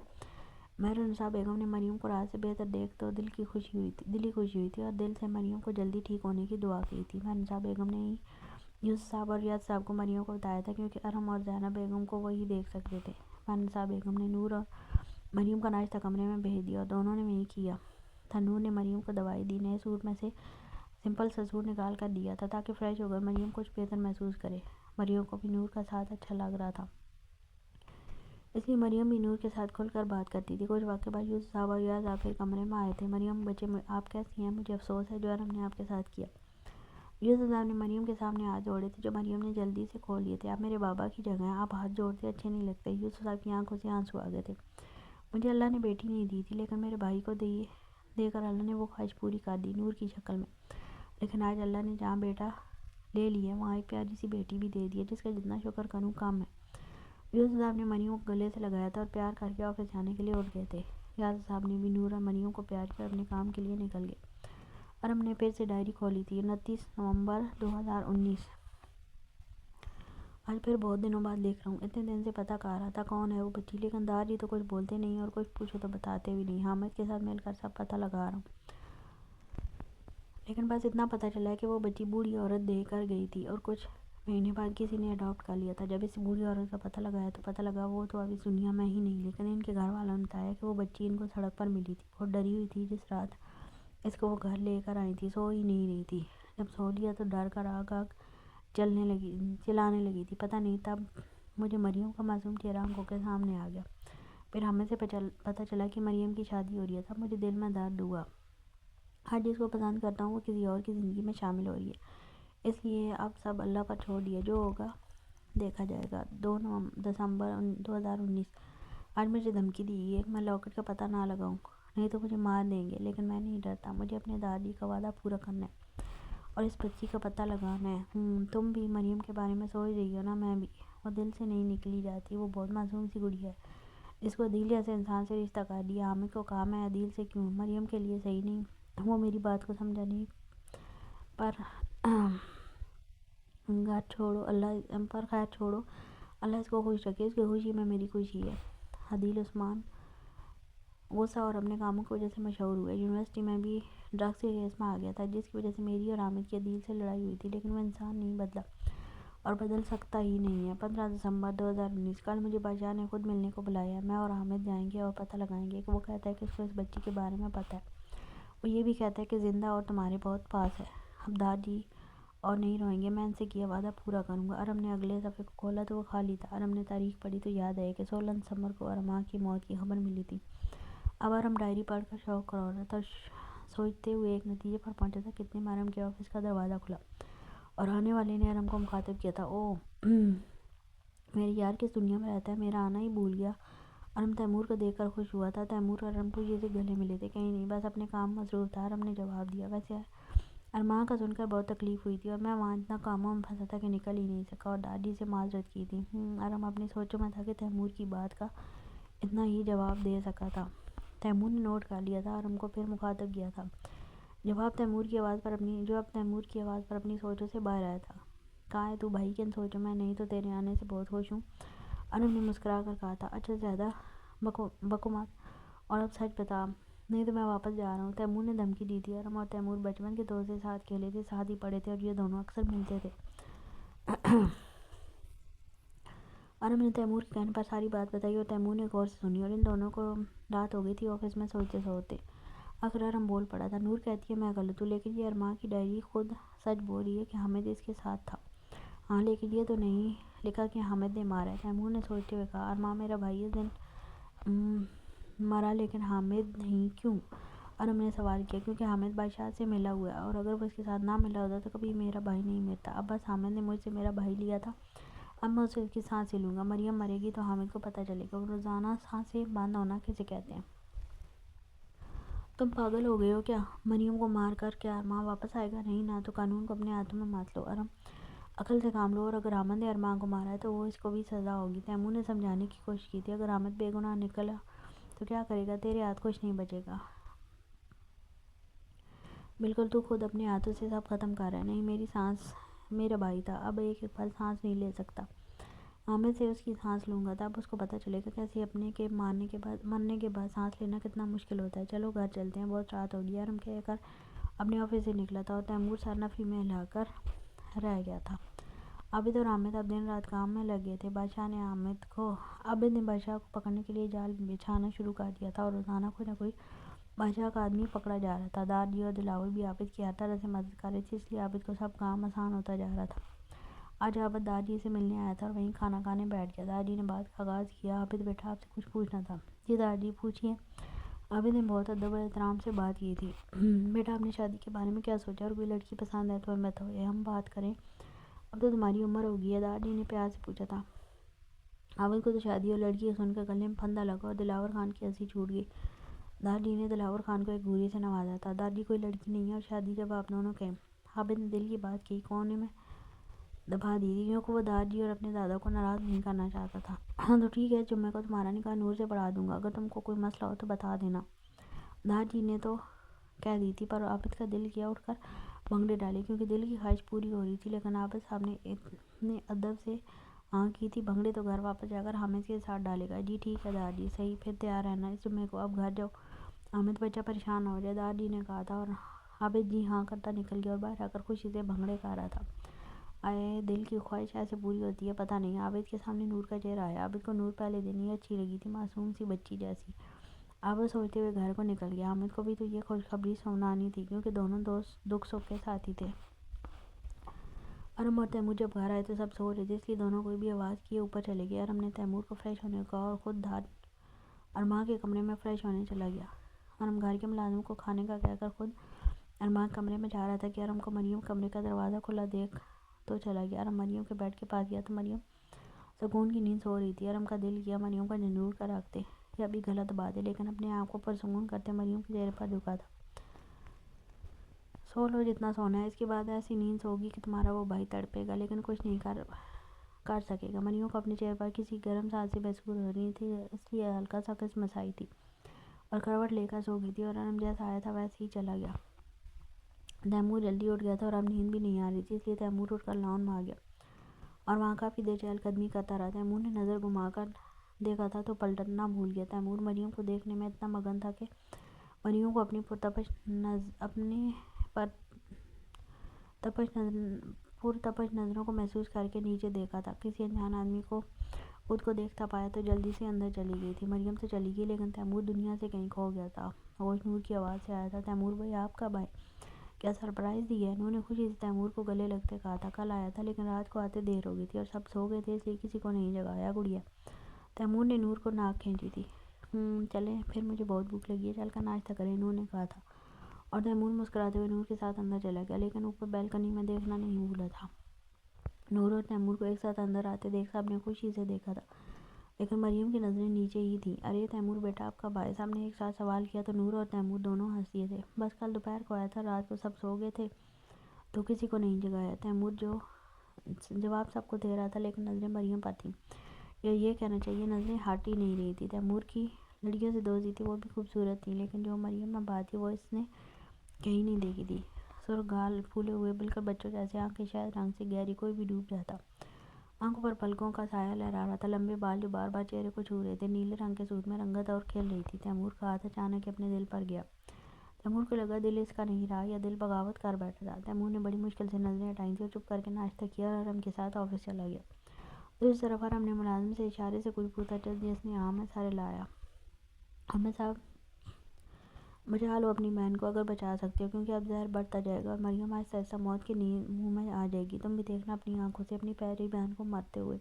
مہر نصاب بیگم نے مریم کو رات سے بہتر دیکھ تو دلی خوشی ہوئی تھی، اور دل سے مریم کو جلدی ٹھیک ہونے کی دعا کی تھی۔ مہر نصاب بیگم نے ہی یوسف صاحب اور یاسر صاحب کو مریم کو بتایا تھا، کیونکہ ارم اور زینب بیگم کو وہی دیکھ سکتے تھے۔ مہر نصاب بیگم نے نور اور مریم کا ناشتہ کمرے میں بھیج دیا، اور دونوں نے وہی کیا تھا۔ نور نے مریم کو دوائی دی، نئے سوٹ میں سے سمپل سا سوٹ نکال کر دیا تھا تاکہ فریش ہو کر مریم کچھ بہتر محسوس کرے۔ مریم کو بھی نور کا ساتھ اچھا لگ رہا تھا، اس لیے مریم بھی نور کے ساتھ کھل کر بات کرتی تھی۔ کچھ وقت کے بعد یوسف صاحب اور یاسر صاحب پھر کمرے میں آئے تھے۔ مریم بچے آپ کیسی ہیں، مجھے افسوس ہے جو ارم نے آپ کے ساتھ کیا۔ یوسف صاحب نے مریم کے سامنے ہاتھ جوڑے تھے، جو مریم نے جلدی سے کھول لیے تھے۔ آپ میرے بابا کی جگہ ہیں، آپ ہاتھ جوڑتے اچھے نہیں لگتے۔ یوسف صاحب کی آنکھوں سے آنسو آ گئے تھے۔ مجھے اللہ نے بیٹی نہیں دی تھی، لیکن میرے بھائی کو دے کر اللہ نے وہ خواہش پوری کر دی، نور کی شکل میں۔ لیکن آج اللہ نے جہاں بیٹا لے لی ہے وہاں ایک پیاری سی بیٹی بھی دے دی ہے، جس کا جتنا شکر کروں کم ہے۔ یوسف صاحب نے مریم کو گلے سے لگایا تھا اور پیار کر کے آفس جانے کے لیے اٹھ گئے تھے۔ یاسر صاحب نے بھی نور اور مریم کو پیار کیا اور اپنے کام کے لیے نکل گئے۔ ارم نے پھر سے ڈائری کھولی تھی۔ 29 نومبر 2019۔ آج پھر بہت دنوں بعد لکھ رہا ہوں۔ اتنے دن سے پتہ کر رہا تھا کون ہے وہ بچی، لیکن دادی تو کچھ بولتے نہیں اور کچھ پوچھو تو بتاتے بھی نہیں۔ حامد کے ساتھ مل کر سب پتہ لگا رہا ہوں، لیکن بس اتنا پتہ چلا ہے کہ وہ بچی بوڑھی عورت دے کر گئی تھی اور کچھ مہینے بعد کسی نے اڈاپٹ کر لیا تھا۔ جب اس بوڑھی عورت کا پتہ لگایا تو پتہ لگا وہ تو اب اس دنیا میں ہی نہیں، لیکن ان کے گھر والوں نے بتایا کہ وہ بچی ان کو سڑک پر ملی تھی، بہت ڈری ہوئی تھی۔ جس رات اس کو وہ گھر لے کر آئی تھی سو ہی نہیں رہی تھی، جب سو لیا تو ڈر کر آگ آگ چلانے لگی تھی۔ پتہ نہیں تب مجھے مریم کا معصوم چہرہ آنکھوں کے سامنے آ گیا۔ پھر ہمیں سے پتہ چلا کہ مریم کی شادی ہو رہی ہے۔ تب مجھے دل میں درد ہوا۔ ہر جس کو پسند کرتا ہوں وہ کسی اور کی زندگی میں شامل ہو رہی ہے، اس لیے اب سب اللہ پر چھوڑ دیا، جو ہوگا دیکھا جائے گا۔ 2 دسمبر 2019۔ آج مجھے دھمکی دی گئی ہے کہ میں لاکٹ کا پتہ نہ لگاؤں، نہیں تو مجھے مار دیں گے، لیکن میں نہیں ڈرتا۔ مجھے اپنے دادی کا وعدہ پورا کرنا ہے اور اس بچی کا پتہ لگانا ہے۔ تم بھی مریم کے بارے میں سوچ رہی ہو نا؟ میں بھی۔ وہ دل سے نہیں نکلی جاتی، وہ بہت معصوم سی گڑیا ہے جس کو عدیل جیسے انسان سے رشتہ کر دیا۔ حامد کو کہا میں عدیل سے کیوں، مریم کے لیے صحیح نہیں۔ وہ میری بات کو سمجھا نہیں، پر خیر چھوڑو، اللہ اس کو خوش رکھے، اس کی خوشی میں میری خوشی ہے۔ عدیل عثمان غصہ اور اپنے کاموں کی وجہ سے مشہور ہوئے۔ یونیورسٹی میں بھی ڈرگس کے کیس میں آ گیا تھا، جس کی وجہ سے میری اور حامد کی عدیل سے لڑائی ہوئی تھی، لیکن وہ انسان نہیں بدلا اور بدل سکتا ہی نہیں ہے۔ 15 دسمبر 2019۔ کل مجھے بادشاہ نے خود ملنے کو بلایا ہے۔ میں اور حامد جائیں گے اور پتہ لگائیں گے کہ وہ کہتا ہے کہ اس کو اس بچی کے بارے میں پتہ ہے۔ وہ یہ بھی کہتا ہے کہ زندہ اور تمہارے بہت پاس ہے۔ اب دادی اور نہیں روئیں گے، میں ان سے کیا وعدہ پورا کروں گا۔ ارم نے اگلے صفحے کو کھولا تو وہ خالی تھا۔ ارم نے تاریخ پڑھی تو یاد آئی کہ 16 دسمبر کو ارما کی موت کی خبر ملی تھی۔ اب ارم ڈائری پڑھ کر شوق کرا رہا تھا، سوچتے ہوئے ایک نتیجے پر پہنچا تھا کہ اتنے میں ارم کے آفس کا دروازہ کھلا اور آنے والے نے ارم کو مخاطب کیا تھا۔ اوہ میرے یار کس دنیا میں رہتا ہے، میرا آنا ہی بھول گیا۔ ارم تیمور کو دیکھ کر خوش ہوا تھا۔ تیمور اور ارم خوشی سے گلے ملے تھے۔ کہیں نہیں، بس اپنے کام میں مصروف تھا، ارم نے جواب دیا۔ ویسے ارما کا سن کر بہت تکلیف ہوئی تھی اور میں وہاں اتنا کاموں میں پھنسا تھا کہ نکل ہی نہیں سکا اور دادی سے معذرت کی تھی۔ ارم اپنی سوچوں میں تھا کہ تیمور کی بات کا اتنا ہی جواب دے سکا تھا۔ تیمور نے نوٹ کر لیا تھا۔ ارم کو پھر مخاطب کیا تھا، جو اب تیمور کی آواز پر اپنی سوچوں سے باہر آیا تھا۔ کہاں ہے تو بھائی کن سوچوں میں؟ نہیں تو تیرے آنے سے بہت خوش ہوں۔ ارم نے مسکرا کر کہا تھا، اچھا زیادہ بکو مت اور اب سچ بتا، نہیں تو میں واپس جا رہا ہوں۔ تیمور نے دھمکی دی تھی۔ ارم اور تیمور بچپن کے دوست سے ساتھ کھیلے تھے، ساتھ ہی پڑھے تھے اور یہ دونوں اکثر ملتے تھے۔ ارم نے تیمور کے کہنے پر ساری بات بتائی اور تیمور نے غور سے سنی اور ان دونوں کو رات ہو گئی تھی آفس میں سوچتے۔ آخر ارم بول پڑا تھا، نور کہتی ہے میں غلط ہوں، لیکن یہ ارما کی ڈائری خود سچ بول رہی ہے کہ حامد اس کے ساتھ تھا۔ ہاں لیکن یہ تو نہیں لکھا کہ حامد نے مارا ہے۔ تیمور نے سوچتے ہوئے کہا، ارما میرا بھائی اس دن مرا لیکن حامد نہیں، کیوں؟ ارم نے سوال کیا۔ کیونکہ حامد بادشاہ سے ملا ہوا ہے اور اگر وہ اس کے ساتھ نہ ملا ہوتا تو کبھی میرا بھائی نہیں مرتا۔ اب بس حامد نے مجھ سے میرا بھائی لیا تھا، اب میں اسے اس کی سانسیں لوں گا۔ مریم مرے گی تو حامد کو پتہ چلے گا۔ وہ روزانہ سانسیں بند ہونا کسے کہتے ہیں؟ تم پاگل ہو گئے ہو کیا؟ مریم کو مار کر کیا ارما واپس آئے گا؟ نہیں نا، تو قانون کو اپنے ہاتھوں میں مت لو۔ ارم عقل سے کام لو، اور اگر حامد نے ارما کو مارا ہے تو وہ اس کو بھی سزا ہوگی۔ تیمور نے سمجھانے کی کوشش کی تھی، اگر حامد بے گناہ نکلا تو کیا کرے گا؟ تیرے ہاتھ کچھ نہیں بچے گا۔ بالکل، تو خود اپنے ہاتھوں سے سب ختم کر رہا ہے۔ نہیں، میرا بھائی تھا، اب ایک پل سانس نہیں لے سکتا۔ حامد سے اس کی سانس لوں گا، تب اس کو پتہ چلے گا کیسے اپنے کے مرنے کے بعد سانس لینا کتنا مشکل ہوتا ہے۔ چلو گھر چلتے ہیں، بہت رات ہو گئی۔ ارم کہہ کر اپنے آفس سے نکلا تھا اور تیمور سر نفی میں ہلا کر رہ گیا تھا۔ عابد اور حامد اب دن رات کام میں لگے تھے۔ عابد نے بادشاہ کو پکڑنے کے لیے جال بچھانا شروع کر دیا تھا اور روزانہ کوئی نہ کوئی بادشاہ کا آدمی پکڑا جا رہا تھا۔ دادی اور دلاور بھی عابد کی ہر طرح سے مدد کر رہے تھے، اس لیے عابد کو سب کام آسان ہوتا جا رہا تھا۔ آج عابد دادی سے ملنے آیا تھا اور وہیں کھانا کھانے بیٹھ گیا۔ دادی نے بات کا آغاز کیا، عابد بیٹا آپ سے کچھ پوچھنا تھا۔ جی دادی پوچھیے۔ عابد نے بہت ادب اور احترام سے بات کی تھی۔ بیٹا آپ نے شادی کے بارے میں کیا سوچا؟ اور کوئی لڑکی پسند ہے تو ہمیں بتائیں، ہم بات کریں۔ اب تو تمہاری عمر ہو گئی ہے، دادی نے پیار سے پوچھا تھا۔ عابد کو تو شادی اور لڑکی سن کر گلے میں پھندا لگا اور دلاور خان کی ہنسی چھوٹ گئی۔ دادی نے دلاور خان کو ایک گھوری سے نوازا تھا۔ دادی کوئی لڑکی نہیں ہے اور شادی جب آپ دونوں کے۔ عابد نے دل کی بات کہی، کونے میں دبا دی تھی کیونکہ وہ دادا اور اپنے دادا کو ناراض نہیں کرنا چاہتا تھا۔ تو ٹھیک ہے، جمعے کو تمہارا نکاح نور سے پڑھا دوں گا، اگر تم کو کوئی مسئلہ ہو تو بتا دینا۔ دادا نے تو کہہ دی تھی، پر عابد کا دل کیا اٹھ کر بھنگڑے ڈالے کیونکہ دل کی خواہش پوری ہو رہی تھی، لیکن عابد صاحب نے اتنے ادب سے کی تھی، بھنگڑے تو گھر واپس جا کر حامد کے ساتھ ڈالے گا۔ جی ٹھیک ہے دادا جی، صحیح، پھر تیار رہنا اس جمعے کو، اب گھر جاؤ، حامد بچہ پریشان نہ ہو جائے، دادا جی نے کہا تھا، اور عابد جی ہاں کرتا نکل گیا اور باہر آ کر خوشی سے بھنگڑے کھا رہا تھا۔ آئے دل کی خواہش ایسے پوری ہوتی ہے پتہ نہیں۔ عابد کے سامنے نور کا چہرہ آیا۔ عابد کو نور پہلے دن ہی اچھی لگی تھی، معصوم سی بچی جیسی۔ عابد سوچتے ہوئے گھر کو نکل گیا۔ حامد کو بھی تو یہ خوشخبری سنانی تھی کیونکہ دونوں دوست دکھ سکھ کے ساتھی تھے۔ ارم اور تیمور جب گھر آئے تو سب سو رہے تھے، اس لیے دونوں کوئی بھی آواز کیے اوپر چلے گئے۔ ارم نے تیمور کو فریش ہونے کو کہا اور خود ارما کے کمرے میں فریش ہونے چلا گیا۔ ارم گھر کے ملازم کو کھانے کا کہہ کر خود ارما کے کمرے میں جا رہا تھا کہ ارم کو مریم کمرے کا دروازہ کھلا دیکھ تو چلا گیا۔ ارم مریم کے بیڈ کے پاس گیا تو مریم سکون کی نیند سو رہی تھی۔ ارم کا دل کیا مریم کا جھنجھوڑ کر رکھ دے یا بھی غلط بات ہے، لیکن اپنے آپ کو پرسکون کرتے مریم کے چہرے پر جھکا تھا۔ سو لو جتنا سونا ہے، اس کے بعد ایسی نیند سوگی کہ تمہارا وہ بھائی تڑپے گا لیکن کچھ نہیں کر سکے گا۔ مریم کو اپنے چہرے پر کسی گرم سانس محسوس ہو رہی تھی، اس لیے ہلکا سا قسمس آئی تھی اور کروٹ لے کر سو گئی تھی، اور ارم جیسا آیا تھا ویسے ہی چلا گیا۔ تیمور جلدی اٹھ گیا تھا اور اب نیند بھی نہیں آ رہی تھی، اس لیے تیمور اٹھ کر لاؤن میں آ گیا اور وہاں کافی دیر چہل قدمی کرتا رہا۔ تیمور نے نظر گھما کر دیکھا تھا تو پلٹنا بھول گیا۔ تیمور مریم کو دیکھنے میں اتنا مگن تھا کہ مریم کو اپنی پرتپش نظروں کو محسوس کر کے نیچے دیکھا تھا۔ کسی انجان آدمی کو خود کو دیکھتا پایا تو جلدی سے اندر چلی گئی تھی۔ مریم تو چلی گئی لیکن تیمور دنیا سے کہیں کھو گیا تھا۔ ہوش نور کی آواز سے آیا تھا، تیمور بھائی آپ کب آئے؟ کیا سرپرائز دی ہے؟ انہوں نے خوشی سے تیمور کو گلے لگتے کہا تھا، کل آیا تھا لیکن رات کو آتے دیر ہو گئی تھی اور سب سو گئے تھے، اس لیے کسی کو نہیں جگایا گڑیا۔ تیمور نے نور کو ناک کھینچی تھی۔ چلیں پھر، مجھے بہت بھوک لگی ہے، چل کر ناشتہ کریں، انہوں نے کہا تھا، اور تیمور مسکراتے ہوئے نور کے ساتھ اندر چلا گیا، لیکن اوپر بیلکنی میں دیکھنا نہیں بھولا تھا۔ نور اور تیمور کو ایک ساتھ اندر آتے دیکھ سب نے خوشی سے دیکھا تھا، لیکن مریم کی نظریں نیچے ہی تھیں۔ ارے تیمور بیٹا آپ کب آئے؟ سب نے ایک ساتھ سوال کیا تو نور اور تیمور دونوں ہنس دیے تھے۔ بس کل دوپہر کو آیا تھا، رات کو سب سو گئے تھے تو کسی کو نہیں جگایا۔ تیمور جواب سب کو دے رہا تھا لیکن نظریں مریم پر تھیں، یا یہ کہنا چاہیے نظریں ہٹ ہی نہیں رہی تھی۔ تیمور کی لڑکیوں سے دوستی تھی، وہ بھی خوبصورت تھیں، لیکن جو مریم میں بات تھی وہ اس نے کہیں نہیں دیکھی تھی۔ سرخ گال پھولے ہوئے بالکل بچوں جیسے، آنکھیں شاید رنگ سے گہری، کوئی بھی ڈوب جاتا۔ آنکھوں پر پلکوں کا سایہ لہرا رہا تھا، لمبے بال جو بار بار چہرے کو چھو رہے تھے، نیلے رنگ کے سوٹ میں رنگت اور کھل رہی تھی۔ تیمور کا ہاتھ اچانک اپنے دل پر گیا۔ تیمور کو لگا دل اس کا نہیں رہا یا دل بغاوت کر بیٹھا تھا۔ تیمور نے بڑی مشکل سے نظریں ہٹائیں تھیں اور چپ کر کے ناشتہ کیا اور ارم کے ساتھ آفس چلا گیا۔ دوسری طرف ارم نے ملازم سے اشارے سے کچھ پوچھا جس نے ہاں میں سارے لایا۔ حامد صاحب بچا لو اپنی بہن کو اگر بچا سکتے ہو، کیونکہ اب زہر بڑھتا جائے گا اور مریم آہستہ آہستہ موت کے منہ میں آ جائے گی۔ تم بھی دیکھنا اپنی آنکھوں سے اپنی پیاری بہن کو مرتے ہوئے،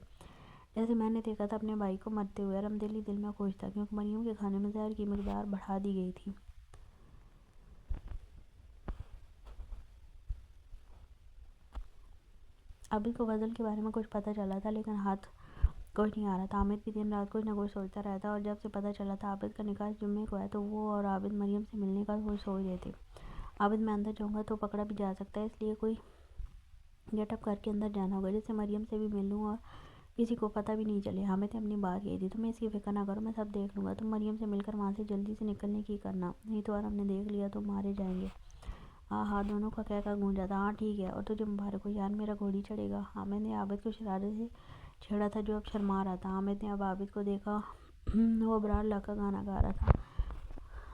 جیسے میں نے دیکھا تھا اپنے بھائی کو مرتے ہوئے۔ ارم دل ہی دل میں خوش تھا کیونکہ مریم کے کھانے میں زہر کی مقدار بڑھا دی گئی تھی۔ عابد کو غزل کے بارے میں کچھ پتہ چلا تھا لیکن ہاتھ کچھ نہیں آ رہا تھا۔ حامد بھی دن رات کچھ نہ کچھ سوچتا رہا تھا، اور جب سے پتہ چلا تھا عابد کا نکاح اس جمعے کو ہے تو وہ اور عابد مریم سے ملنے کا سوچ رہے تھے۔ عابد میں اندر جاؤں گا تو پکڑا بھی جا سکتا ہے، اس لیے کوئی گیٹ اپ کر کے اندر جانا ہوگا جس سے مریم سے بھی مل لوں اور کسی کو پتہ بھی نہیں چلے۔ حامد نے اپنی بات کہی تھی، تمہیں اس کی فکر نہ کرو، میں سب دیکھ لوں گا، تم مریم سے مل کر وہاں سے جلدی سے نکلنے کی کرنا، نہیں تو ارم نے دیکھ لیا تو مارے جائیں گے۔ ہاں ہاں دونوں کا کہہ کر گونجا تھا۔ ہاں ٹھیک ہے، اور تجھے مبارک ہو یار، میرا گھوڑی چڑھے گا۔ حامد نے عابد کو شرارت سے چھیڑا تھا جو اب شرما رہا تھا۔ حامد نے اب عابد کو دیکھا، وہ ابرار لا کا گانا گا رہا تھا،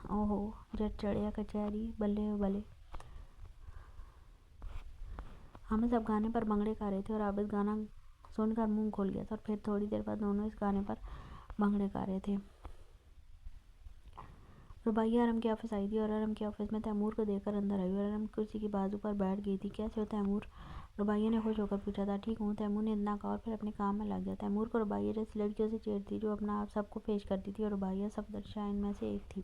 اوہو جٹ چڑھیا کچہری بلے بلے۔ حامد اب گانے پر بھنگڑے کھا رہے تھے اور عابد گانا سن کر منہ کھول گیا تھا، اور پھر تھوڑی دیر بعد دونوں اس گانے پر بھنگڑے کھا رہے تھے۔ رباعیہ ارم کے آفس آئی تھی اور ارم کے آفس میں تیمور کو دیکھ کر اندر آئی اور ارم کرسی کی بازو پر بیٹھ گئی تھی۔ کیسے ہو تیمور؟ رباعیہ نے خوش ہو کر پوچھا تھا۔ ٹھیک ہوں، تیمور نے اتنا کہا اور پھر اپنے کام میں لگ گیا۔ تیمور کو رباعیہ جیسی لڑکیوں سے چیڑ تھی جو اپنا آپ سب کو پیش کرتی تھی، اور رباعیہ صفدرجہ ان میں سے ایک تھی۔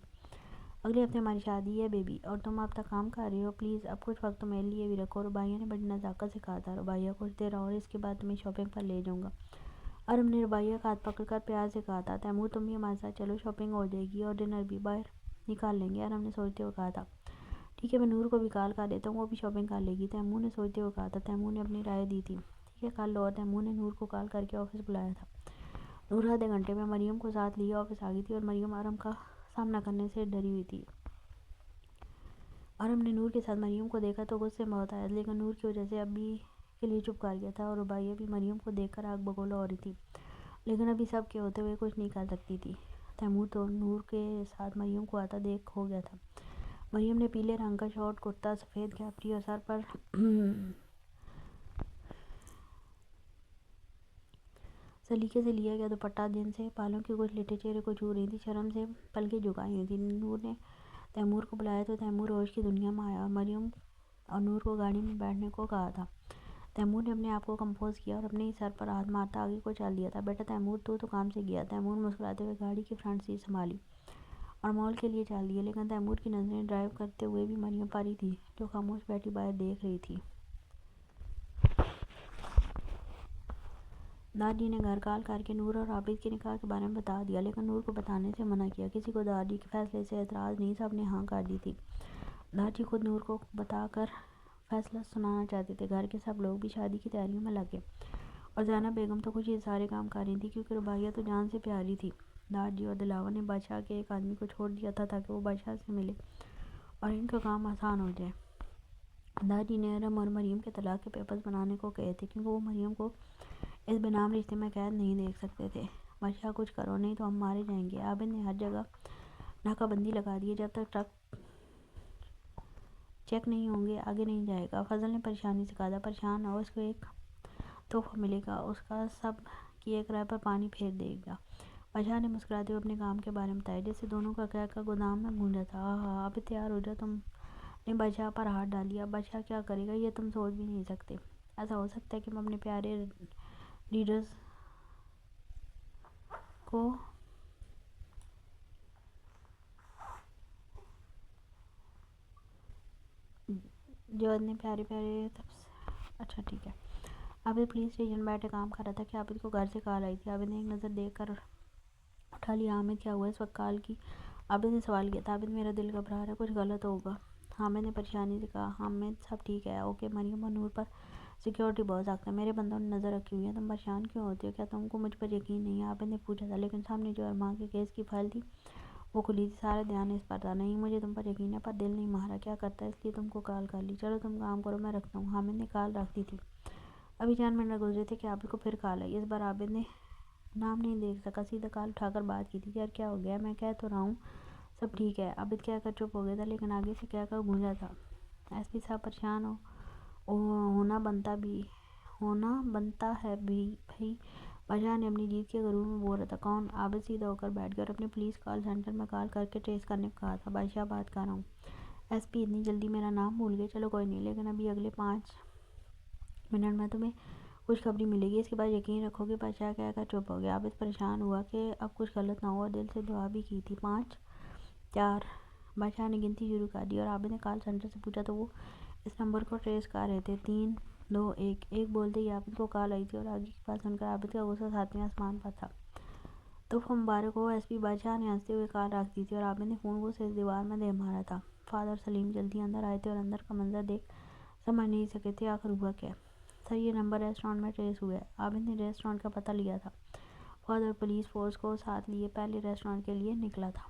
اگلے ہفتے ہماری شادی ہے بیبی، اور تم اب تک کام کر رہی ہو، پلیز اب کچھ وقت تو میرے لیے بھی رکھو، رباعیہ نے بڑی نزاکت سے کہا تھا۔ رباعیہ کچھ دیر اور، اس کے بعد تمہیں شاپنگ پر لے جاؤں گا۔ ارم نے رباعیہ کا ہاتھ پکڑ کر پیار سے کہا تھا۔ تیمور تم بھی ہمارے ساتھ چلو، شاپنگ ہو جائے گی اور ڈنر بھی باہر نکال لیں گے۔ ارم نے سوچتے ہوئے کہا تھا۔ ٹھیک ہے، میں نور کو بھی کال کر لیتا ہوں، وہ بھی شاپنگ کر لے گی، تیمور نے سوچتے ہوئے کہا تھا۔ تیمور نے اپنی رائے دی تھی۔ ٹھیک ٹھیک ہے کال لو. اور تیمور نے نور کو کال کر کے آفس بلایا تھا. نور آدھے گھنٹے میں مریم کو ساتھ لیے آفس آ گئی تھی اور مریم آرم کا سامنا کرنے سے ڈری ہوئی تھی. آرم نے نور کے ساتھ مریم کو دیکھا تو غصے میں بہت آیا، لیکن نور کی وجہ سے ابھی کے لیے چپ کر گیا تھا. اور ربیہ بھی مریم کو دیکھ کر آگ بگولا ہو رہی تھی، لیکن ابھی سب کے ہوتے ہوئے کچھ نہیں کر سکتی تھی. تیمور تو نور کے ساتھ مریم کو آتا دیکھ ہو گیا تھا. مریم نے پیلے رنگ کا شارٹ کرتا، سفید کیپری اور سر پر سلیقے سے لیا گیا دوپٹہ جن سے بالوں کی کچھ لٹیں چہرے کو چھو رہی تھی، شرم سے پلکیں جھکائی ہوئی تھی. نور نے تیمور کو بلایا تو تیمور ہوش کی دنیا میں آیا اور مریم اور نور کو گاڑی میں بیٹھنے کو کہا تھا. تیمور نے اپنے آپ کو کمپوز کیا اور اپنے ہی سر پر ہاتھ مارتا آگے کو چل دیا تھا. بیٹا تیمور تو کام سے گیا. تیمور مسکراتے ہوئے گاڑی کی فرنٹ سیٹ سنبھالی اور مال کے لیے چل دیا، لیکن تیمور کی نظریں ڈرائیو کرتے ہوئے بھی مریم پر ہی تھی جو خاموش بیٹھی باہر دیکھ رہی تھی. دادی نے گھر کال کر کے نور اور عابد کے نکاح کے بارے میں بتا دیا، لیکن نور کو بتانے سے منع کیا. کسی کو دادی کے فیصلے سے اعتراض نہیں، سب نے ہاں کر دی تھی. دادی خود نور کو بتا کر فیصلہ سنانا چاہتے تھے. گھر کے سب لوگ بھی شادی کی تیاریوں میں لگے اور زینب بیگم تو کچھ ہی سارے کام کر رہی تھی کیونکہ ربیہ تو جان سے پیاری تھی. دادی اور دلاور نے بادشاہ کے ایک آدمی کو چھوڑ دیا تھا تاکہ وہ بادشاہ سے ملے اور ان کا کام آسان ہو جائے. دادی نے ارم اور مریم کے طلاق کے پیپرز بنانے کو کہے تھے کیونکہ وہ مریم کو اس بےنام رشتے میں قید نہیں دیکھ سکتے تھے. بادشاہ کچھ کرو نہیں تو ہم مارے جائیں گے. عابد نے ہر جگہ ناکہ بندی لگا دی ہے، جب تک ٹرک چیک نہیں ہوں گے آگے نہیں جائے گا. فضل نے پریشانی سے کہا تھا پریشان نہ ہو، اس کو ایک تحفہ ملے گا، اس کا سب کی ایک رائے پر پانی پھیر دے گا. بادشاہ نے مسکراتے ہوئے اپنے کام کے بارے میں بتایا جس سے دونوں کا کہکہ گودام میں گونجا تھا. ہاں عابد تیار ہو جا، تم نے بادشاہ پر ہاتھ ڈال دیا. بادشاہ کیا کرے گا یہ تم سوچ بھی نہیں سکتے. ایسا ہو سکتا ہے کہ ہم اپنے پیارے لیڈرز کو جو اتنے پیارے اچھا ٹھیک ہے. عابد پولیس اسٹیشن بیٹھے کام کر رہا تھا کہ عابد کو گھر سے کال آئی تھی. عابد نے ایک نظر دیکھ کر اٹھا لیا. حامد کیا ہوا اس وقت کال کی؟ عابد نے سوال کیا تھا. عابد میرا دل گھبرا رہا ہے، کچھ غلط ہوگا. حامد نے پریشانی سے کہا. حامد سب ٹھیک ہے اوکے. مریم اور نور پر سیکیورٹی بہت سخت ہے، میرے بندوں نے نظر رکھی ہوئی ہے. تم پریشان کیوں ہوتے ہو؟ کیا تم کو مجھ پر یقین نہیں ہے؟ عابد نے پوچھا تھا، لیکن سامنے جو ارمان کے کیس کی فائل تھی وہ کھلی تھی. سارا دھیان اس پر تھا. نہیں مجھے تم پر یقین ہے پر دل نہیں مہارا کیا کرتا ہے، اس لیے تم کو کال کر لی. چلو تم کام کرو میں رکھتا ہوں. حامد نے کال رکھ دی تھی. ابھی 4 منٹ گزرے تھے کہ عابد کو پھر کال آئی. اس بار عابد نے نام نہیں دیکھ سکا، سیدھا کال اٹھا کر بات کی تھی. یار کیا ہو گیا؟ میں کہہ تو رہا ہوں سب ٹھیک ہے. عابد کہہ کر چپ ہو گیا تھا، لیکن آگے سے کہہ کر گونجا تھا. ایس پی صاحب پریشان ہونا بنتا ہے بھائی. بادشاہ نے اپنی جیت کے غرور میں بول رہا تھا. کون؟ عابد سیدھا ہو کر بیٹھ گیا اور اپنے پولیس کال سینٹر میں کال کر کے ٹریس کرنے کو کہا تھا. بادشاہ بات کر رہا ہوں. ایس پی اتنی جلدی میرا نام بھول گئے؟ چلو کوئی نہیں، لیکن ابھی اگلے 5 منٹ میں تمہیں خوشخبری ملے گی، اس کے بعد یقین رکھو گے. بادشاہ کہہ کر چپ ہو گیا. عابد پریشان ہوا کہ اب کچھ غلط نہ ہوا، دل سے دعا بھی کی تھی. 5 4 بادشاہ نے گنتی شروع کر دی اور عابد نے کال سینٹر سے پوچھا تو وہ اس نمبر کو ٹریس کر رہے تھے. 3 2 1 1 بولتے ہی عابد کو کال آئی تھی اور آگے کی بات سن کر عابد کا غصہ 7ویں آسمان پر تھا. تحفہ مبارک ہو ایس پی. بادشاہ نے ہنستے ہوئے کال رکھ دی تھی اور عابد نے فون کو سے دیوار میں دے مارا تھا. فادر سلیم جلدی اندر آئے تھے اور اندر کا منظر دیکھ سمجھ نہیں سکے تھے آخر ہوا کیا. سر یہ نمبر ریسٹورانٹ میں ٹریس ہوا ہے. عابد نے ریسٹورانٹ کا پتہ لیا تھا. فادر پولیس فورس کو ساتھ لیے پہلے ریسٹورانٹ کے لیے نکلا تھا.